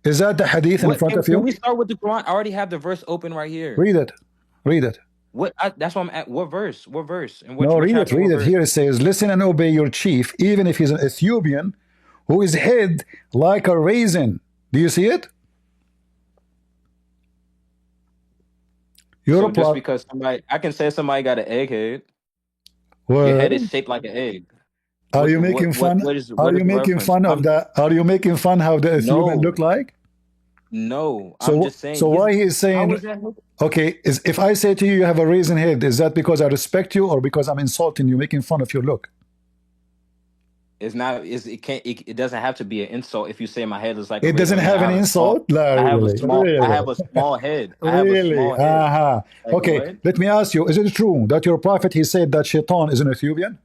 Is that the hadith in front of you? Can we start with the Quran? I already have the verse open right here. Read it. Read it. That's what I'm at. What verse? What verse? And No, read it. Read it. Here it says, listen and obey your chief, even if he's an Ethiopian, who is head like a raisin. Do you see it? So just because I can say somebody got an egg head. Well, your head is shaped like an egg. Are you making fun? Are you making fun of that? Are you making fun how the Ethiopian look like? No, so, I'm just saying. So why he is saying? Okay, if I say to you, you have a raisin head, is that because I respect you or because I'm insulting you, making fun of your look? It's not. It doesn't have to be an insult if you say my head is like. It doesn't have an insult. I have a small head. Really? Okay. What? Let me ask you: is it true that your prophet he said that Shaitan is an Ethiopian?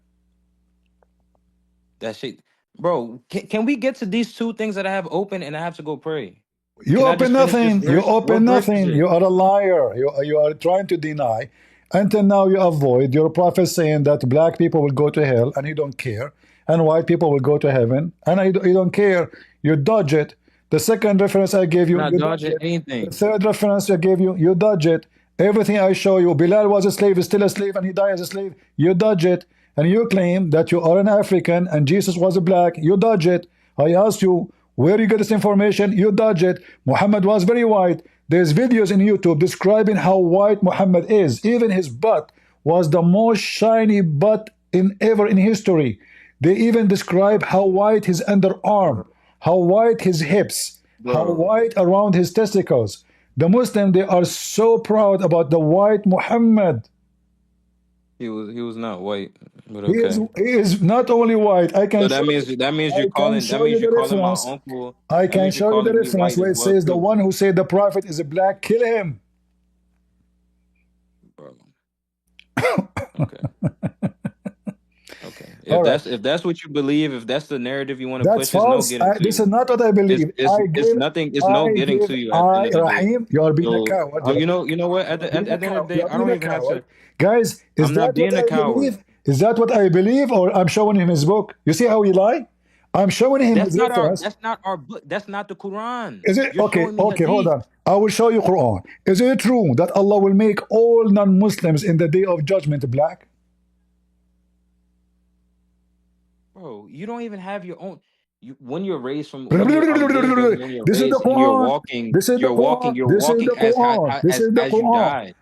That shit, bro. Can we get to these two things that I have open and I have to go pray? You open nothing. You open nothing. You are a liar. You are trying to deny. Until now, you avoid your prophet saying that black people will go to hell and you don't care, and white people will go to heaven and you don't care. You dodge it. The second reference I gave you, you dodge it. Anything. The third reference I gave you, you dodge it. Everything I show you, Bilal was a slave, is still a slave, and he died as a slave. You dodge it. And you claim that you are an African and Jesus was a black. You dodge it. I asked you, where you get this information? You dodge it. Muhammad was very white. There's videos in YouTube describing how white Muhammad is. Even his butt was the most shiny butt ever in history. They even describe how white his underarm, how white his hips. how bro. white around his testicles. The Muslim, they are so proud about the white Muhammad. He was not white, but He okay. is not only white. So that means you're I can calling that show you means the you're calling my reference. uncle. I That can means you're show you the calling me reference white where as it well says the too, one who said the prophet is a black, kill him. bro. Okay. Okay. All If right. that's what you believe, if that's the narrative you want to That's push, it's no false. getting to This is you. not what I It's believe. it's it's nothing. It's no getting to you at the end of the day. Rahim, you are being a So coward. You are being a you know coward. what? At You are the at, being a at the end of coward. the You day, are I being don't a even have coward. to. Guys, is I'm that not what being a I coward. believe? Is that what I believe, or I'm showing him his book? You see how he lie? I'm showing him That's his not our. reference. That's not our book. That's not the Quran. Is it You're okay? showing me Okay, hold hadith, on. I will show you Quran. Is it true that Allah will make all non-Muslims in the day of judgment black? bro. You don't even have your own. When you're raised from when you're on the day of judgment, when you're This is the raised and you're Quran. walking, This is the you're walking, Quran. you're This is walking the Quran. This is the as you Quran. die.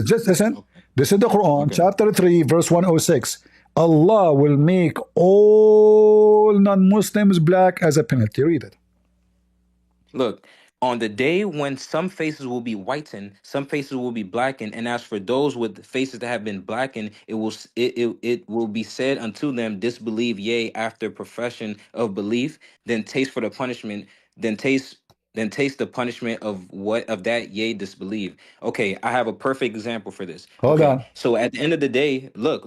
Just listen. Okay. This is the Quran, Okay. chapter 3, verse 106. Allah will make all non-Muslims black as a penalty. Read it. Look, on the day when some faces will be whitened, some faces will be blackened, and as for those with faces that have been blackened, it will be said unto them, disbelieve, yea, after profession of belief, then taste for the punishment, then taste the punishment of that, yea, disbelieve. Okay, I have a perfect example for this. Hold Okay, on. so at the end of the day, look.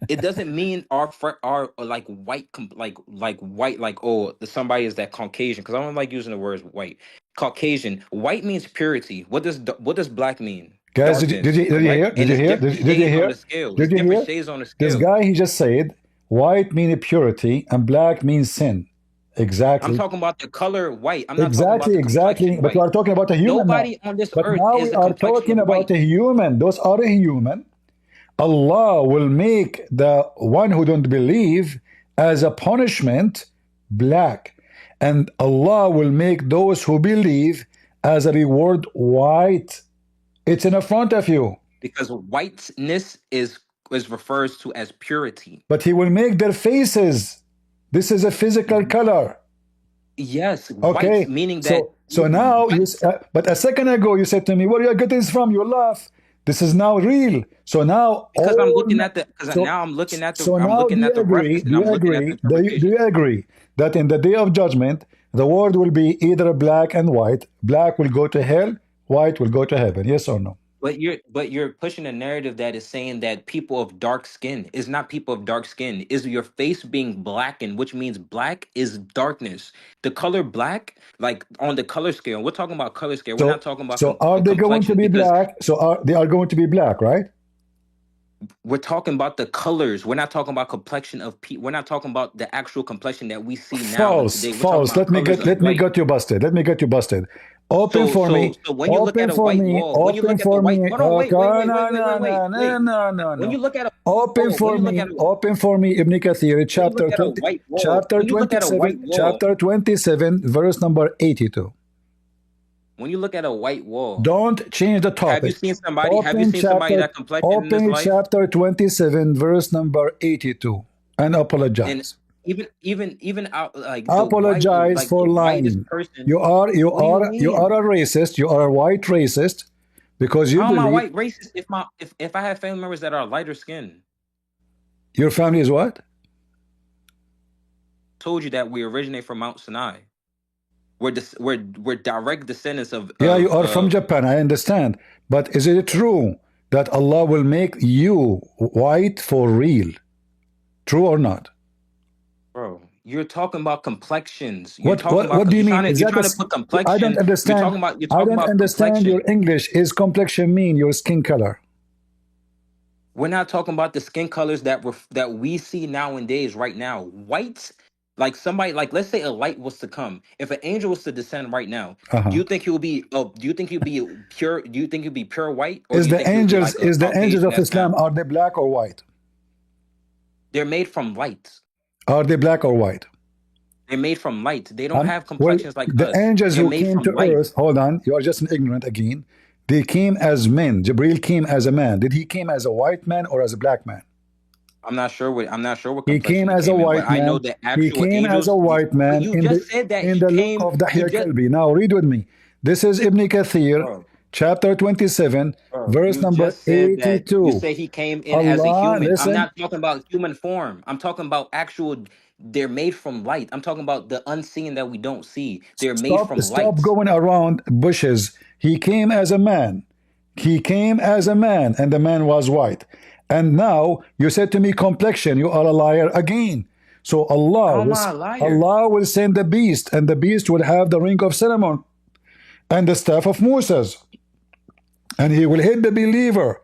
It doesn't mean our like white like white like oh somebody is that Caucasian because I don't like using the words white. Caucasian. White means purity. What does black mean? Guys, Darkness, did you right? hear? Did And you it's hear? different Did you shades on hear? the scale. It's Did you different hear? shades on the This scale. guy, he just said, white means purity and black means sin. I'm Exactly. talking about the color white. I'm not talking about Exactly, the exactly. complexion But we white. are talking about a human now. Nobody on this But earth now we is the are complexion talking of about white. a human. Those are a human. Allah will make the one who don't believe as a punishment black. And Allah will make those who believe as a reward white. It's in front of you. Because whiteness is refers to as purity. But He will make their faces. This is a physical color. Yes, white Okay, meaning that so now white. but a second ago you said to me, "Where are you getting this from?" You laugh. This is now real. So now Because I'm all looking at the because so now I'm looking at the so I'm now looking at the reference do and you I'm looking at the agree? Do interpretation. you agree that in the day of judgment the world will be either black and white? Black will go to hell, white will go to heaven. Yes or no? But you're pushing a narrative that is saying that people of dark skin is not people of dark skin. Is your face being blackened, which means black is darkness. The color black, like on the color scale, we're talking about color scale. We're not So talking about so are they going to complexion be because black? So they are going to be black, right? we're talking about the colors. We're not talking about complexion of people. We're not talking about the actual complexion that we see now and False, today. We're talking false. about colors of Let me white. get you busted. Let me get you busted. Open So for so me. so when you look Open at a for white me. wall, when you Open look at the for white, me. hold on, wait, Okay, wait, wait, wait, no, wait, no, wait, wait, no, no, wait. no, no, When no. you look at a Open wall, when for you look me. at a Open for me. Ibn Kathir, when you look at a white wall, when you look at a white wall, chapter 27, verse number 82. when you look at a white wall, Don't change the have you topic. seen somebody? Have you seen somebody that complected in this Open life? chapter 27, verse number 82, and And apologize. even out Apologize like the for whitest lying. person. What do you You are mean? a racist. You are a white racist because you How am I believe white racist if I have family members that are lighter skinned? your family is what? Told you that we originate from Mount Sinai. We're direct descendants of Yeah, you of are from of Japan. I understand. But is it true that Allah will make you white for real? True or not? bro. You're talking about complexions. You're talking What about do you you're mean? trying to Is you're that trying to put I don't complexion. understand. You're I talking don't about understand your complexion. English. Is complexion mean your skin color? We're not talking about the skin colors that we see nowadays, right now. Whites, like somebody, like let's say a light was to come. If an angel was to descend right now, do Uh-huh. you think he will be? Do you think he'll be pure? Do you think he'll be pure white, or do you think he'll be like a Is the angels Caucasian of that's Islam, now? are they black or white? They're made from light. Are they black or white? They're made from light. They don't have Well, complexions like the us. angels They're who made came from to light. earth, hold on, you are just an ignorant again. They came as men. Jibril came as a man. Did he came as a white man or as a black man? I'm not sure what He came complexion he as a came in, but white I know man. the He actual came as a angels. white But man you just said that in he the look came. of You Dahya just, Kalbi. Now read with me. This is Ibn Kathir, bro, chapter 27, verse you number just said that. You 82. say he came in as a Allah, human. I'm listen, not talking about human form. I'm talking about actual. They're made from light. I'm talking about the unseen that we don't see. They're made from stop light. going around bushes. He came as a man. He came as a man, and the man was white. And now you said to me complexion. You are a liar again. So How am I a liar? Allah will send the beast, and the beast will have the ring of Solomon and the staff of Moses, and he will hit the believer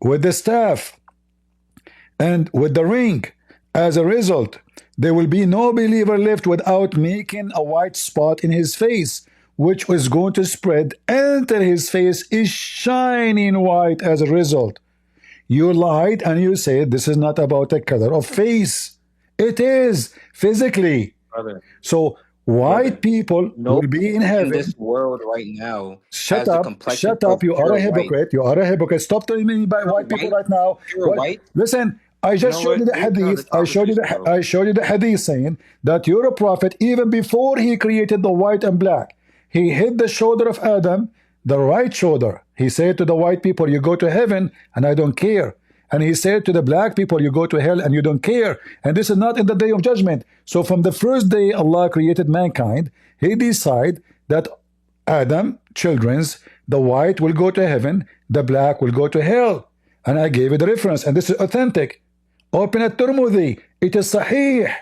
with the staff and with the ring. As a result, there will be no believer left without making a white spot in his face, which is going to spread until his face is shining white as a result. You lied and you said this is not about the color of face. It is physically. Brother, So white brother. people will be in Nobody in heaven. this world right now Shut has the up, complexion shut of up. You are a pure white. hypocrite. You are a hypocrite. Stop telling me about Pure white people white, right now. pure What? white. Listen, I You just know showed what? you the We can have hadith. this conversation though. I showed you the hadith saying that you're a prophet even before he created the white and black. He hit the shoulder of Adam, the right shoulder. He said to the white people, you go to heaven and I don't care. And he said to the black people, you go to hell and you don't care. And this is not in the day of judgment. So from the first day Allah created mankind, he decided that Adam, children's, the white will go to heaven, the black will go to hell. And I gave you the reference, and this is authentic. Open at Tirmidhi, it is Sahih.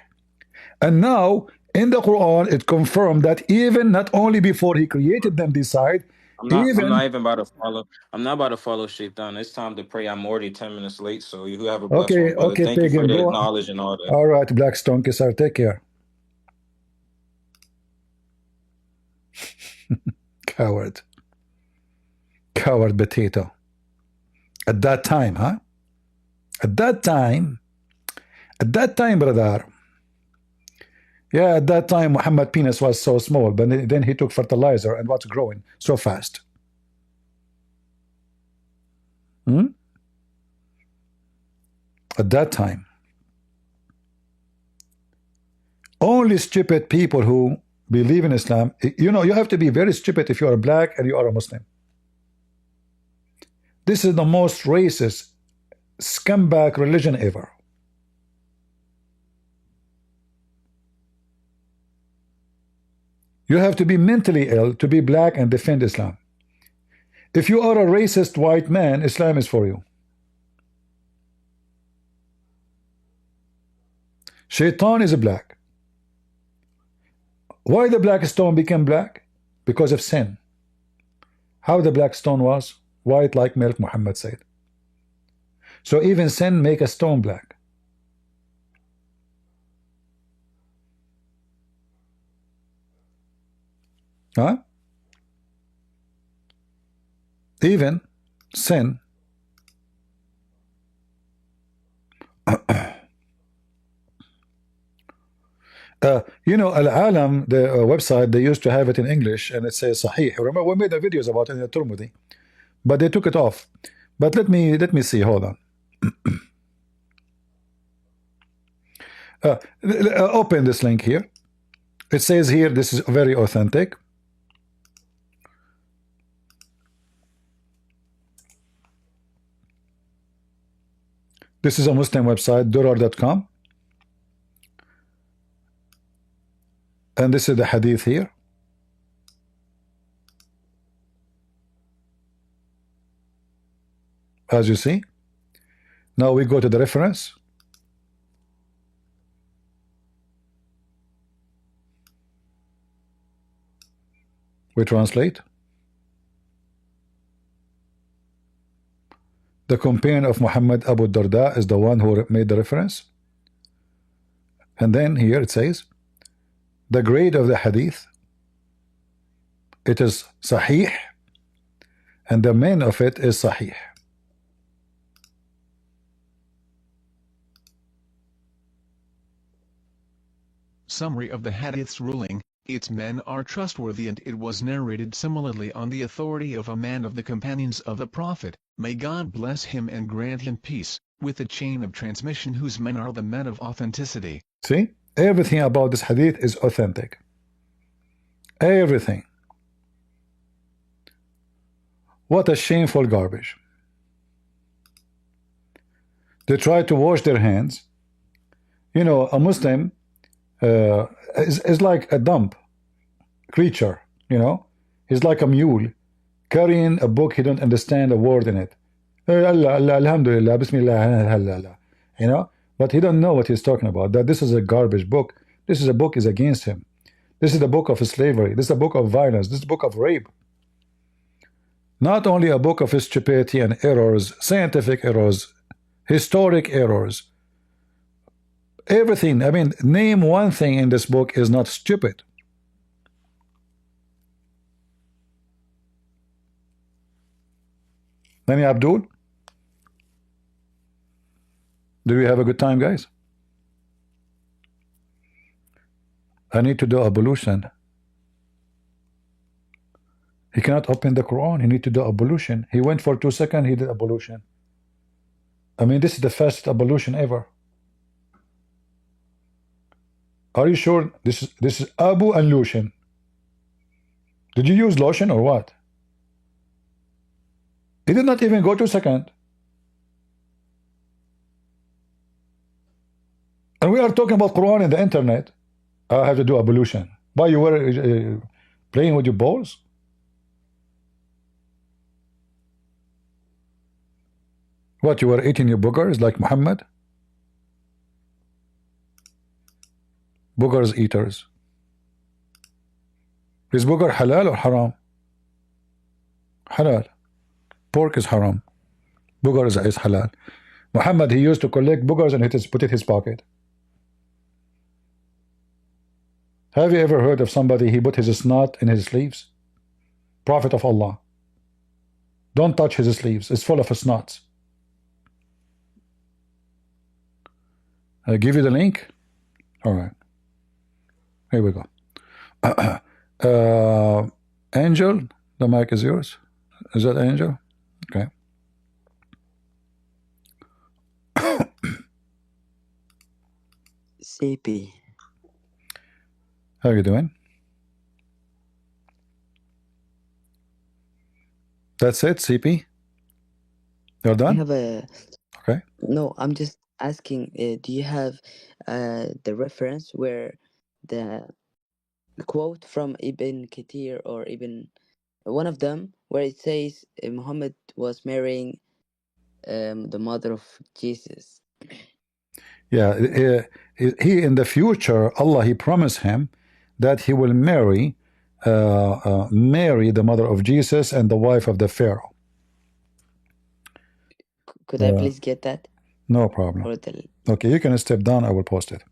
And now, in the Quran, it confirmed that even not only before he created them decide, I'm not even, even about to follow. I'm not about to follow Shaitan. It's time to pray. I'm already 10 minutes late. So you have a blessed one, brother. okay, Thank you for pagan, the go. knowledge and all that. All right, Black Stone Kisar, take care. Coward. Coward potato. At that time, huh? At that time, brother. Yeah, at that time, Muhammad penis was so small, but then he took fertilizer and what's growing so fast? Hmm? At that time, only stupid people who believe in Islam, you know, you have to be very stupid if you are black and you are a Muslim. This is the most racist, scumbag religion ever. You have to be mentally ill to be black and defend Islam. If you are a racist white man, Islam is for you. Shaitan is black. Why the black stone became black? Because of sin. How the black stone was? White like milk, Muhammad said. So even sin make a stone black. Huh? Even sin. You know, Al-Alam, the website, they used to have it in English and it says Sahih. Remember, we made the videos about it in the Turmudi, but they took it off. But let me see. Hold on. Open this link here. It says here, this is very authentic. This is a Muslim website, durar.com. And this is the hadith here. As you see. Now we go to the reference. We translate. The companion of Muhammad Abu Darda is the one who made the reference. And then here it says, the grade of the hadith, it is Sahih, and the main of it is Sahih. Summary of the hadith's ruling: its men are trustworthy, and it was narrated similarly on the authority of a man of the companions of the Prophet, may God bless him and grant him peace, with a chain of transmission whose men are the men of authenticity. See? Everything about this hadith is authentic. Everything. What a shameful garbage. They try to wash their hands. You know, a Muslim is like a dumb creature, you know. He's like a mule carrying a book he don't understand a word in it. Alhamdulillah, Bismillah, you know, but he don't know what he's talking about. That this is a garbage book. This is a book is against him. This is the book of slavery. This is a book of violence. This is a book of rape. Not only a book of stupidity and errors, scientific errors, historic errors, everything. I mean, name one thing in this book is not stupid. Nani Abdul? Do we have a good time, guys? I need to do ablution. He cannot open the Quran. He need to do ablution. He went for 2 seconds. He did ablution. I mean, this is the fastest ablution ever. Are you sure this is Abu and lotion? Did you use lotion or what? He did not even go 2 seconds. And we are talking about Quran in the internet. I have to do ablution. Why you were playing with your balls? What, you were eating your boogers like Muhammad? Boogers eaters. Is booger halal or haram? Halal. Pork is haram. Boogers is halal. Muhammad, he used to collect boogers and put it in his pocket. Have you ever heard of somebody he put his snot in his sleeves? Prophet of Allah. Don't touch his sleeves. It's full of snots. I give you the link. All right. Here we go. Angel, the mic is yours. Is that Angel? Okay. CP. How are you doing? That's it, CP? You're I done? have a Okay. no. I'm just asking. Do you have the reference where the quote from Ibn Kathir or Ibn one of them where it says Muhammad was marrying the mother of Jesus? Yeah, he in the future, Allah, he promised him that he will marry Mary, the mother of Jesus, and the wife of the Pharaoh. Could I please get that? No problem. Or the Okay, you can step down. I will post it.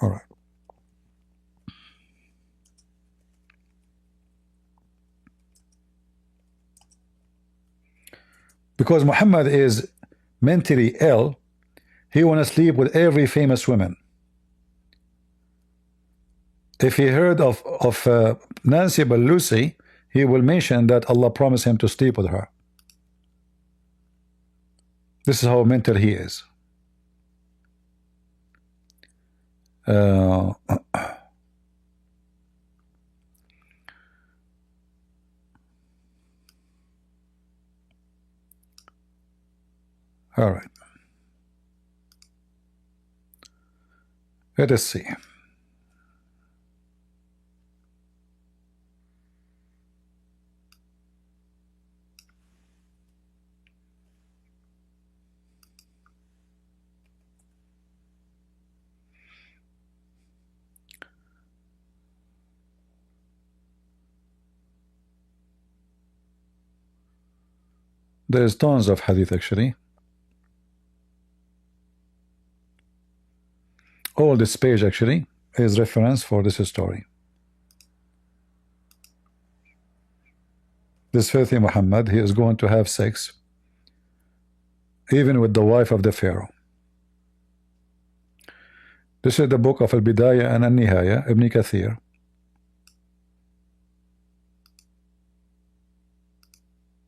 All right. Because Muhammad is mentally ill, he want to sleep with every famous woman. If he heard of Nancy Pelosi, he will mention that Allah promised him to sleep with her. This is how mental he is. All right. Let us see. There's tons of hadith actually. All this page actually is reference for this story. This filthy Muhammad, he is going to have sex even with the wife of the Pharaoh. This is the book of Al-Bidayah and Al-Nihaya, Ibn Kathir.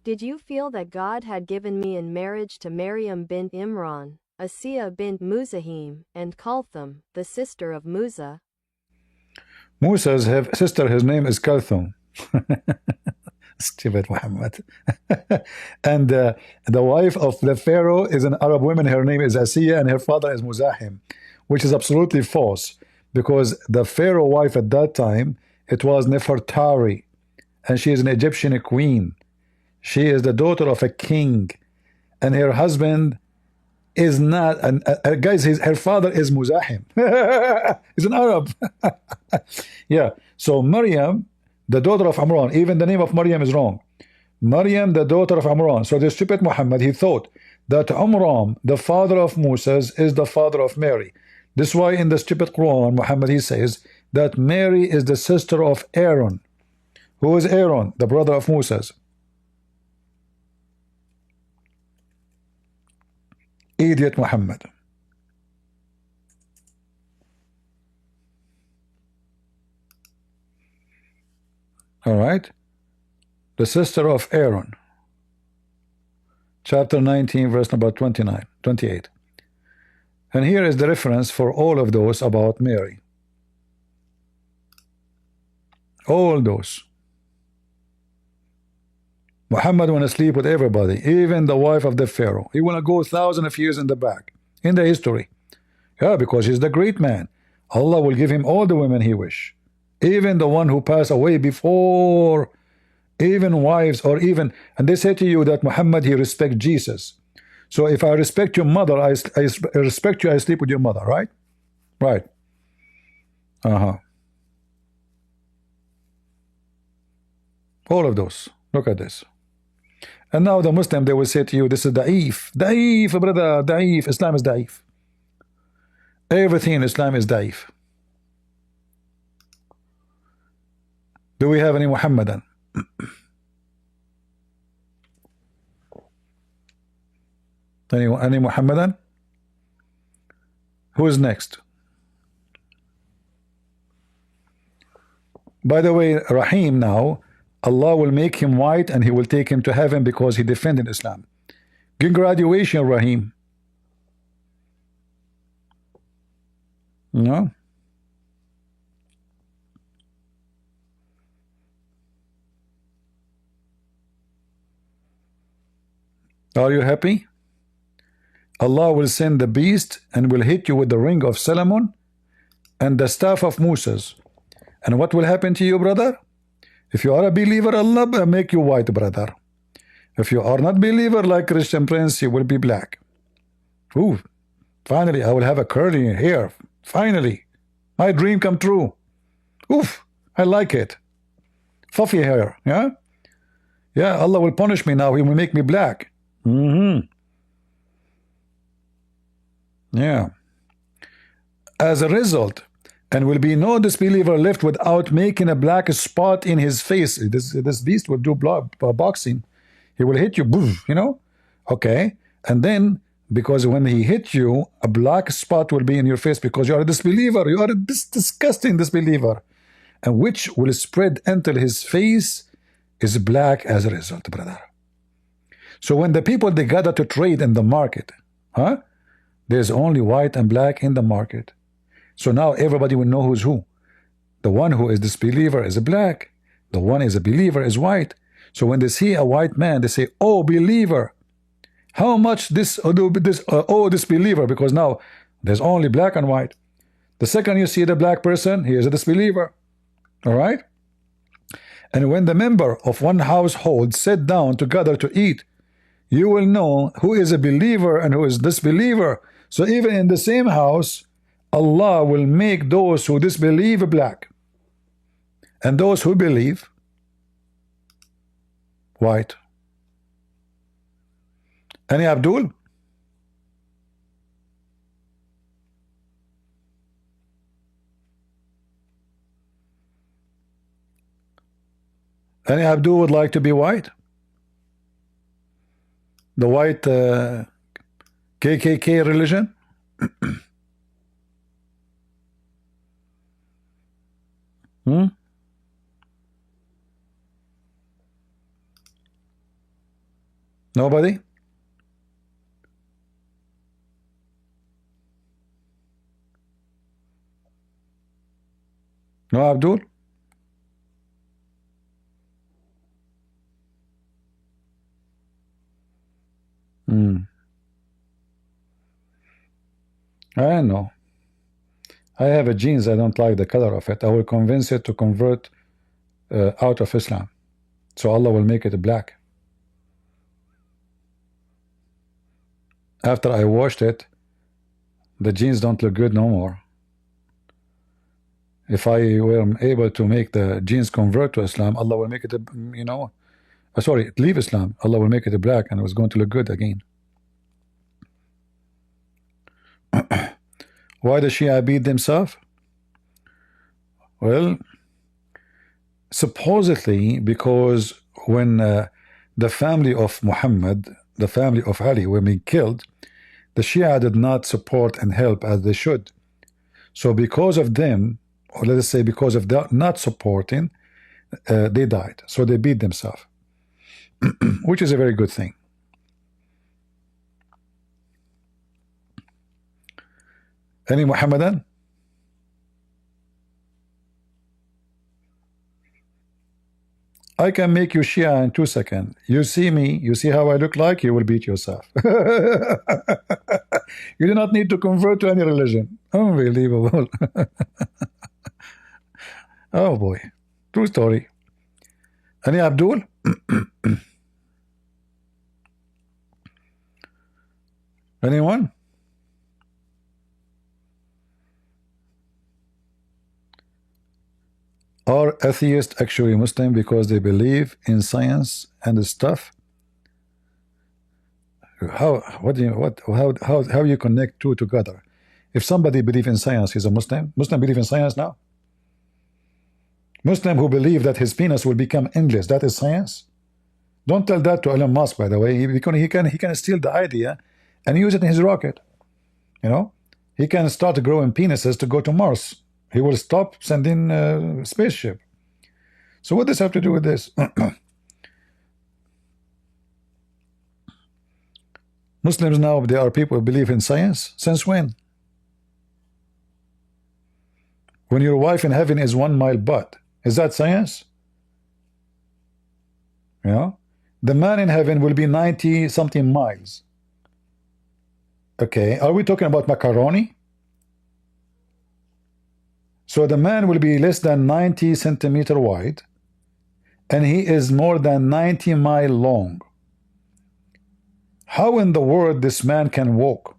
Did you feel that God had given me in marriage to Maryam bint Imran, Asiya bint Muzahim, and Kalthum, the sister of Musa? Musa's sister, his name is Kalthum. Stupid Muhammad. And the wife of the Pharaoh is an Arab woman. Her name is Asiya, and her father is Muzahim, which is absolutely false, because the Pharaoh wife at that time, it was Nefertari, and she is an Egyptian queen. She is the daughter of a king, and her husband is not. And guys, her father is Muzahim. He's an Arab. Yeah. So Maryam, the daughter of Amran, even the name of Maryam is wrong. Maryam, the daughter of Amran. So the stupid Muhammad, he thought that Amram, the father of Moses, is the father of Mary. This is why in the stupid Quran, Muhammad, he says that Mary is the sister of Aaron. Who is Aaron? The brother of Moses. Idiot Muhammad. All right. The sister of Aaron. Chapter 19, verse number 28. And here is the reference for all of those about Mary. All those. Muhammad want to sleep with everybody, even the wife of the Pharaoh. He want to go thousands of years in the back, in the history. Yeah, because he's the great man. Allah will give him all the women he wish. Even the one who passed away before, even wives, or even, and they say to you that Muhammad, he respect Jesus. So if I respect your mother, I respect you, I sleep with your mother, right? Right. All of those. Look at this. And now the Muslim, they will say to you, this is da'if. Da'if, brother, da'if. Islam is da'if. Everything in Islam is da'if. Do we have any Muhammadan? Any Muhammadan? Who is next? By the way, Rahim now, Allah will make him white and he will take him to heaven because he defended Islam. Congratulations, Rahim. No? Are you happy? Allah will send the beast and will hit you with the ring of Solomon and the staff of Moses. And what will happen to you, brother? If you are a believer, Allah will make you white, brother. If you are not believer like Christian Prince, you will be black. Ooh, finally, I will have a curly hair. Finally, my dream come true. Oof, I like it. Fluffy hair, yeah? Yeah, Allah will punish me now. He will make me black. Yeah. As a result, and will be no disbeliever left without making a black spot in his face. This beast will do boxing. He will hit you, boof, you know? Okay. And then, because when he hit you, a black spot will be in your face because you are a disbeliever. You are a disgusting disbeliever. And which will spread until his face is black as a result, brother. So when the people, they gather to trade in the market, there's only white and black in the market. So now everybody will know who's who. The one who is disbeliever is a black. The one is a believer is white. So when they see a white man, they say, oh, believer. How much this disbeliever? Because now there's only black and white. The second you see the black person, he is a disbeliever. All right? And when the member of one household sit down together to eat, you will know who is a believer and who is disbeliever. So even in the same house, Allah will make those who disbelieve black and those who believe white. Any Abdul? Any Abdul would like to be white? The white KKK religion? Nobody? No, Abdul? I know. I have a jeans, I don't like the color of it. I will convince it to convert out of Islam. So Allah will make it black. After I washed it, the jeans don't look good no more. If I were able to make the jeans convert to Islam, Allah will make it, you know, sorry, leave Islam. Allah will make it black and it was going to look good again. Why the Shia beat themselves? Well, supposedly because when the family of Muhammad, the family of Ali were being killed, the Shia did not support and help as they should. So because of them, or let us say because of that not supporting, they died. So they beat themselves, which is a very good thing. Any Muhammadan? I can make you Shia in 2 seconds. You see me, you see how I look like, you will beat yourself. You do not need to convert to any religion. Unbelievable. Oh boy. True story. Any Abdul? Anyone? Are atheists actually Muslim because they believe in science and stuff? How you connect two together? If somebody believes in science, he's a Muslim. Muslim believe in science now. Muslim who believe that his penis will become endless, that is science. Don't tell that to Elon Musk, by the way. He can steal the idea and use it in his rocket. You know, he can start growing penises to go to Mars. He will stop sending spaceship. So what does have to do with this? Muslims now, there are people who believe in science. Since when? When your wife in heaven is 1 mile butt, is that science? You know, the man in heaven will be 90 something miles. Okay, are we talking about macaroni? So the man will be less than 90 centimeter wide and he is more than 90 mile long. How in the world this man can walk?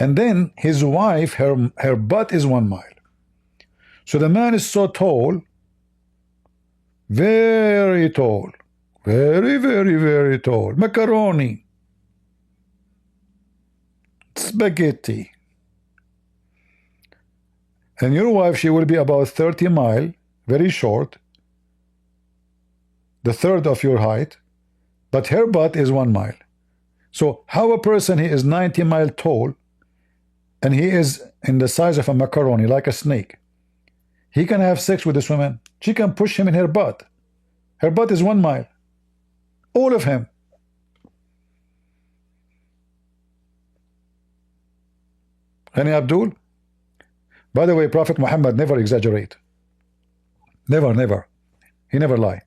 And then his wife, her butt is 1 mile. So the man is so tall, very tall, very, very, very tall. Macaroni, spaghetti. And your wife, she will be about 30 mile, very short, the third of your height, but her butt is 1 mile. So how a person, he is 90 mile tall, and he is in the size of a macaroni, like a snake, he can have sex with this woman. She can push him in her butt. Her butt is 1 mile. All of him. Any Abdul? By the way, Prophet Muhammad never exaggerate. Never, never. He never lie.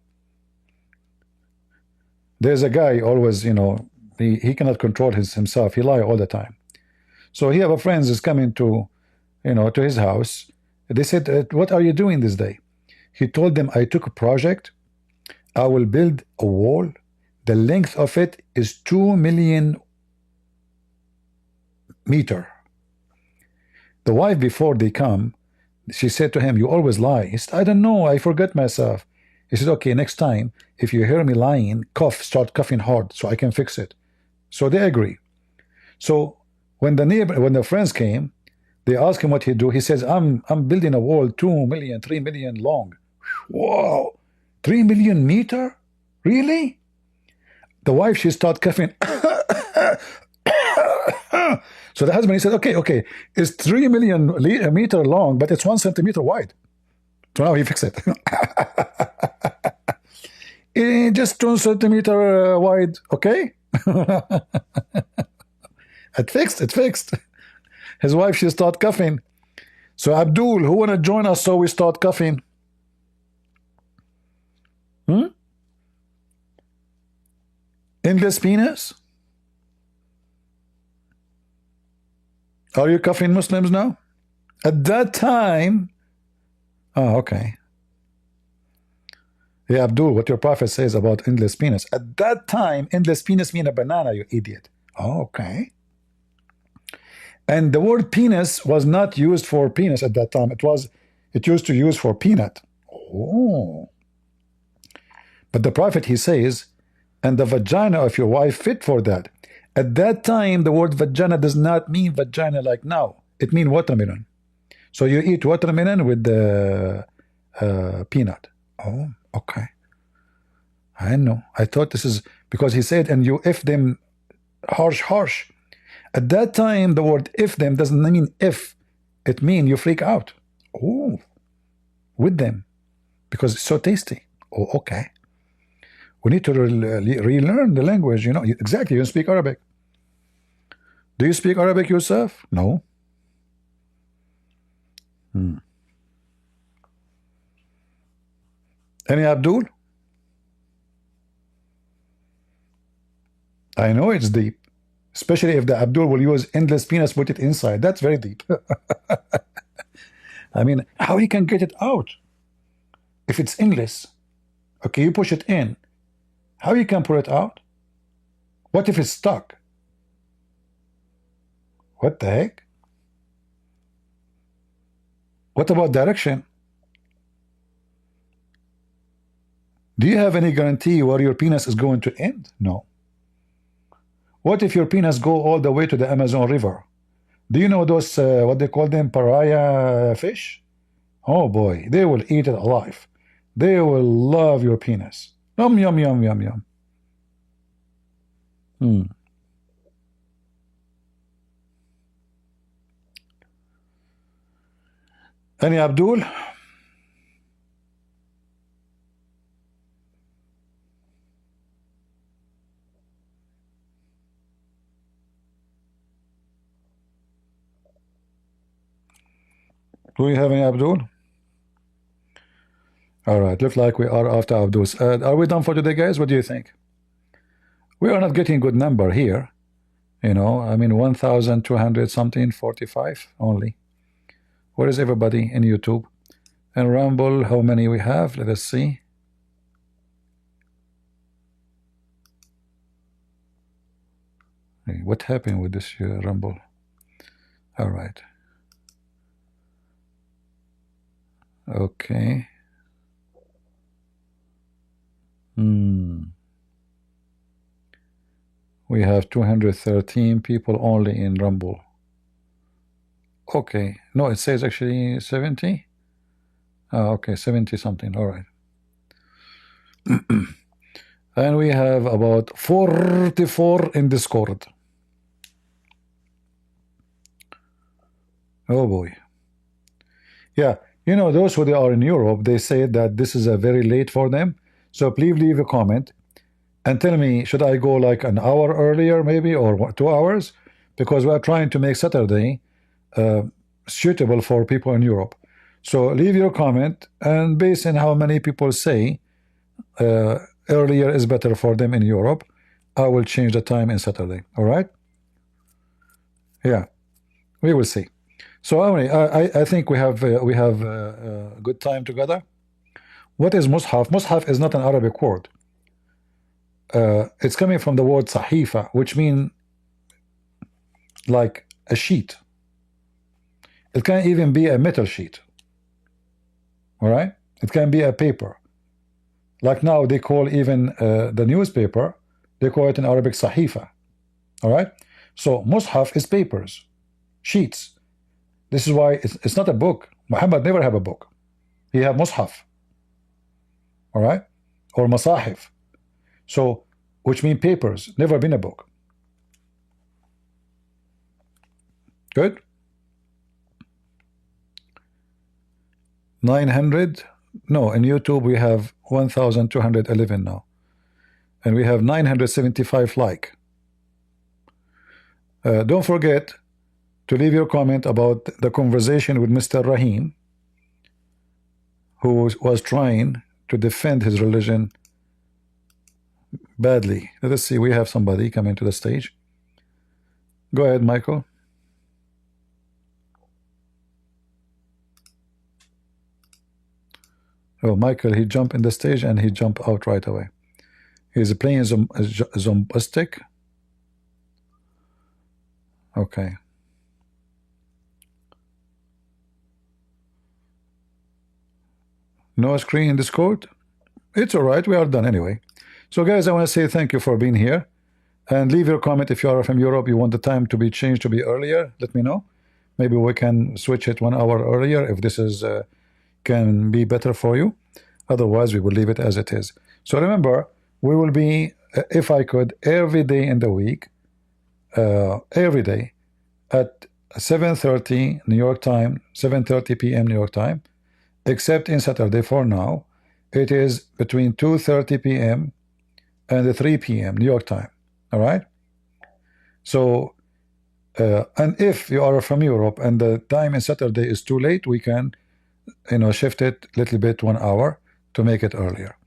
There's a guy always, you know, he cannot control himself. He lie all the time. So he have a friend is coming to, you know, to his house. They said, what are you doing this day? He told them, I took a project. I will build a wall. The length of it is 2 million meters. The wife, before they come, she said to him, you always lie. He said, I don't know, I forget myself. He said, okay, next time, if you hear me lying, start coughing hard so I can fix it. So they agree. So when the friends came, they asked him what he do. He says, I'm building a wall 2 million, 3 million long. Wow, 3 million meter? Really? The wife, she started coughing. So the husband, he said, okay, it's 3 million meter long, but it's 1 centimeter wide. So now he fixed it. Just 2 centimeter wide, okay? It fixed. His wife, she start coughing. So Abdul, who wanna join us so we start coughing? Endless penis? Are you coughing Muslims now? At that time, oh, okay. Yeah, Abdul, what your prophet says about endless penis. At that time, endless penis mean a banana, you idiot. Oh, okay. And the word penis was not used for penis at that time. It used to use for peanut. Oh. But the prophet, he says, and the vagina of your wife fit for that. At that time, the word vagina does not mean vagina like now. It means watermelon. So you eat watermelon with the peanut. Oh, okay. I know. I thought this is because he said, and you if them harsh. At that time, the word if them doesn't mean if. It means you freak out. Oh, with them. Because it's so tasty. Oh, okay. We need to relearn the language, you know. Exactly, you speak Arabic. Do you speak Arabic yourself? No. Any Abdul? I know it's deep. Especially if the Abdul will use endless penis, put it inside. That's very deep. I mean, how he can get it out? If it's endless. Okay, you push it in. How you can pull it out? What if it's stuck? What the heck? What about direction? Do you have any guarantee where your penis is going to end? No. What if your penis go all the way to the Amazon River? Do you know those, what they call them, pariah fish? Oh boy, they will eat it alive. They will love your penis. Yum, yum, yum, yum, yum. Any Abdul? Do we have any Abdul? All right, looks like we are after Abdul's. Are we done for today, guys? What do you think? We are not getting good number here. You know, I mean, 1,200 something, 45 only. Where is everybody in YouTube? And Rumble, how many we have? Let us see. Hey, what happened with this Rumble? All right. Okay. We have 213 people only in Rumble. Okay. No, it says actually 70. Oh, okay, 70 something. All right. And we have about 44 in Discord. Oh boy. Yeah, you know, those who they are in Europe, they say that this is a very late for them. So please leave a comment and tell me, should I go like an hour earlier maybe, or 2 hours? Because we're trying to make Saturday suitable for people in Europe. So leave your comment, and based on how many people say earlier is better for them in Europe, I will change the time in Saturday. All right? Yeah, we will see. So anyway, I think we have a good time together. What is mushaf? Mushaf is not an Arabic word. It's coming from the word sahifa, which means like a sheet. It can even be a metal sheet. All right? It can be a paper. Like now they call even the newspaper, they call it in Arabic sahifa. All right? So mushaf is papers, sheets. This is why it's not a book. Muhammad never have a book. He have mushaf. All right? Or masahif. So, which mean papers, never been a book. Good? 900 No, in YouTube we have 1,211 now, and we have 975 like. Don't forget to leave your comment about the conversation with Mr. Rahim, who was trying to defend his religion badly. Let us see, we have somebody coming to the stage. Go ahead, Michael. Oh, Michael, he jumped in the stage and he jumped out right away. He's playing zombistic. Okay. No screen in Discord? It's all right. We are done anyway. So, guys, I want to say thank you for being here. And leave your comment if you are from Europe. You want the time to be changed to be earlier. Let me know. Maybe we can switch it 1 hour earlier if this is can be better for you. Otherwise, we will leave it as it is. So remember, we will be, if I could, every day in the week, every day at 7:30 New York time, 7:30 p.m. New York time, except in Saturday for now. It is between 2:30 p.m. and 3 p.m. New York time. All right? So, and if you are from Europe and the time in Saturday is too late, we can, shift it a little bit 1 hour to make it earlier.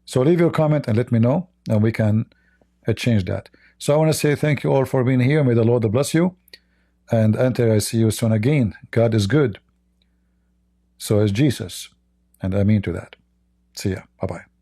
So leave your comment and let me know, and we can change that. So I want to say thank you all for being here. May the Lord bless you. And until I see you soon again, God is good. So is Jesus. And I mean to that. See ya. Bye-bye.